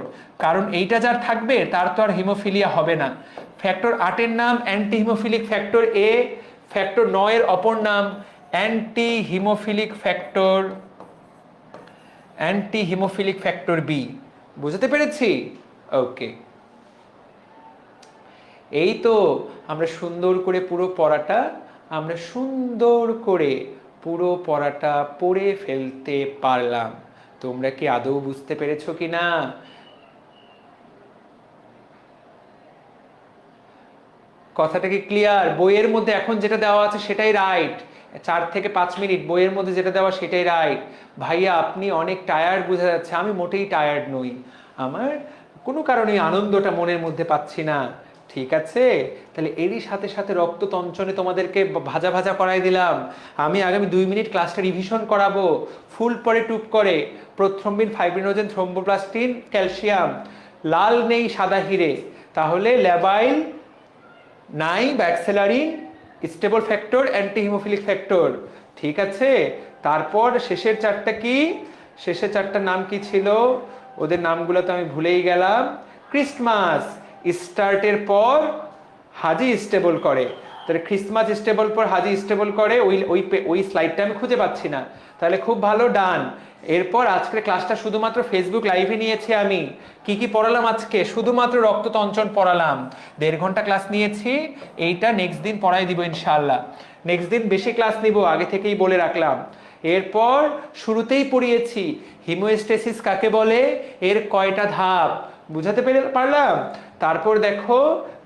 কারণ এইটা যার থাকবে তার তো আর হিমোফিলিয়া হবে না। ফ্যাক্টর 8-এর নাম অ্যান্টি হিমোফিলিক ফ্যাক্টর এ, ফ্যাক্টর 9-এর অপর নাম অ্যান্টি হিমোফিলিক ফ্যাক্টর বি। বুঝতে পেরেছি? ওকে, এই তো আমরা সুন্দর করে পুরো পড়াটা পড়ে ফেলতে পারলাম। তোমরা কি আদৌ বুঝতে পেরেছো কি না? কথাটা কি ক্লিয়ার? বইয়ের মধ্যে এখন যেটা দেওয়া আছে সেটাই রাইট। 4 থেকে 5 মিনিট বইয়ের মধ্যে যেটা দেওয়া সেটাই রাইট। ভাইয়া আপনি অনেক টায়ার্ড বোঝা যাচ্ছে। আমি মোটেই টায়ার্ড নই, আমার কোনো কারণে আনন্দটা মনের মধ্যে পাচ্ছি না। ঠিক আছে, তাহলে এরই সাথে সাথে রক্ত তঞ্চনে তোমাদেরকে ভাজা ভাজা করাই দিলাম। আমি আগামী 2 মিনিট ক্লাসটা রিভিশন করাবো ফুল পরে টুপ করে। প্রথ্রম্বিন, ফাইব্রিনোজেন, থ্রোম্বোপ্লাস্টিন, ক্যালসিয়াম, লাল নেই সাদা হিরে, তাহলে ল্যাবাইল নাই বা accelerin, stable factor, anti haemophilic factor. ঠিক আছে, তারপর শেষের চারটা কি, শেষের চারটার নাম কি ছিল, ওদের নামগুলো তো আমি ভুলেই গেলাম। ক্রিসমাস স্টার্টের পর হাজি স্টেবল করে, তাহলে ক্রিসমাস স্টেবল পর হাজি স্টেবল করে, ওই ওই ওই স্লাইডটা আমি খুঁজে পাচ্ছি না, তাহলে খুব ভালো, ডান। এরপর আজকের ক্লাসটা শুধুমাত্র ফেসবুক লাইভে নিয়েছি আমি। কি কি পড়ালাম আজকে, শুধুমাত্র রক্ততঞ্চন পড়ালাম, 1.5 ঘন্টা ক্লাস নিয়েছি। এইটা নেক্সট দিন পড়াই দিব ইনশাআল্লাহ, নেক্সট দিন বেশি ক্লাস নিব, আগে থেকেই বলে রাখলাম। এরপর শুরুতেই পড়িয়েছি হিমোস্টেসিস কাকে বলে, এর কয়টা ধাপ বুঝাতে পারলাম। তারপর দেখো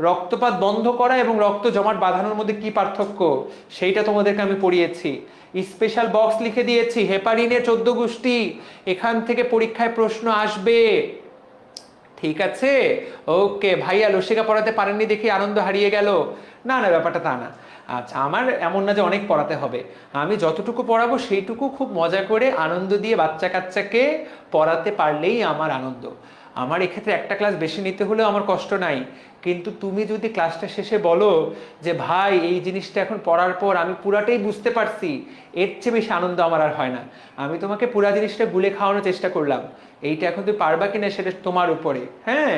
রক্তপাত বন্ধ করা এবং রক্ত জমাট বাঁধানোর মধ্যে কি পার্থক্য, সেইটা তোমাদেরকে আমি পড়িয়েছি। স্পেশাল বক্স লিখে দিয়েছি, হেপারিনের 14 গোষ্ঠী, এখান থেকে পরীক্ষায় প্রশ্ন আসবে। ঠিক আছে, ওকে। ভাইয়া লসিকা পড়াতে পারেননি দেখি আনন্দ হারিয়ে গেল, না না ব্যাপারটা তা না। আচ্ছা, আমার এমন না যে অনেক পড়াতে হবে, আমি যতটুকু পড়াবো সেইটুকু খুব মজা করে আনন্দ দিয়ে বাচ্চা কাচ্চাকে পড়াতে পারলেই আমার আনন্দ। আমার এক্ষেত্রে একটা ক্লাস বেশি নিতে হলেও আমার কষ্ট নাই, কিন্তু তুমি যদি ক্লাসটা শেষে বলো যে ভাই এই জিনিসটা এখন পড়ার পর আমি পুরাটাই বুঝতে পারছি, এর চেয়ে বেশি আনন্দ আমার আর হয় না। আমি তোমাকে পুরা জিনিসটা গুলে খাওয়ানোর চেষ্টা করলাম, এইটা এখন তুমি পারবা কিনা সেটা তোমার উপরে। হ্যাঁ,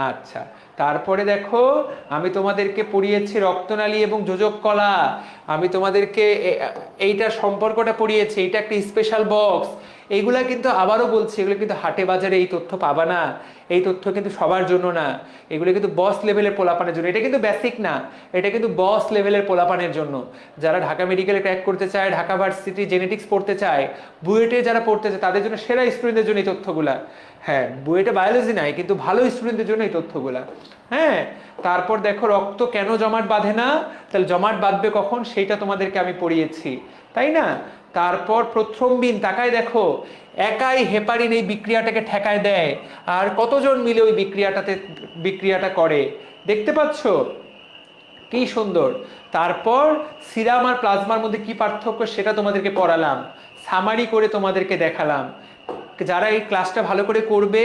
আচ্ছা। তারপরে দেখো আমি তোমাদেরকে পড়িয়েছি রক্তনালী এবং যোজক কলা, আমি তোমাদেরকে এইটার সম্পর্কটা পড়িয়েছি, এইটা একটা স্পেশাল বক্স। এইগুলা কিন্তু আবারও বলছি, এগুলো কিন্তু হাটে বাজারে এই তথ্য পাবা না, এই তথ্য কিন্তু সবার জন্য না, এগুলো কিন্তু বস লেভেলের পোলাপানের জন্য। এটা কিন্তু বেসিক না, এটা কিন্তু বস লেভেলের পোলাপানের জন্য, যারা ঢাকা মেডিকেলে ক্র্যাক করতে চায়, ঢাকা ভার্সিটি জেনেটিক্স পড়তে চায়, বুয়েটে যারা পড়তে চায়, তাদের জন্য সেরা স্টুডেন্টদের জন্য এই তথ্যগুলা। হ্যাঁ, বুয়েটে বায়োলজি নাই, কিন্তু ভালো স্টুডেন্টদের জন্য এই তথ্যগুলা। হ্যাঁ, তারপর দেখো রক্ত কেন জমাট বাঁধে না, তাহলে জমাট বাঁধবে কখন সেইটা তোমাদেরকে আমি পড়িয়েছি, তাই না। তারপর প্রথ্রম্বিন, তাকায় দেখো, একাই হেপারিন এই বিক্রিয়াটাকে ঠেকায় দেয়, আর কতজন মিলে ওই বিক্রিয়াটা করে, দেখতে পাচ্ছ কি সুন্দর। তারপর সিরাম আর প্লাজমার মধ্যে কি পার্থক্য সেটা তোমাদেরকে পড়ালাম, সামারি করে তোমাদেরকে দেখালাম। যারা এই ক্লাসটা ভালো করে করবে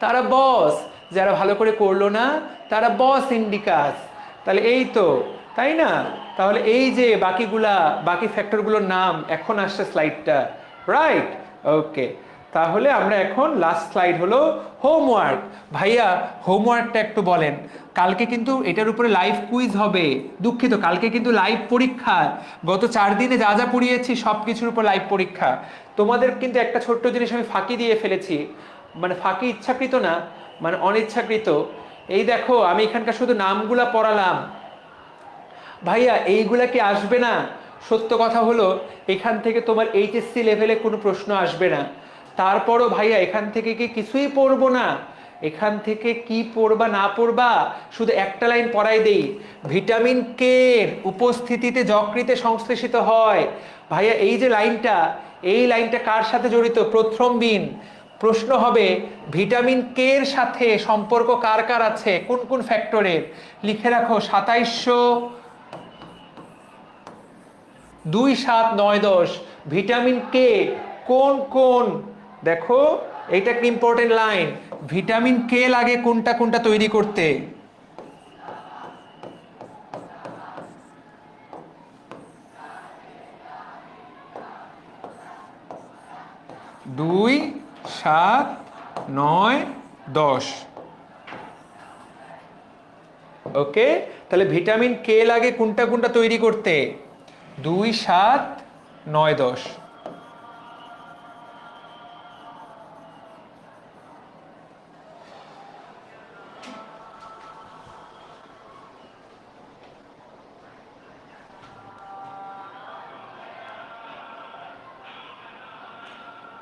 তারা বস, যারা ভালো করে করলো না তারা বস ইন্ডিকাস। তাহলে এই তো, তাই না। তাহলে এই যে বাকি ফ্যাক্টরগুলোর নাম এখন আসছে স্লাইডটা, রাইট, ওকে। তাহলে আমরা এখন লাস্ট স্লাইড হলো হোমওয়ার্ক। ভাইয়া হোমওয়ার্কটা একটু বলেন, কালকে কিন্তু এটার উপরে লাইভ কুইজ হবে, দুঃখিত কালকে কিন্তু লাইভ পরীক্ষা, গত 4 দিনে যা যা পড়িয়েছি সব কিছুর উপর লাইভ পরীক্ষা। তোমাদের কিন্তু একটা ছোট্ট জিনিস আমি ফাঁকি দিয়ে ফেলেছি, মানে ফাঁকি ইচ্ছাকৃত না, মানে অনিচ্ছাকৃত। এই দেখো আমি এখানকার শুধু নামগুলা পড়ালাম, ভাইয়া এইগুলা কি আসবে না? সত্য কথা হলো এখান থেকে তোমার এইচএসসি লেভেলে কোনো প্রশ্ন আসবে না, তারপরও ভাইয়া এখান থেকে কি কিছুই পড়বো না? এখান থেকে কি পড়বা না পড়বা শুধু একটা লাইন পড়াই দেই, ভিটামিন কে এর উপস্থিতিতে যকৃতে সংশ্লেষিত হয়। ভাইয়া এই যে লাইনটা, এই লাইনটা কার সাথে জড়িত? প্রথ্রম্বিন। প্রশ্ন হবে ভিটামিন কে এর সাথে সম্পর্ক কার কার আছে, কোন কোন ফ্যাক্টরের, লিখে রাখো 2702, 7, 9, 10। ভিটামিন কে কোন কোন, দেখো এইটা একটা ইম্পর্টেন্ট লাইন, ভিটামিন কে লাগে কোনটা কোনটা তৈরি করতে। 2, 7, 9, 10। ওকে, তাহলে ভিটামিন কে লাগে কোনটা কোনটা তৈরি করতে, 2, 7, 9, 10।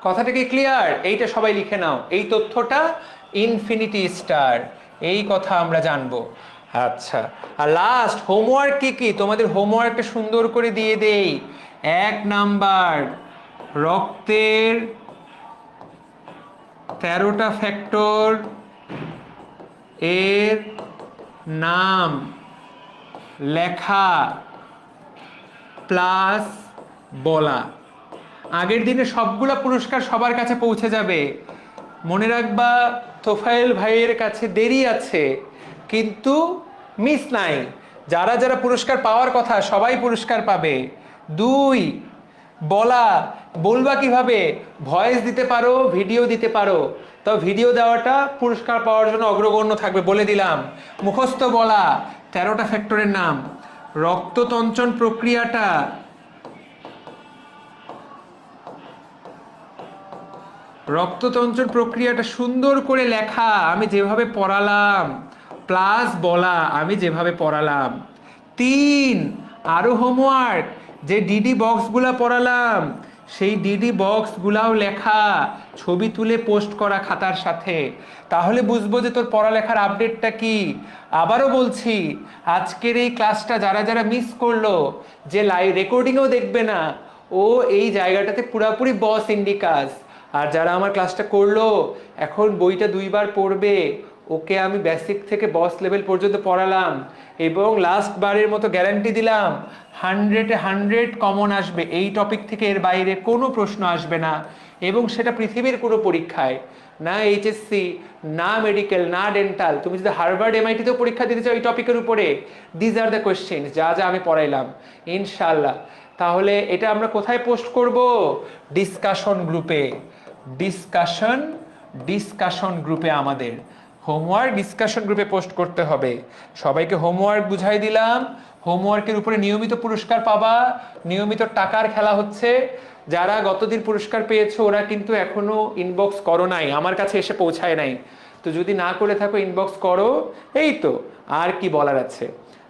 কথাটা কি ক্লিয়ার? এইটা সবাই লিখে নাও, এই তথ্যটা ইনফিনিটি স্টার, এই কথা আমরা জানবো। আচ্ছা, আর লাস্ট হোমওয়ার্ক কি কি, তোমাদের হোমওয়ার্কটা সুন্দর করে দিয়ে দেই। 1 নাম্বার, রক্তের 13টা ফ্যাক্টর এর নাম লেখা প্লাস বলা। আগের দিনে সবগুলা পুরস্কার সবার কাছে পৌঁছে যাবে। মনে রাখবা তোফায়েল ভাইয়ের কাছে দেরি আছে, কিন্তু মিস নাই। যারা যারা পুরস্কার পাওয়ার কথা সবাই পুরস্কার পাবে। 2, বলবা কিভাবে? ভয়েস দিতে পারো, ভিডিও দিতে পারো। তো ভিডিও দেওয়াটা পুরস্কার পাওয়ার জন্য অগ্রগণ্য থাকবে, বলে দিলাম। মুখস্থ বলা 13টা ফ্যাক্টরের নাম। রক্ততঞ্চন প্রক্রিয়াটা সুন্দর করে লেখা, আমি যেভাবে পড়ালাম, প্লাস বলা আমি যেভাবে পড়ালাম। 3, আরো হোমওয়ার্ক, যে ডিডি বক্সগুলা পড়ালাম সেই ডিডি বক্সগুলাও লেখা, ছবি তুলে পোস্ট করা খাতার সাথে। তাহলে বুঝবো যে তোর পড়ালেখার আপডেটটা কি। আবারও বলছি, আজকের এই ক্লাসটা যারা যারা মিস করলো, যে লাইভ রেকর্ডিংও দেখবে না, ও এই জায়গাটাতে পুরাপুরি বস ইন্ডিকাস। আর যারা আমার ক্লাসটা করলো, এখন বইটা 2 বার পড়বে, ওকে আমি বেসিক থেকে বস লেভেল পর্যন্ত পড়ালাম, এবং লাস্ট বারের মতো গ্যারান্টি দিলাম 100-এ 100 কমন আসবে। এই টপিক থেকে এর বাইরে কোনো প্রশ্ন আসবে না, এবং সেটা পৃথিবীর কোনো পরীক্ষায় না, এইচএসসি না মেডিকেল না ডেন্টাল, তুমি যদি হার্ভার্ড এমআইটিতেও পরীক্ষা দিতে চাও এই টপিকের উপরে, দিজ আর দ্য কোয়েশ্চেন যা যা আমি পড়াইলাম ইনশাল্লাহ। তাহলে এটা আমরা কোথায় পোস্ট করব? ডিসকাশন গ্রুপে। ডিসকাশন গ্রুপে আমাদের হোমওয়ার্ক ডিসকাশন গ্রুপে পোস্ট করতে হবে। সবাইকে হোমওয়ার্ক বুঝাই দিলাম। হোমওয়ার্কের উপরে নিয়মিত পুরস্কার পাবা, নিয়মিত টাকার খেলা হচ্ছে। যারা গতদিন পুরস্কার পেয়েছো ওরা কিন্তু এখনো ইনবক্স করো নাই, আমার কাছে এসে পৌঁছায় নাই। তো যদি না করে থাকো ইনবক্স করো। এই তো, আর কি বলার আছে?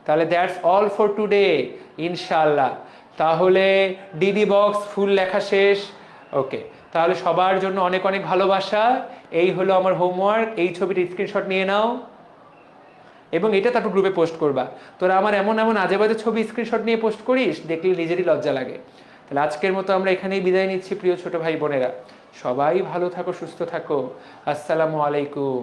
তাহলে দ্যাটস অল ফর টুডে ইনশাআল্লাহ। তাহলে ডিডি বক্স ফুল লেখা শেষ। ওকে, তাহলে সবার জন্য অনেক অনেক ভালোবাসা। এই হলো আমার হোমওয়ার্ক, এই ছবিটা স্ক্রিনশট নিয়ে নাও এবং এটা তারপর গ্রুপে পোস্ট করবা। তোরা আমার এমন এমন আজে বাজে ছবি স্ক্রিনশট নিয়ে পোস্ট করিস, দেখলে নিজেরই লজ্জা লাগে। তাহলে আজকের মতো আমরা এখানেই বিদায় নিচ্ছি প্রিয় ছোট ভাই বোনেরা। সবাই ভালো থাকো, সুস্থ থাকো। আসসালামু আলাইকুম।